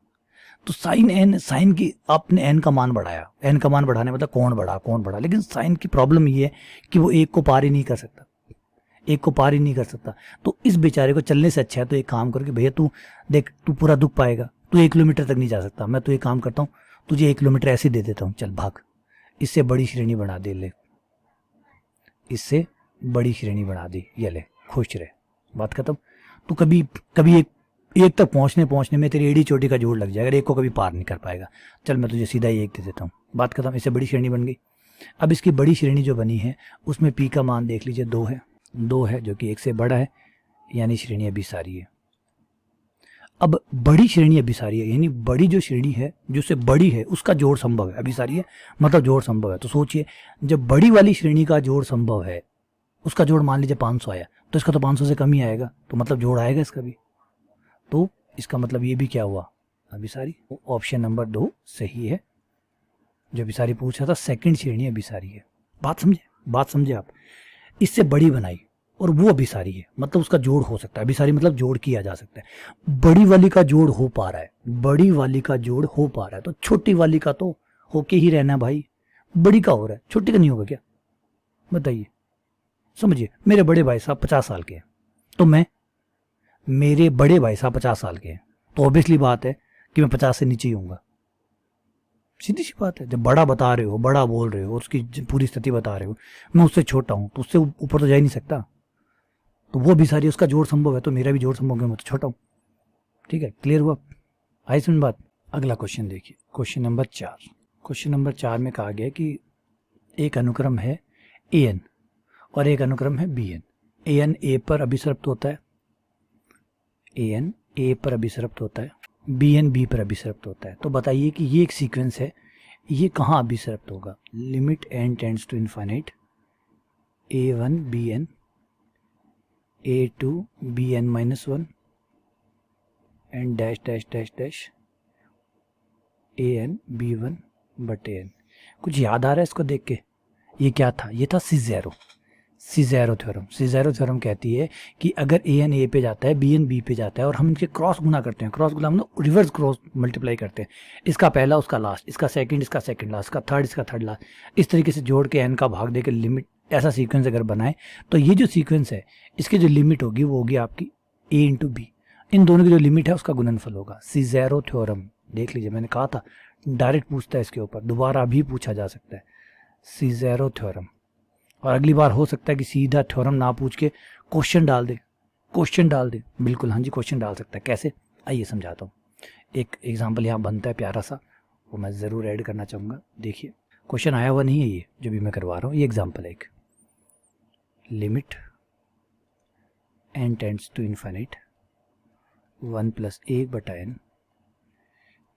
तो साइन की आपने एन का मान बढ़ाया, एन का मान बढ़ाने मतलब कौन बढ़ा, लेकिन साइन की प्रॉब्लम ये है कि वो 1 को पार ही नहीं कर सकता, 1 को पार ही नहीं कर सकता। तो इस बेचारे को चलने से अच्छा है तो एक काम करके, भैया तू देख, तू पूरा दुख पाएगा, तू 1 किलोमीटर तक नहीं जा सकता, मैं तो एक काम करता हूँ, तुझे 1 किलोमीटर ऐसे दे देता हूँ, चल भाग, इससे बड़ी श्रेणी बना दे, ले इससे बड़ी श्रेणी बना दी, ये ले खुश रहे, बात खत्म। तो कभी कभी एक तक पहुंचने में तेरी एड़ी चोटी का जोड़ लग जाएगा, 1 को कभी पार नहीं कर पाएगा, चल मैं तुझे सीधा ही 1 दे देता हूँ, बात खत्म, इससे बड़ी श्रेणी बन गई। अब इसकी बड़ी श्रेणी जो बनी है उसमें p का मान देख लीजिए 2 है जो कि 1 से बड़ा है, यानी श्रेणी अभिसारी है। अब बड़ी श्रेणी अभिसारी है, यानी बड़ी जो श्रेणी है जो से बड़ी है उसका जोड़ संभव है, अभिसारी है मतलब जोड़ संभव है। तो सोचिए, जब बड़ी वाली श्रेणी का जोड़ संभव है, उसका जोड़ मान लीजिए 500 आया, तो इसका तो 500 से कम ही आएगा, तो मतलब जोड़ आएगा इसका भी, तो इसका मतलब ये भी क्या हुआ, अभिसारी। ऑप्शन नंबर 2 सही है, जो अभिसारी पूछा था सेकंड श्रेणी अभिसारी है। बात समझे आप, इससे बड़ी बनाई और वो अभिसारी है, मतलब उसका जोड़ हो सकता है, अभिसारी मतलब जोड़ किया जा सकता है, बड़ी वाली का जोड़ हो पा रहा है, बड़ी वाली का जोड़ हो पा रहा है, तो छोटी वाली का तो होके ही रहना भाई, बड़ी का हो रहा है, छोटी का नहीं होगा क्या, बताइए। समझिए, मेरे बड़े भाई साहब 50 साल के हैं, तो मेरे बड़े भाई साहब 50 साल के हैं, तो ऑब्वियसली बात है कि मैं 50 से नीचे ही होऊंगा, सीधी सी बात है। जब बड़ा बता रहे हो, बड़ा बोल रहे हो, उसकी पूरी स्थिति बता रहे हो, मैं उससे छोटा हूं तो उससे ऊपर तो जा ही नहीं सकता, तो वो भी सारी उसका जोड़ संभव है, तो मेरा भी जोड़ संभव है, मैं तो छोटा हूं। ठीक है, क्लियर हुआ, आई समझ बात। अगला क्वेश्चन देखिए, क्वेश्चन नंबर 4। क्वेश्चन नंबर 4 में कहा गया कि एक अनुक्रम है an और एक अनुक्रम है bn, an a पर अभिसरप्त होता है, an a पर अभिसरप्त होता है, bn b पर अभिसरप्त होता है। तो बताइए कि ये एक सीक्वेंस है, ये कहाँ अभिसरप्त होगा। Limit n tends to infinite a1 bn a2 bn-1 and dash dash dash dash an b1 बटे n। कुछ याद आ रहा है इसको देख के, ये क्या था, ये था सीज़ेरो थ्योरम। सीज़ेरो थ्योरम कहती है कि अगर an a पे जाता है, bn b पे जाता है, और हम इनके क्रॉस गुना करते हैं, क्रॉस गुना मतलब रिवर्स क्रॉस मल्टीप्लाई करते हैं, इसका पहला उसका लास्ट, इसका सेकंड इसका सेकंड लास्ट, इसका थर्ड इसका थर्ड लास्ट, इस तरीके से जोड़ के n का भाग दे के लिमिट, ऐसा सीक्वेंस अगर बनाए तो ये जो सीक्वेंस है इसकी जो लिमिट होगी वो होगी आपकी a इंटू बी, इन दोनों की जो लिमिट है उसका गुणनफल होगा। सीज़ेरो थ्योरम देख लीजिए, मैंने कहा था डायरेक्ट पूछता है इसके ऊपर, दोबारा भी पूछा जा सकता है सीज़ेरो थ्योरम, और अगली बार हो सकता है कि सीधा थ्योरम ना पूछ के क्वेश्चन डाल दे, बिल्कुल हाँ जी क्वेश्चन डाल सकता है। कैसे, आइए समझाता हूँ। एक एग्जाम्पल यहाँ बनता है प्यारा सा, वो मैं ज़रूर ऐड करना चाहूँगा। देखिए क्वेश्चन आया हुआ नहीं है ये जो भी मैं करवा रहा हूँ, ये एग्जाम्पल है एक। Limit n tends to infinite 1 + 1/n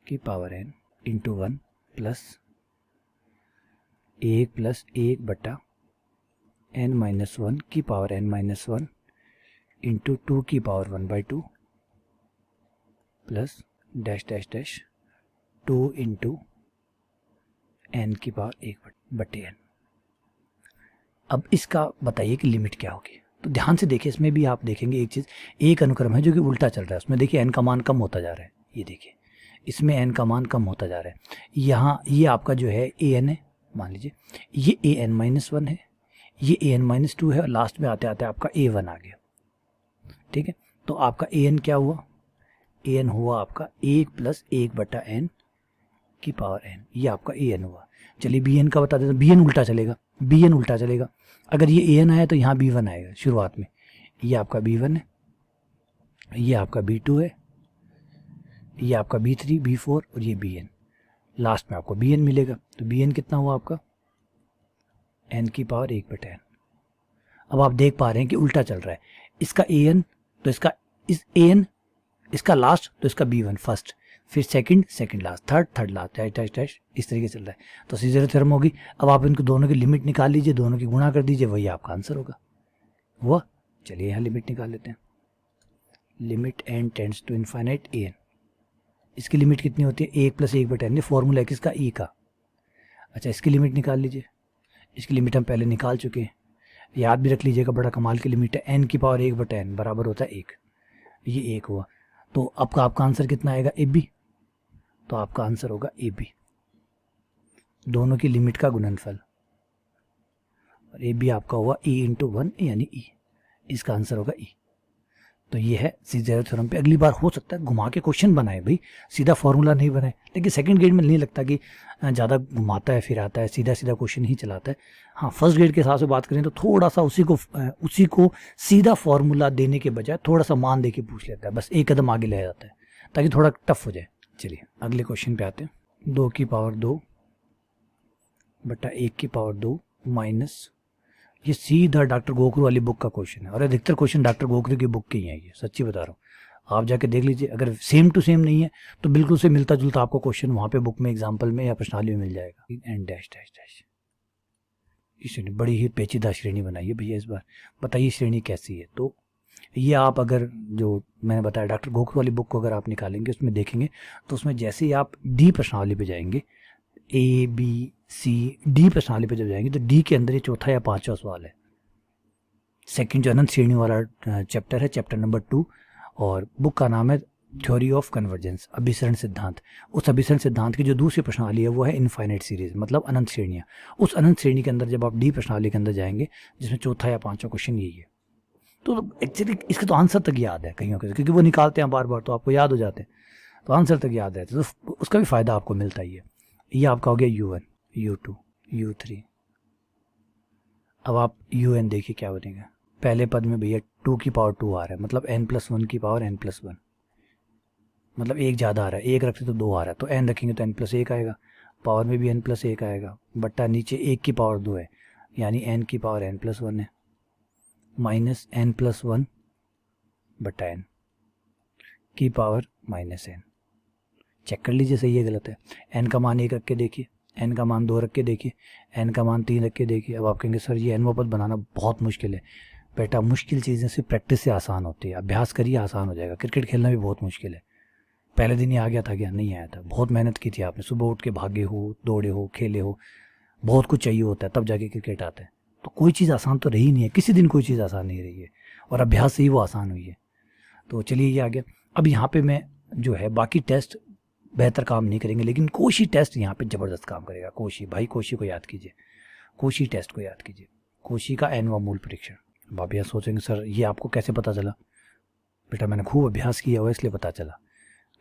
की power n into 1 plus 1 plus 1 बटा n-1 की पावर n-1 इंटू 2 की power 1/2 plus dash dash dash 2 into n की पावर 1 बटे n। अब इसका बताइए कि लिमिट क्या होगी। तो ध्यान से देखिए, इसमें भी आप देखेंगे एक चीज़, एक अनुक्रम है जो कि उल्टा चल रहा है। उसमें देखिए n का मान कम होता जा रहा है, ये देखिए इसमें n का मान कम होता जा रहा है। यहाँ ये आपका जो है an है, मान लीजिए ये an-1 है, ये an-2 है, और लास्ट में आते आते आपका a1 आ गया। ठीक है, तो आपका an क्या हुआ, an हुआ आपका 1 प्लस 1 बटा n की पावर n, ये आपका an हुआ। चलिए bn का बता देते हैं, bn उल्टा चलेगा, bn उल्टा चलेगा। अगर ये an आया तो यहाँ b1 आएगा शुरुआत में, ये आपका b1 है, ये आपका b2 है, ये आपका b3 b4 और ये bn, लास्ट में आपको bn मिलेगा। तो bn कितना हुआ आपका n की पावर 1 बटा n। अब आप देख पा रहे हैं कि उल्टा चल रहा है, इसका an तो इसका इस an, इसका लास्ट तो इसका b1 फर्स्ट, फिर second last, third last, dash dash इस तरीके से चल रहा है। तो C0 थ्योरम होगी। अब आप इनको दोनों की लिमिट निकाल लीजिए, दोनों की गुणा कर दीजिए, वही आपका आंसर होगा। हुआ, चलिए यहाँ लिमिट निकाल लेते हैं। Limit n tends to infinite an, इसकी लिमिट कितनी होती है 1 प्लस 1 बटा n, फॉर्मूला है किसका e का। अच्छा, इसकी लिमिट निकाल लीजिए, इसकी लिमिट हम पहले निकाल चुके हैं, याद भी रख लीजिएगा, बड़ा कमाल की लिमिट है। n की पावर 1 बटा n बराबर होता है 1, ये 1 हुआ। तो आपका आंसर कितना आएगा AB, तो आपका आंसर होगा AB, दोनों की लिमिट का गुणनफल, और AB आपका हुआ e इंटू 1 यानी E, इसका आंसर होगा E। तो ये है C0 थ्योरम पे। अगली बार हो सकता है घुमा के क्वेश्चन बनाए भाई, सीधा फॉर्मूला नहीं बनाए, लेकिन सेकंड ग्रेड में नहीं लगता कि ज़्यादा घुमाता है फिर आता है, सीधा सीधा क्वेश्चन ही चलाता है। हाँ, फर्स्ट ग्रेड के हिसाब से बात करें तो थोड़ा सा उसी को सीधा फॉर्मूला देने के बजाय थोड़ा सा मान दे के पूछ लेता है, बस एक कदम आगे ले जाता है ताकि थोड़ा टफ हो जाए। चलिए अगले क्वेश्चन पे आते हैं। 2 की पावर 2 बटा 1 की पावर 2 माइनस, ये सीधा डॉक्टर गोखरू वाली बुक का क्वेश्चन है, और अधिकतर क्वेश्चन डॉक्टर गोखरू की बुक के ही हैं, ये सच्ची बता रहा हूँ। आप जाके देख लीजिए, अगर सेम टू सेम नहीं है तो बिल्कुल से मिलता जुलता आपको क्वेश्चन वहाँ पे बुक में एग्जाम्पल में या प्रश्नावली में मिल जाएगा। एंड डैश डैश डैश, इसने बड़ी ही पेचीदा श्रेणी बनाई है भैया इस बार, बताइए श्रेणी कैसी है। तो ये आप अगर जो मैंने बताया डॉक्टर गोखरू वाली बुक को अगर आप निकालेंगे, उसमें देखेंगे तो उसमें जैसे ही आप डी प्रश्नावली पे जाएंगे, ABCD प्रश्नावली पे जब जाएंगे तो डी के अंदर ये चौथा या पांचवा सवाल है। सेकंड जो अनंत श्रेणी वाला चैप्टर है, चैप्टर नंबर 2, और बुक का नाम है थ्योरी ऑफ कन्वर्जेंस, अभिसरण सिद्धांत। उस अभिसरण सिद्धांत की जो दूसरी प्रश्नावली है वो है इनफाइनाइट सीरीज, मतलब अनंत श्रेणियाँ। उस अनंत श्रेणी के अंदर जब आप डी प्रश्नावली के अंदर जाएंगे, जिसमें चौथा या पांचवा क्वेश्चन यही है, तो एक्चुअली इसके तो आंसर तक याद है कहीं क्योंकि वो निकालते हैं बार बार, तो आपको याद हो जाते हैं, तो आंसर तक याद रहते हैं, तो उसका भी फायदा आपको मिलता ही है। ये आपका हो गया U1, U2, U3। अब आप UN देखिए क्या बनेगा। पहले पद में भैया 2 की पावर 2 आ रहा है, मतलब n+1 की पावर n+1, मतलब एक ज़्यादा आ रहा है, एक रखते तो 2 आ रहा है, तो n रखेंगे तो n+1 आएगा, पावर में भी n+1 आएगा, बट्टा नीचे 1 की पावर 2 है यानी n की पावर n+1 है, माइनस n+1 बटा n की पावर -n। चेक कर लीजिए सही है गलत है। n का मान 1 रख के देखिए, n का मान 2 रख के देखिए, n का मान 3 रख के देखिए। अब आप कहेंगे सर ये n पद बनाना बहुत मुश्किल है। बेटा मुश्किल चीज़ें सिर्फ प्रैक्टिस से आसान होती है, अभ्यास करिए आसान हो जाएगा। क्रिकेट खेलना भी बहुत मुश्किल है, पहले दिन ही आ गया था क्या? नहीं आया था, बहुत मेहनत की थी आपने, सुबह उठ के भागे हो, दौड़े हो, खेले हो, बहुत कुछ चाहिए होता है तब जाके क्रिकेट आता है। तो कोई चीज़ आसान तो रही नहीं है, किसी दिन कोई चीज़ आसान नहीं रही है, और अभ्यास से ही वो आसान हुई है। तो चलिए ये आ गया। अब यहाँ पे मैं जो है बाकी टेस्ट बेहतर काम नहीं करेंगे, लेकिन कोशी टेस्ट यहाँ पे ज़बरदस्त काम करेगा। कोशी भाई, कोशी को याद कीजिए, कोशी टेस्ट को याद कीजिए, कोशी का एनवा मूल परीक्षण। अब आप यहाँ सोचेंगे सर ये आपको कैसे पता चला? बेटा मैंने खूब अभ्यास किया हुआ इसलिए पता चला,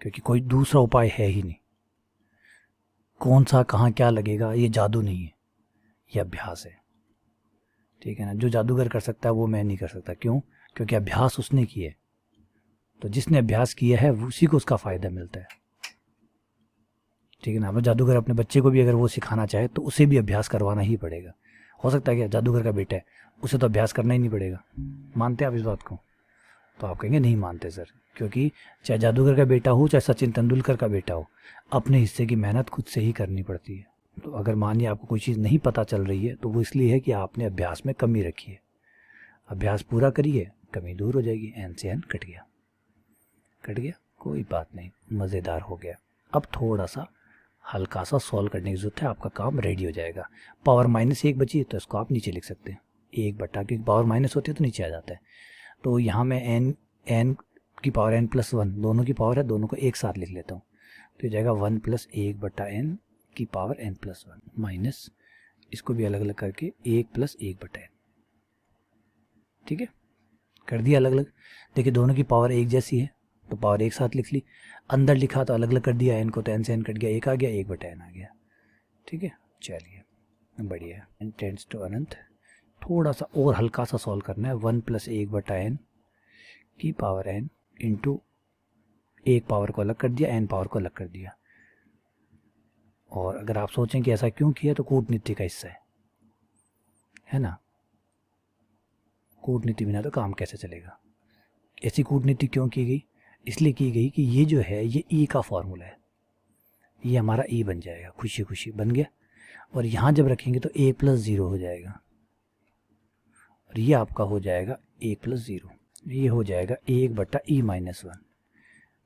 क्योंकि कोई दूसरा उपाय है ही नहीं। कौन सा कहाँ क्या लगेगा ये जादू नहीं है, ये अभ्यास है, ठीक है ना। जो जादूगर कर सकता है वो मैं नहीं कर सकता। क्यों? क्योंकि अभ्यास उसने किया है, तो जिसने अभ्यास किया है उसी को उसका फ़ायदा मिलता है, ठीक है ना। अब जादूगर अपने बच्चे को भी अगर वो सिखाना चाहे तो उसे भी अभ्यास करवाना ही पड़ेगा। हो सकता है कि जादूगर का बेटा है, उसे तो अभ्यास करना ही नहीं पड़ेगा। मानते हैं आप इस बात को? तो आप कहेंगे नहीं मानते सर, क्योंकि चाहे जादूगर का बेटा हो चाहे सचिन तेंदुलकर का बेटा हो, अपने हिस्से की मेहनत खुद से ही करनी पड़ती है। तो अगर मानिए आपको कोई चीज़ नहीं पता चल रही है तो वो इसलिए है कि आपने अभ्यास में कमी रखी है। अभ्यास पूरा करिए, कमी दूर हो जाएगी। एन से एन कट गया, कट गया, कोई बात नहीं, मज़ेदार हो गया। अब थोड़ा सा हल्का सा सॉल्व करने की जरूरत है, आपका काम रेडी हो जाएगा। पावर -1 बची तो इसको आप नीचे लिख सकते हैं, 1 बटा, क्योंकि पावर माइनस होती है तो नीचे आ जाता है। तो यहाँ मैं n की पावर n+1 दोनों की पावर है, दोनों को एक साथ लिख लेता हूँ। तो ये जाएगा 1 + 1 बटा n की पावर n+1 माइनस इसको भी अलग अलग करके 1 + 1 बटा n। ठीक है, कर दिया अलग अलग। देखिए दोनों की पावर एक जैसी है तो पावर एक साथ लिख ली, अंदर लिखा तो अलग अलग कर दिया n को, तो n से n कट गया, 1 आ गया, 1 बटा n आ गया। ठीक है, चलिए बढ़िया है। n टेंड्स टू अनंत, थोड़ा सा और हल्का सा सॉल्व करना है। 1 + 1 बटा n की पावर n इंटू 1 पावर को अलग कर दिया, n पावर को अलग कर दिया। और अगर आप सोचें कि ऐसा क्यों किया तो कूटनीति का हिस्सा है ना। कूटनीति बिना तो काम कैसे चलेगा। ऐसी कूटनीति क्यों की गई, इसलिए की गई कि ये जो है ये ई का फॉर्मूला है, ये हमारा ई बन जाएगा, खुशी खुशी बन गया। और यहाँ जब रखेंगे तो a + 0 हो जाएगा, और ये आपका हो जाएगा a + 0, ये हो जाएगा 1 बटा e-1।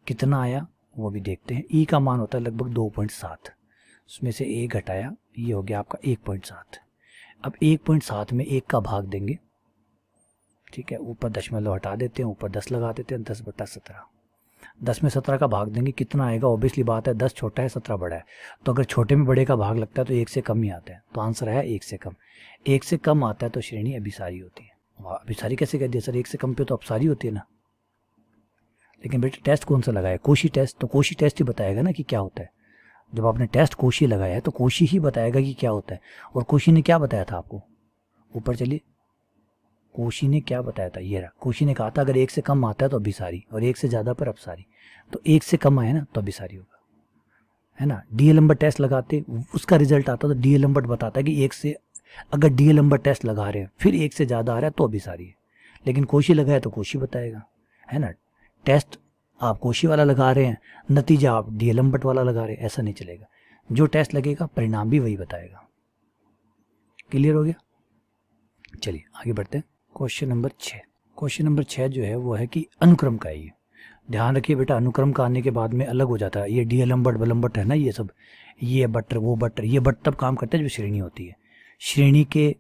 कितना आया वो भी देखते हैं। ई का मान होता है लगभग 2.7, उसमें से 1 घटाया, ये हो गया आपका 1.7। अब 1.7 में 1 का भाग देंगे, ठीक है, ऊपर दशमलव हटा देते हैं, ऊपर 10 लगा देते हैं, 10 बटा 17। 10 में 17 का भाग देंगे, कितना आएगा, ऑब्वियसली बात है 10 छोटा है 17 बड़ा है, तो अगर छोटे में बड़े का भाग लगता है तो 1 से कम ही आता है, तो आंसर है 1 से कम। 1 से कम आता है तो श्रेणी अभिसारी होती है। अभिसारी कैसे कह दिया सर, 1 से कम पे तो अपसारी होती है ना। लेकिन बेटे टेस्ट कौन सा लगाया, कोशी टेस्ट, तो कोशी टेस्ट ही बताएगा ना कि क्या होता है। जब आपने टेस्ट कोशी लगाया है तो कोशी ही बताएगा कि क्या होता है। और कोशी ने क्या बताया था आपको, ऊपर चलिए, कोशी ने क्या बताया था, ये रहा। कोशी ने कहा था अगर 1 से कम आता है तो अभिसारी, और 1 से ज़्यादा पर अपसारी। तो 1 से कम आया ना तो अभिसारी होगा, है ना। डीएलएम्बर टेस्ट लगाते उसका रिजल्ट आता तो डीएलएम्बर बताता है कि 1 से, अगर डीएलएम्बर टेस्ट लगा रहे हैं फिर 1 से ज़्यादा आ रहा है तो अभिसारी है। लेकिन कोशी लगाया तो कोशी बताएगा, है ना। टेस्ट आप कोशी वाला लगा रहे हैं, नतीजा आप डीएलएम्बर वाला लगा रहे हैं, ऐसा नहीं चलेगा। जो टेस्ट लगेगा परिणाम भी वही बताएगा। क्लियर हो गया। चलिए आगे बढ़ते हैं। Question number 6। क्वेश्चन नंबर 6 जो है वो है कि अनुक्रम का है। ये ध्यान रखिए बेटा, अनुक्रम का आने के बाद में अलग हो जाता है। ये डीएलएम्बर बलम्बर है ना, ये सब, ये बटर वो बटर, ये बट तब काम करता है जब श्रेणी होती है। श्रेणी के,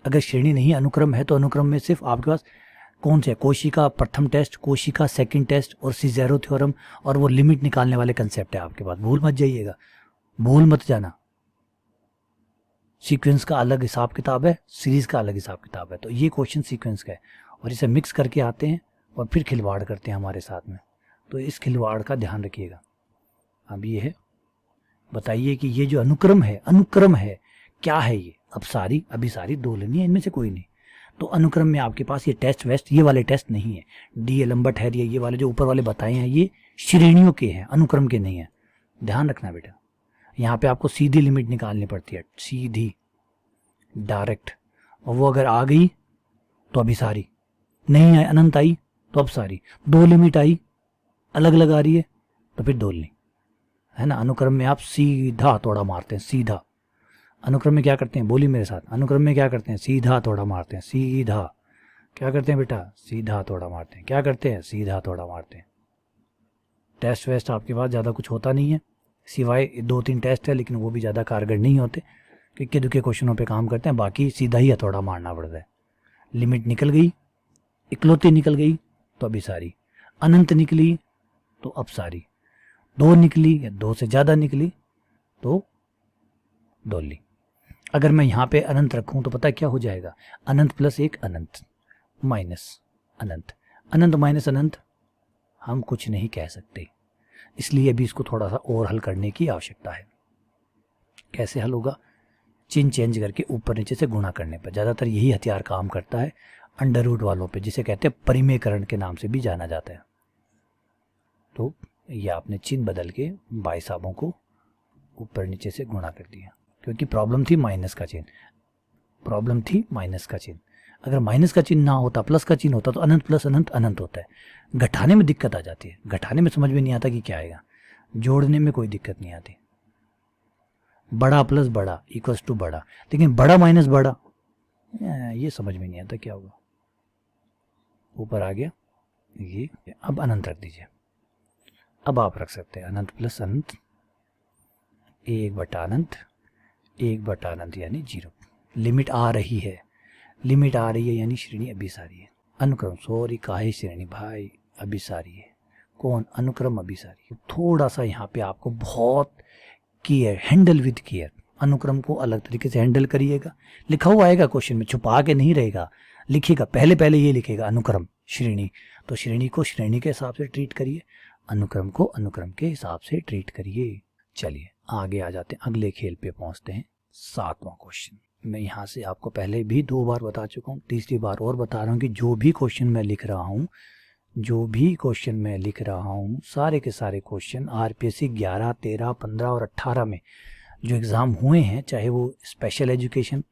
अगर श्रेणी नहीं अनुक्रम है तो अनुक्रम में सिर्फ आपके पास कौन से, कोशी का प्रथम टेस्ट, कोशी का सेकंड टेस्ट और सीज़ेरो थ्योरम और वो लिमिट निकालने वाले कंसेप्ट है आपके पास। भूल मत जाइएगा, भूल मत जाना। सीक्वेंस का अलग हिसाब किताब है, सीरीज का अलग हिसाब किताब है। तो ये क्वेश्चन सीक्वेंस का है और इसे मिक्स करके आते हैं और फिर खिलवाड़ करते हैं हमारे साथ में। तो इस खिलवाड़ का ध्यान रखिएगा। अब ये है, बताइए कि ये जो अनुक्रम है, अनुक्रम है क्या है ये, अपसारी अभिसारी दोलनीय, इनमें से कोई नहीं। तो अनुक्रम में आपके पास ये टेस्ट वेस्ट, ये वाले टेस्ट नहीं है। डीएलएम्बर है ये वाले जो ऊपर वाले बताए हैं ये श्रेणियों के हैं, अनुक्रम के नहीं है। ध्यान रखना बेटा, यहाँ पे आपको सीधी लिमिट निकालनी पड़ती है, सीधी डायरेक्ट। और वो अगर आ गई तो अभिसारी, नहीं है अनंत आई तो अपसारी, दो लिमिट आई अलग अलग आ रही है तो फिर दोलनी, है ना। अनुक्रम में आप सीधा तोड़ा मारते हैं, सीधा। अनुक्रम में क्या करते हैं, बोली मेरे साथ, अनुक्रम में क्या करते हैं, सीधा तोड़ा मारते हैं, सीधा। क्या करते हैं बेटा, सीधा तोड़ा मारते हैं। क्या करते हैं, सीधा तोड़ा मारते हैं। टेस्ट वेस्ट आपके पास ज़्यादा कुछ होता नहीं है, सिवाय 2-3 टेस्ट है, लेकिन वो भी ज़्यादा कारगर नहीं होते, इक्के दुक्के क्वेश्चनों पे काम करते हैं। बाकी सीधा ही हथौड़ा मारना पड़ता है। लिमिट निकल गई, इकलौती निकल गई तो अभिसारी, अनंत निकली तो अपसारी, 2 निकली या 2 से ज़्यादा निकली तो दोली। अगर मैं यहाँ पे अनंत रखूँ तो पता क्या हो जाएगा, अनंत प्लस 1 अनंत माइनस अनंत, अनंत माइनस अनंत हम कुछ नहीं कह सकते। इसलिए अभी इसको थोड़ा सा और हल करने की आवश्यकता है। कैसे हल होगा, चिन्ह चेंज करके ऊपर नीचे से गुणा करने पर। ज़्यादातर यही हथियार काम करता है अंडर रूट वालों पे, जिसे कहते हैं परिमेयकरण के नाम से भी जाना जाता है। तो ये आपने चिन्ह बदल के भाई साहबों को ऊपर नीचे से गुणा कर दिया, क्योंकि प्रॉब्लम थी माइनस का चिन्ह, प्रॉब्लम थी माइनस का चिन्ह। अगर माइनस का चिन्ह ना होता, प्लस का चिन्ह होता तो अनंत प्लस अनंत अनंत होता है। घटाने में दिक्कत आ जाती है, घटाने में समझ में नहीं आता कि क्या आएगा, जोड़ने में कोई दिक्कत नहीं आती। बड़ा प्लस बड़ा इक्वल्स टू बड़ा, लेकिन बड़ा माइनस बड़ा ये समझ में नहीं आता क्या होगा। ऊपर आ गया ये, अब अनंत रख दीजिए। अब आप रख सकते हैं अनंत प्लस अनंत, 1/अनंत 1/अनंत यानी 0। लिमिट आ रही है, लिमिट आ रही है यानी श्रेणी अभिसारी है। अनुक्रम, सॉरी काहे श्रेणी भाई, अभिसारी है। कौन? अनुक्रम अभिसारी। थोड़ा सा यहाँ पे आपको बहुत केयर, हैंडल विद केयर, अनुक्रम को अलग तरीके से हैंडल करिएगा। लिखा हुआ आएगा क्वेश्चन में, छुपा के नहीं रहेगा, लिखिएगा। पहले पहले ये लिखेगा अनुक्रम श्रेणी, तो श्रेणी को श्रेणी के हिसाब से ट्रीट करिए, अनुक्रम को अनुक्रम के हिसाब से ट्रीट करिए। चलिए आगे आ जाते हैं, अगले खेल पे पहुंचते हैं। 7वां क्वेश्चन। मैं यहाँ से आपको पहले भी 2 बार बता चुका हूँ, तीसरी बार और बता रहा हूँ कि जो भी क्वेश्चन मैं लिख रहा हूँ, जो भी क्वेश्चन मैं लिख रहा हूँ, सारे के सारे क्वेश्चन आरपीएससी 11, 13, 15 और 18 में जो एग्ज़ाम हुए हैं, चाहे वो स्पेशल एजुकेशन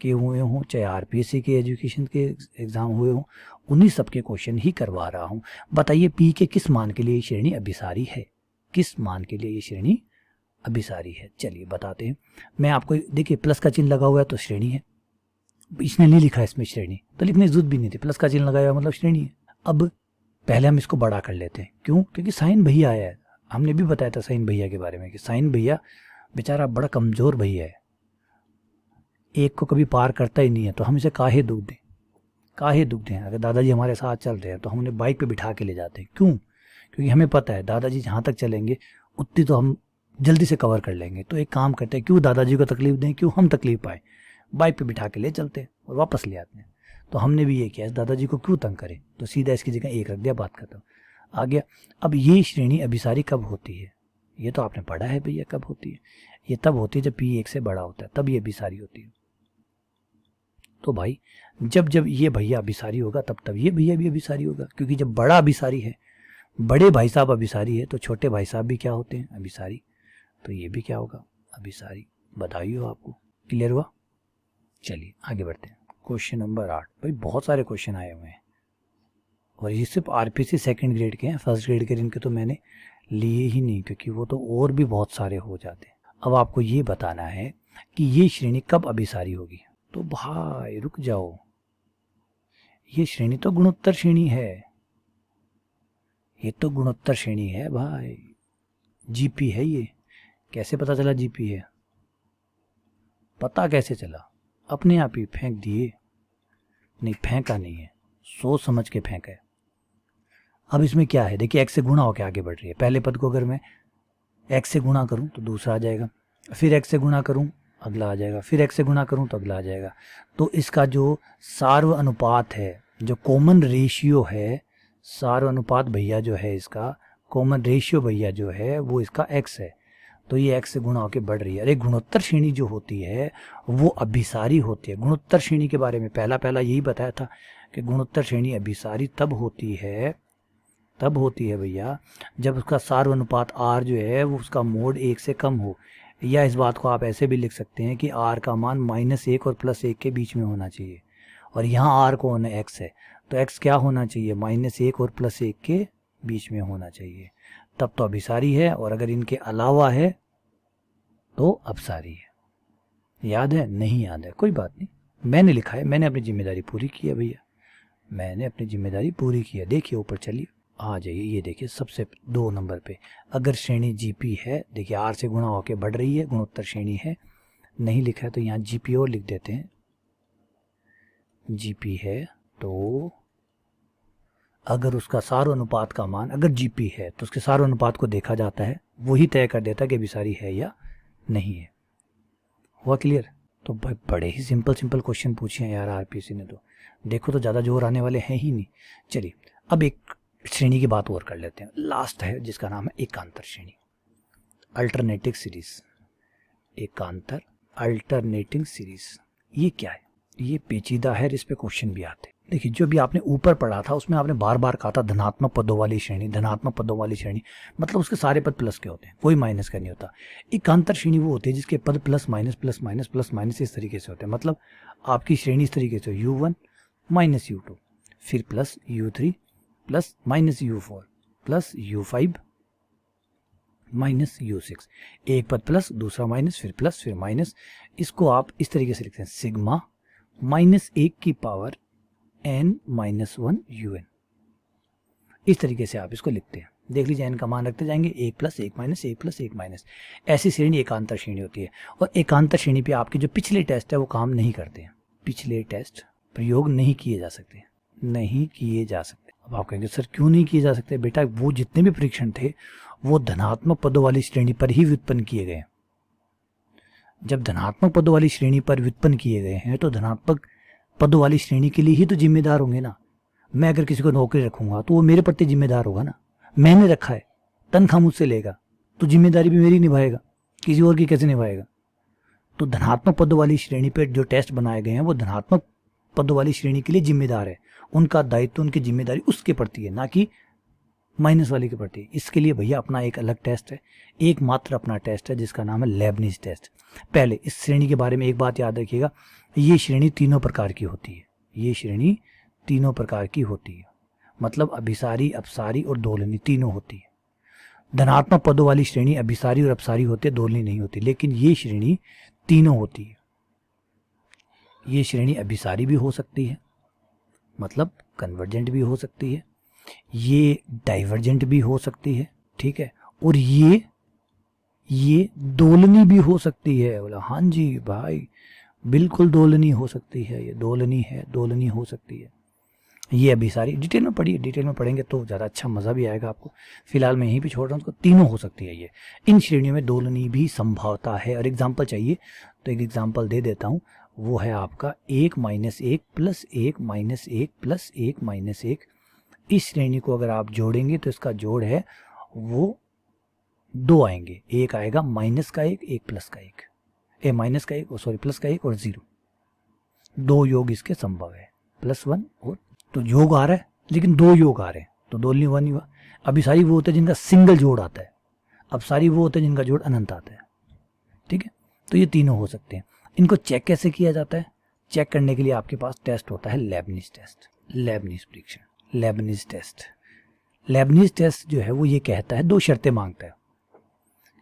के हुए हों, चाहे आरपीएससी के एजुकेशन के एग्ज़ाम हुए हों, उन्हीं सब के क्वेश्चन ही करवा रहा हूँ। बताइए पी के किस मान के लिए ये श्रेणी अभिसारी है, किस मान के लिए ये श्रेणी अभिसारी है। चलिए बताते हैं। मैं आपको, देखिए प्लस का चिन्ह लगा हुआ है तो श्रेणी है, इसने नहीं लिखा इसमें श्रेणी, तो लिखने की जरूरत भी नहीं थी, प्लस का चिन्ह लगाया हुआ मतलब श्रेणी है। अब पहले हम इसको बड़ा कर लेते हैं, क्यों? क्योंकि साइन भैया आया है, हमने भी बताया था साइन भैया के बारे में कि साइन भैया बेचारा बड़ा कमज़ोर भैया है, एक को कभी पार करता ही नहीं है, तो हम इसे काहे दुख दें, काहे दुख दें। अगर दादाजी हमारे साथ चल रहे हैं तो हम उन्हें बाइक पे बिठा के ले जाते हैं, क्यों? क्योंकि हमें पता है दादाजी जहाँ तक चलेंगे उतनी तो हम जल्दी से कवर कर लेंगे। तो एक काम करते हैं, क्यों दादाजी को तकलीफ दें, क्यों हम तकलीफ पाएँ, बाइक पे बिठा के ले चलते हैं और वापस ले आते हैं। तो हमने भी ये किया, दादाजी को क्यों तंग करें, तो सीधा इसकी जगह 1 रख दिया, बात खत्म, आ गया। अब ये श्रेणी अभिसारी कब होती है, ये तो आपने पढ़ा है भैया कब होती है, ये तब होती है जब पी 1 से बड़ा होता है, तब ये अभिसारी होती है। तो भाई जब जब ये भैया अभिसारी होगा तब तब ये भैया भी अभिसारी होगा, क्योंकि जब बड़ा अभिसारी है, बड़े भाई साहब अभिसारी है, तो छोटे भाई साहब भी क्या होते हैं, अभिसारी। तो ये भी क्या होगा, अभिसारी। बधाई हो आपको, क्लियर हुआ। चलिए आगे बढ़ते हैं। Question number 8। भाई बहुत सारे क्वेश्चन आए हुए हैं और ये सिर्फ आरपीसी सेकंड ग्रेड के हैं, फर्स्ट ग्रेड के इनके तो मैंने लिए ही नहीं, क्योंकि वो तो और भी बहुत सारे हो जाते हैं। अब आपको ये बताना है कि ये श्रेणी कब अभिसारी होगी। तो भाई रुक जाओ, ये श्रेणी तो गुणोत्तर श्रेणी है, ये तो गुणोत्तर श्रेणी है भाई, जीपी है ये। कैसे पता चला जीपी है, पता कैसे चला, अपने आप ही फेंक दिए, नहीं फेंका नहीं है, सोच समझ के फेंका है। अब इसमें क्या है, देखिए x से गुणा होकर आगे बढ़ रही है, पहले पद को अगर मैं x से गुणा करूं तो दूसरा आ जाएगा, फिर x से गुणा करूं अगला आ जाएगा, फिर x से गुणा करूं तो अगला आ जाएगा। तो इसका जो सार्व अनुपात है, जो कॉमन रेशियो है, सार्व अनुपात भैया जो है, इसका कॉमन रेशियो भैया जो है वो इसका x है, तो ये x से गुणा होकर बढ़ रही है। अरे गुणोत्तर श्रेणी जो होती है वो अभिसारी होती है। गुणोत्तर श्रेणी के बारे में पहला यही बताया था कि गुणोत्तर श्रेणी अभिसारी तब होती है भैया जब उसका सार्व अनुपात r जो है वो उसका मोड 1 से कम हो, या इस बात को आप ऐसे भी लिख सकते हैं कि r का मान -1 और +1 के बीच में होना चाहिए, और यहाँ r कौन है, x है, तो x क्या होना चाहिए, -1 और +1 के बीच में होना चाहिए, तब तो अभिसारी है। और अगर इनके अलावा है तो अपसारी है। याद है, नहीं याद है, कोई बात नहीं, मैंने लिखा है, मैंने अपनी जिम्मेदारी पूरी की है भैया, मैंने अपनी जिम्मेदारी पूरी की है। देखिए ऊपर चलिए आ जाइए, ये देखिए सबसे 2 नंबर पे, अगर श्रेणी जीपी है, देखिए r से गुणा होकर बढ़ रही है, गुणोत्तर श्रेणी है, नहीं लिखा है तो यहाँ जीपी और लिख देते हैं, जीपी है तो अगर उसका सार्व अनुपात का मान, अगर जीपी है तो उसके सार्व अनुपात को देखा जाता है, वही तय कर देता है कि अभिसारी है या नहीं है। हुआ क्लियर। तो भाई बड़े ही सिंपल क्वेश्चन पूछे हैं यार आरपीसी ने, तो देखो तो ज़्यादा जोर आने वाले हैं ही नहीं। चलिए अब एक श्रेणी की बात और कर लेते हैं, लास्ट है, जिसका नाम है एकांतर श्रेणी, अल्टरनेटिंग सीरीज। एकांतर अल्टरनेटिंग सीरीज, ये क्या है, ये पेचीदा है, इस पे क्वेश्चन भी आते हैं। देखिए जो भी आपने ऊपर पढ़ा था उसमें आपने बार बार कहा था धनात्मक पदों वाली श्रेणी, धनात्मक पदों वाली श्रेणी, मतलब उसके सारे पद प्लस के होते हैं, कोई माइनस का नहीं होता। एकांतर श्रेणी वो होती है जिसके पद plus minus plus minus plus minus इस तरीके से होते हैं, मतलब आपकी श्रेणी इस तरीके से U1 माइनस U2, फिर plus U3 plus minus U4 plus U5 minus U6, एक पद प्लस दूसरा माइनस फिर प्लस फिर माइनस। इसको आप इस तरीके से लिखते हैं सिग्मा माइनस 1 की पावर n माइनस 1 UN। इस तरीके से आप इसको लिखते हैं। देख लीजिए n का मान रखते जाएंगे, 1 प्लस 1 माइनस 1 प्लस 1 माइनस। ऐसी श्रेणी एकांतर श्रेणी होती है। और एकांतर श्रेणी पे आपके जो पिछले टेस्ट है वो काम नहीं करते हैं। पिछले टेस्ट प्रयोग नहीं किए जा सकते, नहीं किए जा सकते। अब आप कहेंगे सर क्यों नहीं किए जा सकते? बेटा वो जितने भी परीक्षण थे वो धनात्मक पदों वाली श्रेणी पर ही व्युत्पन्न किए गए। जब धनात्मक पदों वाली श्रेणी पर व्युत्पन्न किए गए हैं तो धनात्मक पदों वाली श्रेणी के लिए ही तो जिम्मेदार होंगे ना। मैं अगर किसी को नौकरी रखूंगा तो वो मेरे प्रति जिम्मेदार होगा ना। मैंने रखा है, तनख्वाह मुझसे लेगा, तो जिम्मेदारी भी मेरी निभाएगा, किसी और की कैसे निभाएगा? तो धनात्मक पदों वाली श्रेणी पर जो टेस्ट बनाए गए हैं वो धनात्मक पदों वाली श्रेणी के लिए जिम्मेदार है। उनका दायित्व, उनकी जिम्मेदारी उसके प्रति है, ना कि माइनस वाले के प्रति। इसके लिए भैया अपना एक अलग टेस्ट है, एकमात्र अपना टेस्ट है जिसका नाम है लेबनिज टेस्ट। पहले इस श्रेणी के बारे में एक बात याद रखिएगा, ये श्रेणी तीनों प्रकार की होती है। ये श्रेणी तीनों प्रकार की होती है, मतलब अभिसारी, अपसारी और दोलनी तीनों होती है। धनात्मक पदों वाली श्रेणी अभिसारी और अपसारी होती है, दोलनी नहीं होती। लेकिन ये श्रेणी तीनों होती है। ये श्रेणी अभिसारी भी हो सकती है, मतलब कन्वर्जेंट भी हो सकती है, ये डाइवर्जेंट भी हो सकती है, ठीक है, और ये दोलनी भी हो सकती है। बोला हाँ जी भाई, बिल्कुल दोलनी हो सकती है, ये दोलनी है, दोलनी हो सकती है। ये अभिसारी डिटेल में पढ़िए, डिटेल में पढ़ेंगे तो ज़्यादा अच्छा मज़ा भी आएगा आपको। फिलहाल मैं यहीं पे छोड़ रहा हूँ उसको। तीनों हो सकती है ये। इन श्रेणियों में दोलनी भी संभवता है। और एग्जाम्पल चाहिए तो एक एग्जाम्पल दे देता हूँ, वो है आपका 1 minus 1 plus 1 minus 1 plus 1 minus 1। इस श्रेणी को अगर आप जोड़ेंगे तो इसका जोड़ है वो 2 आएंगे। एक आएगा माइनस का 1, एक प्लस का 1, माइनस का 1 सॉरी प्लस का 1 और 0। 2 योग इसके संभव है, +1 और तो योग आ रहा है, लेकिन 2 योग आ रहे हैं तो दोलनी 1 ही हुआ। अभिसारी वो होते हैं जिनका सिंगल जोड़ आता है, अपसारी वो होते हैं जिनका जोड़ अनंत आता है, ठीक है। तो ये तीनों हो सकते हैं। इनको चेक कैसे किया जाता है? चेक करने के लिए आपके पास टेस्ट होता है लेबनिज टेस्ट, लेबनिज परीक्षण, लेबनिज टेस्ट। लेबनिज टेस्ट जो है वो ये कहता है, 2 शर्तें मांगता है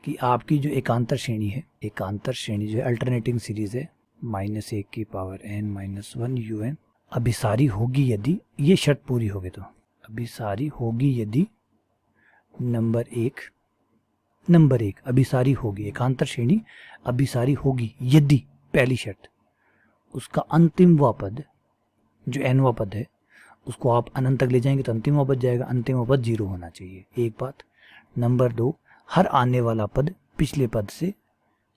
कि आपकी जो एकांतर श्रेणी है, एकांतर श्रेणी जो है अल्टरनेटिंग सीरीज है -1 की पावर n माइनस 1 UN, अभिसारी होगी यदि, ये शर्त पूरी होगी तो अभिसारी होगी यदि नंबर एक अभिसारी होगी, एकांतर श्रेणी अभिसारी होगी यदि, पहली शर्त, उसका अंतिमवा पद जो nवा पद है उसको आप अनंत तक ले जाएंगे तो अंतिमवा पद जाएगा, अंतिमवा पद 0 होना चाहिए, एक बात। नंबर 2, हर आने वाला पद पिछले पद से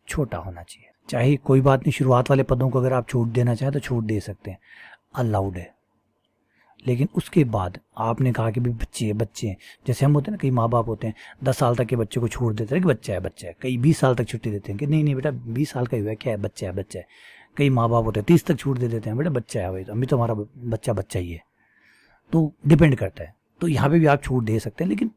छोटा होना चाहिए। चाहे कोई बात नहीं, शुरुआत वाले पदों को अगर आप छूट देना चाहें तो छूट दे सकते हैं, अलाउड है। लेकिन उसके बाद आपने कहा कि भी बच्चे हैं, जैसे हम होते हैं ना, कई माँ बाप होते हैं 10 साल तक के बच्चे को छूट देते हैं कि बच्चा है, कई 20 साल तक छुट्टी देते हैं कि नहीं बेटा 20 साल का ही हुआ है, क्या है, बच्चा है। कई माँ बाप होते हैं 30 तक छूट दे देते हैं, बेटा बच्चा है भाई, तो अभी तो हमारा बच्चा ही है। तो डिपेंड करता है। तो यहाँ पे भी आप छूट दे सकते हैं, लेकिन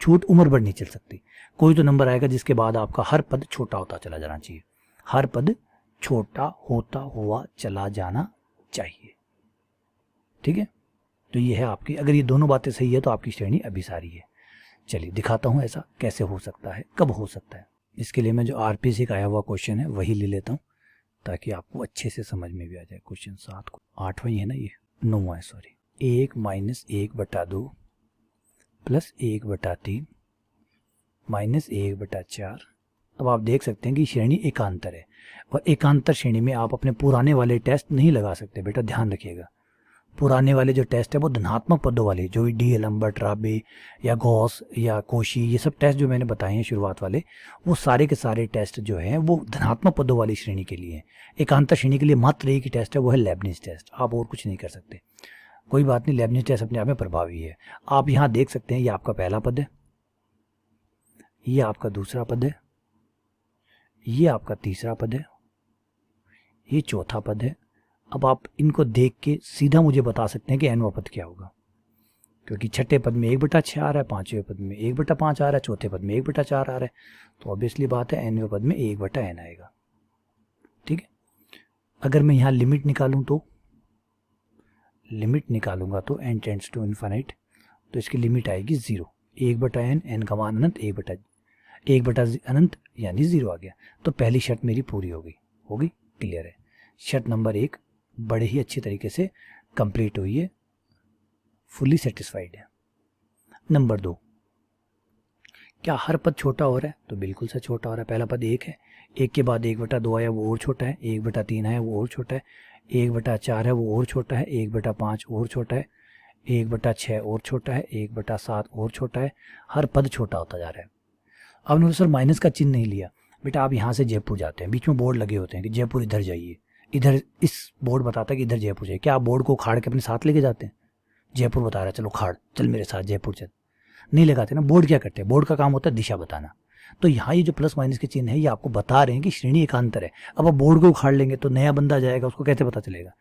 छूट उम्र भर नहीं चल सकती। कोई तो नंबर आएगा जिसके बाद आपका हर पद छोटा होता चला जाना चाहिए, हर पद छोटा होता हुआ चला जाना चाहिए, ठीक है। तो ये है आपकी, अगर ये दोनों बातें सही है तो आपकी श्रेणी अभिसारी है। चलिए दिखाता हूँ ऐसा कैसे हो सकता है, कब हो सकता है। इसके लिए मैं जो RPC का आया हुआ क्वेश्चन है वही ले लेता हूँ ताकि आपको अच्छे से समझ में भी आ जाए। क्वेश्चन 7 को 8वां ही है ना, ये 9वां है सॉरी। 1 minus 1/2 plus 1/3 minus 1/4। अब आप देख सकते हैं कि श्रेणी एकांतर है, और एकांतर श्रेणी में आप अपने पुराने वाले टेस्ट नहीं लगा सकते, बेटा ध्यान रखिएगा। पुराने वाले जो टेस्ट है वो धनात्मक पदों वाले, जो भी डी-एलम्बर्ट, राबे या गॉस या कोशी, ये सब टेस्ट जो मैंने बताए हैं शुरुआत वाले, वो सारे के सारे टेस्ट जो हैं वो धनात्मक पदों वाली श्रेणी के लिए हैं। एकांतर श्रेणी के लिए मात्र एक ही टेस्ट है, वो है लेबनिज टेस्ट। आप और कुछ नहीं कर सकते। कोई बात नहीं, लेबनिज टेस्ट अपने आप में प्रभावी है। आप यहाँ देख सकते हैं, ये आपका पहला पद है, ये आपका दूसरा पद है, ये आपका तीसरा पद है, ये चौथा पद है। अब आप इनको देख के सीधा मुझे बता सकते हैं कि nवां पद क्या होगा, क्योंकि छठे पद में 1/6 आ रहा है, पांचवें पद में 1/5 आ रहा है, चौथे पद में 1/4 आ रहा है, तो ऑब्वियसली बात है nवें पद में 1/n आएगा, ठीक है। अगर मैं यहाँ लिमिट निकालूं तो लिमिट निकालूंगा तो n टेंड्स टू इन्फाइनाइट, तो इसकी लिमिट आएगी 0, 1/n, n का मान अनंत, 1 बटा अनंत यानी 0 आ गया। तो पहली शर्त मेरी पूरी होगी, क्लियर है। शर्त नंबर 1 बड़े ही अच्छी तरीके से कंप्लीट हुई है, फुली सेटिस्फाइड है। नंबर 2, क्या हर पद छोटा हो रहा है? तो बिल्कुल सा छोटा हो रहा है। पहला पद 1 है, 1 के बाद 1/2 आया वो और छोटा है, 1/3 है वो और छोटा है, 1/4 है वो और छोटा है, 1/5 और छोटा है, 1/6 और छोटा है, 1/7 और छोटा है। हर पद छोटा होता जा रहा है। अब उन्होंने सर माइनस का चिन्ह नहीं लिया। बेटा आप यहाँ से जयपुर जाते हैं, बीच में बोर्ड लगे होते हैं कि जयपुर इधर जाइए, इधर इस बोर्ड बताता है कि इधर जयपुर जाइए। क्या आप बोर्ड को उखाड़ के अपने साथ लेके जाते हैं? जयपुर बता रहा है, चलो उखाड़, चल मेरे साथ जयपुर चल, नहीं लगाते ना। बोर्ड क्या करते हैं? बोर्ड का काम होता है दिशा बताना। तो यहाँ ये जो प्लस माइनस के चिन्ह है ये आपको बता रहे हैं कि श्रेणी एकांतर है। अब आप बोर्ड को उखाड़ लेंगे तो नया बंदा जाएगा, उसको कैसे पता चलेगा?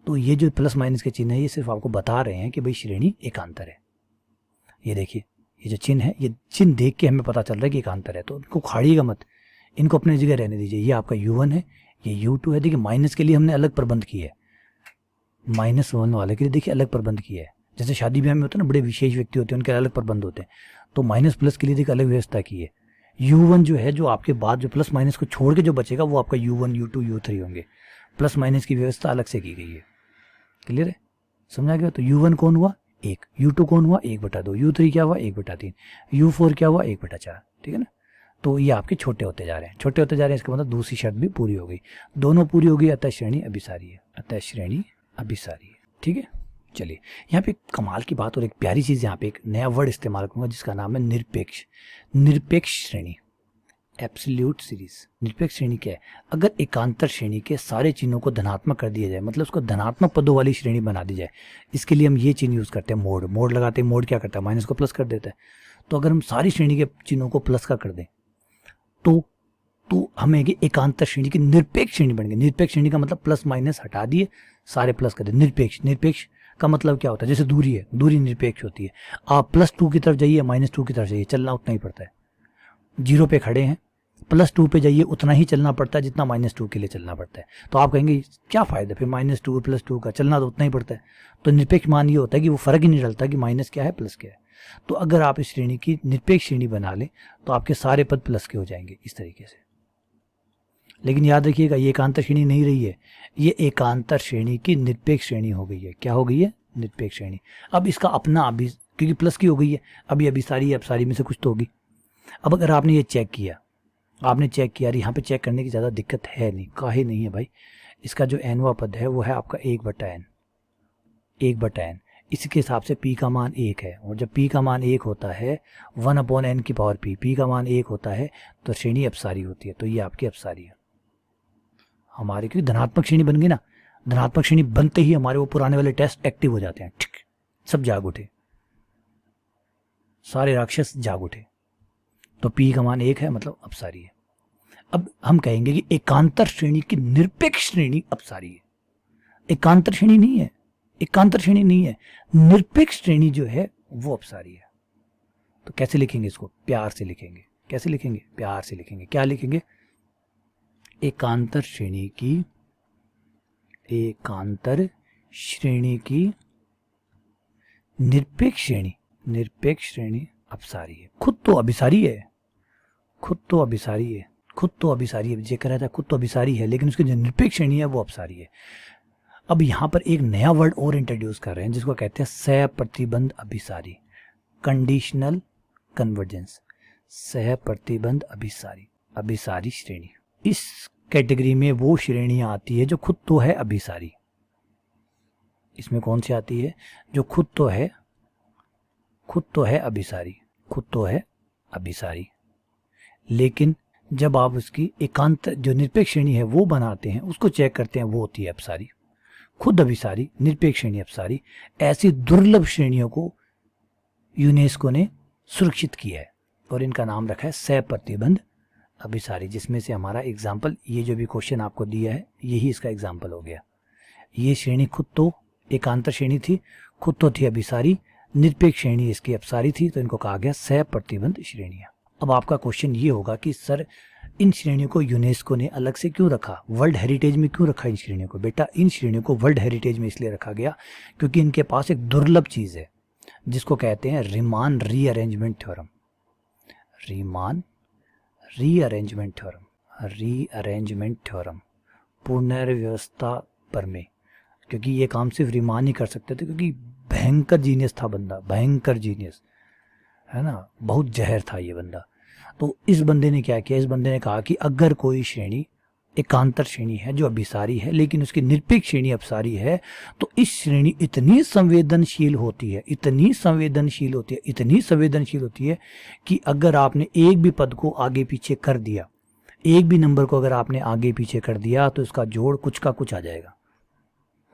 तो ये जो प्लस माइनस के चिन्ह है ये सिर्फ आपको बता रहे हैं कि भाई श्रेणी एकांतर है। ये देखिए, ये जो चिन्ह है, ये चिन्ह देख के हमें पता चल रहा है कि एकांतर है। तो इनको उखाड़िएगा मत, इनको अपनी जगह रहने दीजिए। ये आपका U1 है, ये U2 है। देखिए माइनस के लिए हमने अलग प्रबंध किया है, -1 वाले के लिए देखिए अलग प्रबंध किया है। जैसे शादी ब्याह में होता है ना, बड़े विशेष व्यक्ति होते हैं उनके अलग प्रबंध होते हैं, तो माइनस प्लस के लिए देखिए अलग व्यवस्था की है। U1 जो है, जो आपके बाद जो प्लस माइनस को छोड़ के जो बचेगा वो आपका U1, U2, U3 होंगे। प्लस माइनस की व्यवस्था अलग से की गई है। क्लियर है? समझा गया? तो U1 कौन हुआ? 1, U2 कौन हुआ? 1/2, U3 क्या हुआ? 1/3, U4 क्या हुआ? 1/4। ठीक है ना? तो ये आपके छोटे होते जा रहे हैं, छोटे होते जा रहे हैं। इसका मतलब दूसरी शर्त भी पूरी हो गई, दोनों पूरी हो गई, अतः श्रेणी अभिसारी है, अतः श्रेणी अभिसारी है। ठीक है, चलिए यहाँ पे कमाल की बात और एक प्यारी चीज़, यहाँ पे एक नया वर्ड इस्तेमाल करूंगा जिसका नाम है निरपेक्ष। निरपेक्ष श्रेणी, एब्सोल्यूट सीरीज। निरपेक्ष श्रेणी क्या है? अगर एकांतर श्रेणी के सारे चिन्हों को धनात्मक कर दिया जाए, मतलब उसको धनात्मक पदों वाली श्रेणी बना दी जाए, इसके लिए हम ये चिन्ह यूज करते हैं, मोड। मोड लगाते हैं, मोड क्या करता है? माइनस को प्लस कर देता है। तो अगर हम सारी श्रेणी के चिन्हों को प्लस का कर दें तो हमें एकांतर श्रेणी की निरपेक्ष श्रेणी बन गई। निरपेक्ष श्रेणी का मतलब प्लस माइनस हटा दिए, सारे प्लस कर दिए। निरपेक्ष का मतलब क्या होता है? जैसे दूरी है, दूरी निरपेक्ष होती है। आप +2 की तरफ जाइए, -2 की तरफ जाइए, चलना उतना ही पड़ता है। 0 पे खड़े हैं, +2 पे जाइए, उतना ही चलना पड़ता है जितना -2 के लिए चलना पड़ता है। तो आप कहेंगे क्या फायदा फिर -2 +2 का, चलना तो उतना ही पड़ता है। तो निरपेक्ष मान ये होता है कि वो फर्क ही नहीं डलता कि माइनस क्या है प्लस क्या है। तो अगर आप इस श्रेणी की निरपेक्ष श्रेणी बना लें तो आपके सारे पद प्लस के हो जाएंगे इस तरीके से। लेकिन याद रखिएगा ये एकांतर श्रेणी नहीं रही है, ये एकांतर श्रेणी की निरपेक्ष श्रेणी हो गई है। क्या हो गई है? निरपेक्ष श्रेणी। अब इसका अपना अभी, क्योंकि प्लस की हो गई है, अभी अभिसारी अपसारी में से कुछ तो होगी। अब अगर आपने ये चेक किया, आपने चेक किया, यहाँ पे चेक करने की ज़्यादा दिक्कत है नहीं, काहे नहीं है भाई। इसका जो nवा पद है वो है आपका 1/n। इसके हिसाब से p का मान 1 है, और जब p का मान 1 होता है 1/n की पावर p का मान 1 होता है तो श्रेणी अपसारी होती है। तो ये आपकी अपसारी है हमारी, क्योंकि धनात्मक श्रेणी बन गई ना। धनात्मक श्रेणी बनते ही हमारे वो पुराने वाले टेस्ट एक्टिव हो जाते हैं, ठीक, सब जाग उठे, सारे राक्षस जाग उठे। तो p का मान 1 है, मतलब अपसारी है। अब हम कहेंगे कि एकांतर श्रेणी की निरपेक्ष श्रेणी अपसारी है। एकांतर श्रेणी नहीं है, एकांतर श्रेणी नहीं है, निरपेक्ष श्रेणी जो है वो अपसारी है। तो कैसे लिखेंगे इसको? प्यार से लिखेंगे। कैसे लिखेंगे? प्यार से लिखेंगे। क्या लिखेंगे? एकांतर श्रेणी की निरपेक्ष श्रेणी अपसारी है। खुद तो अभिसारी है, जे कह रहा था खुद तो अभिसारी है, लेकिन उसकी जो निरपेक्ष श्रेणी है वो अपसारी है। अब यहाँ पर एक नया वर्ड और इंट्रोड्यूस कर रहे हैं जिसको कहते हैं सहप्रतिबंध अभिसारी, कंडीशनल कन्वर्जेंस। सहप्रतिबंध अभिसारी श्रेणी। इस कैटेगरी में वो श्रेणियां आती है जो खुद तो है अभिसारी। इसमें कौन सी आती है? जो खुद तो है अभिसारी, लेकिन जब आप उसकी एकांत जो निरपेक्ष श्रेणी है वो बनाते हैं, उसको चेक करते हैं, वो होती है अपसारी। खुद अभिसारी, निरपेक्ष श्रेणी अपसारी, ऐसी दुर्लभ श्रेणियों को यूनेस्को ने सुरक्षित किया है और इनका नाम रखा है सहप्रतिबंध अभिसारी, जिसमें से हमारा एग्जाम्पल, ये जो भी क्वेश्चन आपको दिया है यही इसका एग्जाम्पल हो गया। ये श्रेणी खुद तो एकांतर श्रेणी थी, खुद तो थी अभिसारी, निरपेक्ष श्रेणी इसकी अपसारी थी, तो इनको कहा गया सहप्रतिबंध श्रेणियां। अब आपका क्वेश्चन ये होगा कि सर इन श्रेणियों को यूनेस्को ने अलग से क्यों रखा, वर्ल्ड हेरिटेज में क्यों रखा इन श्रेणियों को? बेटा इन श्रेणियों को वर्ल्ड हेरिटेज में इसलिए रखा गया क्योंकि इनके पास एक दुर्लभ चीज़ है जिसको कहते हैं Riemann rearrangement theorem. Riemann rearrangement theorem, rearrangement theorem, पुनर्व्यवस्था प्रमेय। क्योंकि ये काम सिर्फ रीमान ही कर सकते थे, क्योंकि भयंकर जीनियस था बंदा, भयंकर जीनियस है ना, बहुत जहर था ये बंदा। तो इस बंदे ने क्या किया, इस बंदे ने कहा कि अगर कोई श्रेणी एकांतर श्रेणी है जो अभिसारी है लेकिन उसकी निरपेक्ष श्रेणी अपसारी है, तो इस श्रेणी इतनी संवेदनशील होती है, इतनी संवेदनशील होती है, इतनी संवेदनशील होती है कि अगर आपने एक भी पद को आगे पीछे कर दिया, एक भी नंबर को अगर आपने आगे पीछे कर दिया तो इसका जोड़ कुछ का कुछ आ जाएगा,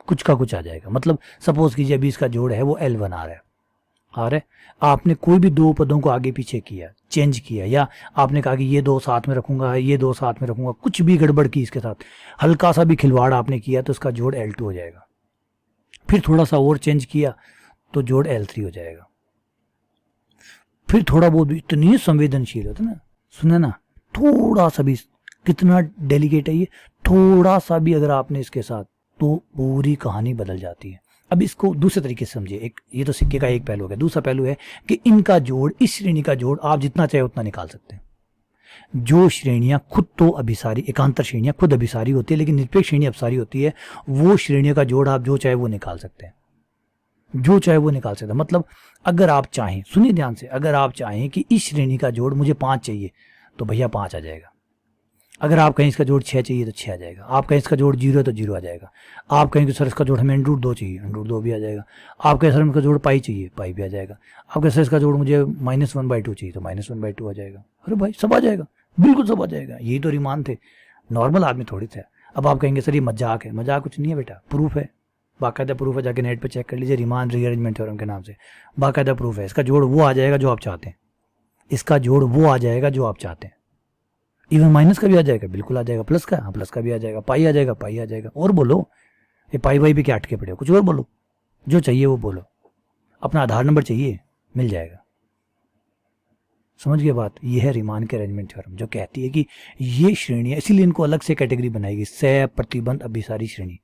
कुछ का कुछ आ जाएगा। मतलब सपोज कीजिए अभी इसका जोड़ है वो L1 आ रहा है, आपने कोई भी दो पदों को आगे पीछे किया, चेंज किया, या आपने कहा कि ये दो साथ में रखूंगा, ये दो साथ में रखूंगा, कुछ भी गड़बड़ की इसके साथ, हल्का सा भी खिलवाड़ आपने किया तो इसका जोड़ L2 हो जाएगा। फिर थोड़ा सा और चेंज किया तो जोड़ L3 हो जाएगा। फिर थोड़ा बहुत, इतनी संवेदनशील होता ना, सुने ना, थोड़ा सा भी, कितना डेलिकेट है ये, थोड़ा सा भी अगर आपने इसके साथ, तो पूरी कहानी बदल जाती है। अब इसको दूसरे तरीके से समझिए, एक ये तो सिक्के का एक पहलू हो गया, दूसरा पहलू है कि इनका जोड़, इस श्रेणी का जोड़ आप जितना चाहे उतना निकाल सकते हैं। जो श्रेणियां खुद तो अभिसारी, एकांतर श्रेणियां खुद अभिसारी होती है लेकिन निरपेक्ष श्रेणी अपसारी होती है, वो श्रेणियों का जोड़ आप जो चाहे वो निकाल सकते हैं, जो चाहे वो निकाल सकते हैं। मतलब अगर आप चाहें, सुनिए ध्यान से, अगर आप चाहें कि इस श्रेणी का जोड़ मुझे 5 चाहिए तो भैया 5 आ जाएगा। अगर आप कहीं इसका जोड़ 6 चाहिए तो 6 आ जाएगा। आप कहीं इसका जोड़ 0 है तो 0 आ जाएगा। आप कहीं सर इसका जोड़ हमें √2 चाहिए, √2 भी आ जाएगा। आप कहीं सर इसका जोड़ पाई चाहिए, पाई भी आ जाएगा। आप कहीं सर इसका जोड़ मुझे -1/2 चाहिए तो -1/2 आ जाएगा। अरे भाई सब आ जाएगा, बिल्कुल सब आ जाएगा। यही तो रीमान थे, नॉर्मल आदमी थोड़ी थे। अब आप कहेंगे सर ये मजाक है, मजाक कुछ नहीं है बेटा, प्रूफ है, बाकायदा प्रूफ है, जाके नेट पर चेक कर लीजिए, रीमान रीअरेंजमेंट थ्योरम के नाम से बाकायदा प्रूफ है। इसका जोड़ वो आ जाएगा जो आप चाहते हैं, इसका जोड़ वो आ जाएगा जो आप चाहते हैं। इवन माइनस का भी आ जाएगा, बिल्कुल आ जाएगा, प्लस का, हाँ प्लस का भी आ जाएगा, पाई आ जाएगा, पाई आ जाएगा। और बोलो, ये पाई वाई पे क्या अटके पड़े हो, कुछ और बोलो, जो चाहिए वो बोलो। अपना आधार नंबर चाहिए, मिल जाएगा। समझ गए बात? ये है रीमान के अरेंजमेंट थ्योरम, जो कहती है कि ये श्रेणियां, इसीलिए इनको अलग से कैटेगरी बनाएगी, सह प्रतिबंध अभिसारी श्रेणी,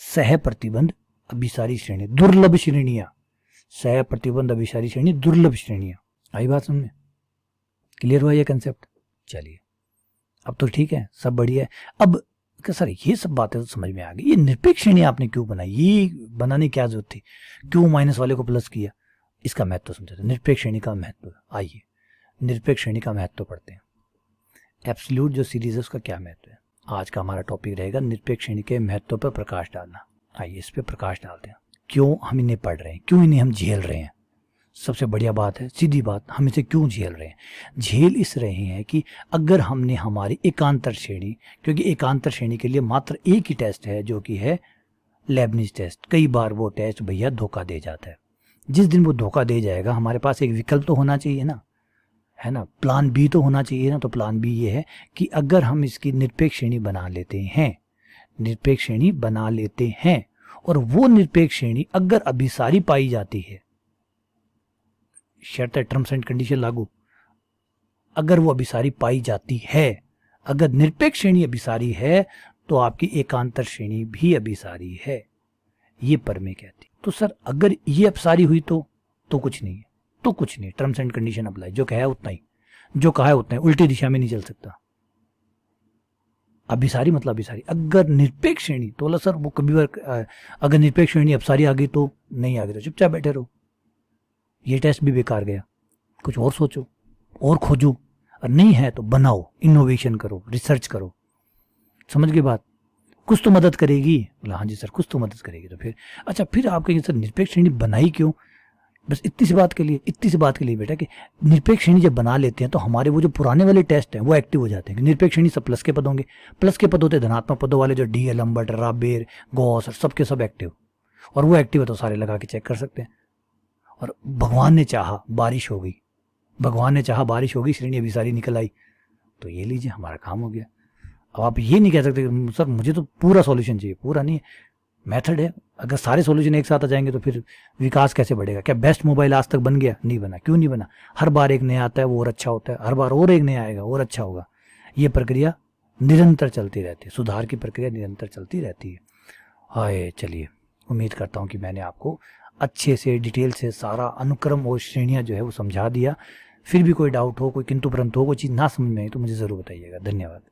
सह प्रतिबंध अभिसारी श्रेणी, दुर्लभ श्रेणियां, सह प्रतिबंध अभिसारी श्रेणी, दुर्लभ श्रेणियां। आई बात समझ? क्लियर हुआ ये कंसेप्ट? चलिए अब तो ठीक है, सब बढ़िया है। अब सर ये सब बातें तो समझ में आ गई, ये निरपेक्ष श्रेणी आपने क्यों बनाई, ये बनाने की क्या जरूरत थी, क्यों माइनस वाले को प्लस किया, इसका महत्व समझते हैं। निरपेक्ष श्रेणी का महत्व, आइए निरपेक्ष श्रेणी का महत्व पढ़ते हैं। एब्सोल्यूट जो सीरीज है उसका क्या महत्व है। आज का हमारा टॉपिक रहेगा निरपेक्ष श्रेणी के महत्व पर प्रकाश डालना। आइए इस पर प्रकाश डालते हैं, क्यों हम इन्हें पढ़ रहे हैं, क्यों इन्हें हम झेल रहे हैं। सबसे बढ़िया बात है, सीधी बात, हम इसे क्यों झेल रहे हैं। झेल इस रहे हैं कि अगर हमने हमारी एकांतर श्रेणी, क्योंकि एकांतर श्रेणी के लिए मात्र एक ही टेस्ट है जो कि है लेबनिज टेस्ट। कई बार वो टेस्ट भैया धोखा दे जाता है। जिस दिन वो धोखा दे जाएगा, हमारे पास एक विकल्प तो होना चाहिए ना, है ना, प्लान बी तो होना चाहिए ना। तो प्लान बी ये है कि अगर हम इसकी निरपेक्ष श्रेणी बना लेते हैं, निरपेक्ष श्रेणी बना लेते हैं, और वो निरपेक्ष श्रेणी अगर अभिसारी पाई जाती है, शर्त है, टर्म्स एंड कंडीशन लागू, अगर वो अभिसारी पाई जाती है, अगर निरपेक्ष श्रेणी अभिसारी है, तो आपकी एकांतर श्रेणी भी अभिसारी है, ये प्रमेय कहती। तो सर अगर ये अपसारी हुई तो कुछ नहीं है, तो कुछ नहीं, टर्म्स एंड कंडीशन अप्लाई, जो कहा है उतना ही, जो कहा है उतना ही, उल्टी दिशा में नहीं चल सकता। अभिसारी मतलब अभिसारी, अगर निरपेक्ष श्रेणी तो सर वो कभी बार, अगर निरपेक्ष श्रेणी अपसारी आ गई तो नहीं आ गई तो चुपचाप बैठे रहो, ये टेस्ट भी बेकार गया, कुछ और सोचो और खोजो, और नहीं है तो बनाओ, इनोवेशन करो, रिसर्च करो। समझ गए बात? कुछ तो मदद करेगी। बोला हाँ जी सर कुछ तो मदद करेगी। तो फिर अच्छा, फिर आप कहेंगे सर निरपेक्ष श्रेणी बनाई क्यों? बस इतनी सी बात के लिए, इतनी सी बात के लिए बेटा, कि निरपेक्ष श्रेणी जब बना लेते हैं तो हमारे वो जो पुराने वाले टेस्ट हैं वो एक्टिव हो जाते हैं। निरपेक्ष श्रेणी सब प्लस के पद होंगे, प्लस के पद होते हैं धनात्मक पदों वाले, जो डी एलम्बर्ट, राबेर, गॉस, सब के सब एक्टिव, और वो एक्टिव है तो सारे लगा के चेक कर सकते हैं। और भगवान ने चाहा बारिश हो गई, भगवान ने चाहा बारिश हो गई, श्रेणी अभिसारी निकल आई, तो ये लीजिए हमारा काम हो गया। अब आप ये नहीं कह सकते सर मुझे तो पूरा सॉल्यूशन चाहिए, पूरा नहीं, मेथड है। अगर सारे सॉल्यूशन एक साथ आ जाएंगे तो फिर विकास कैसे बढ़ेगा? क्या बेस्ट मोबाइल आज तक बन गया? नहीं बना। क्यों नहीं बना? हर बार एक नया आता है वो और अच्छा होता है, हर बार और एक नया आएगा और अच्छा होगा। ये प्रक्रिया निरंतर चलती रहती है, सुधार की प्रक्रिया निरंतर चलती रहती है। हाय चलिए, उम्मीद करता हूँ कि मैंने आपको अच्छे से डिटेल से सारा अनुक्रम और श्रेणियाँ जो है वो समझा दिया। फिर भी कोई डाउट हो, कोई किंतु परंतु हो, कोई चीज़ ना समझ में आई तो मुझे ज़रूर बताइएगा। धन्यवाद।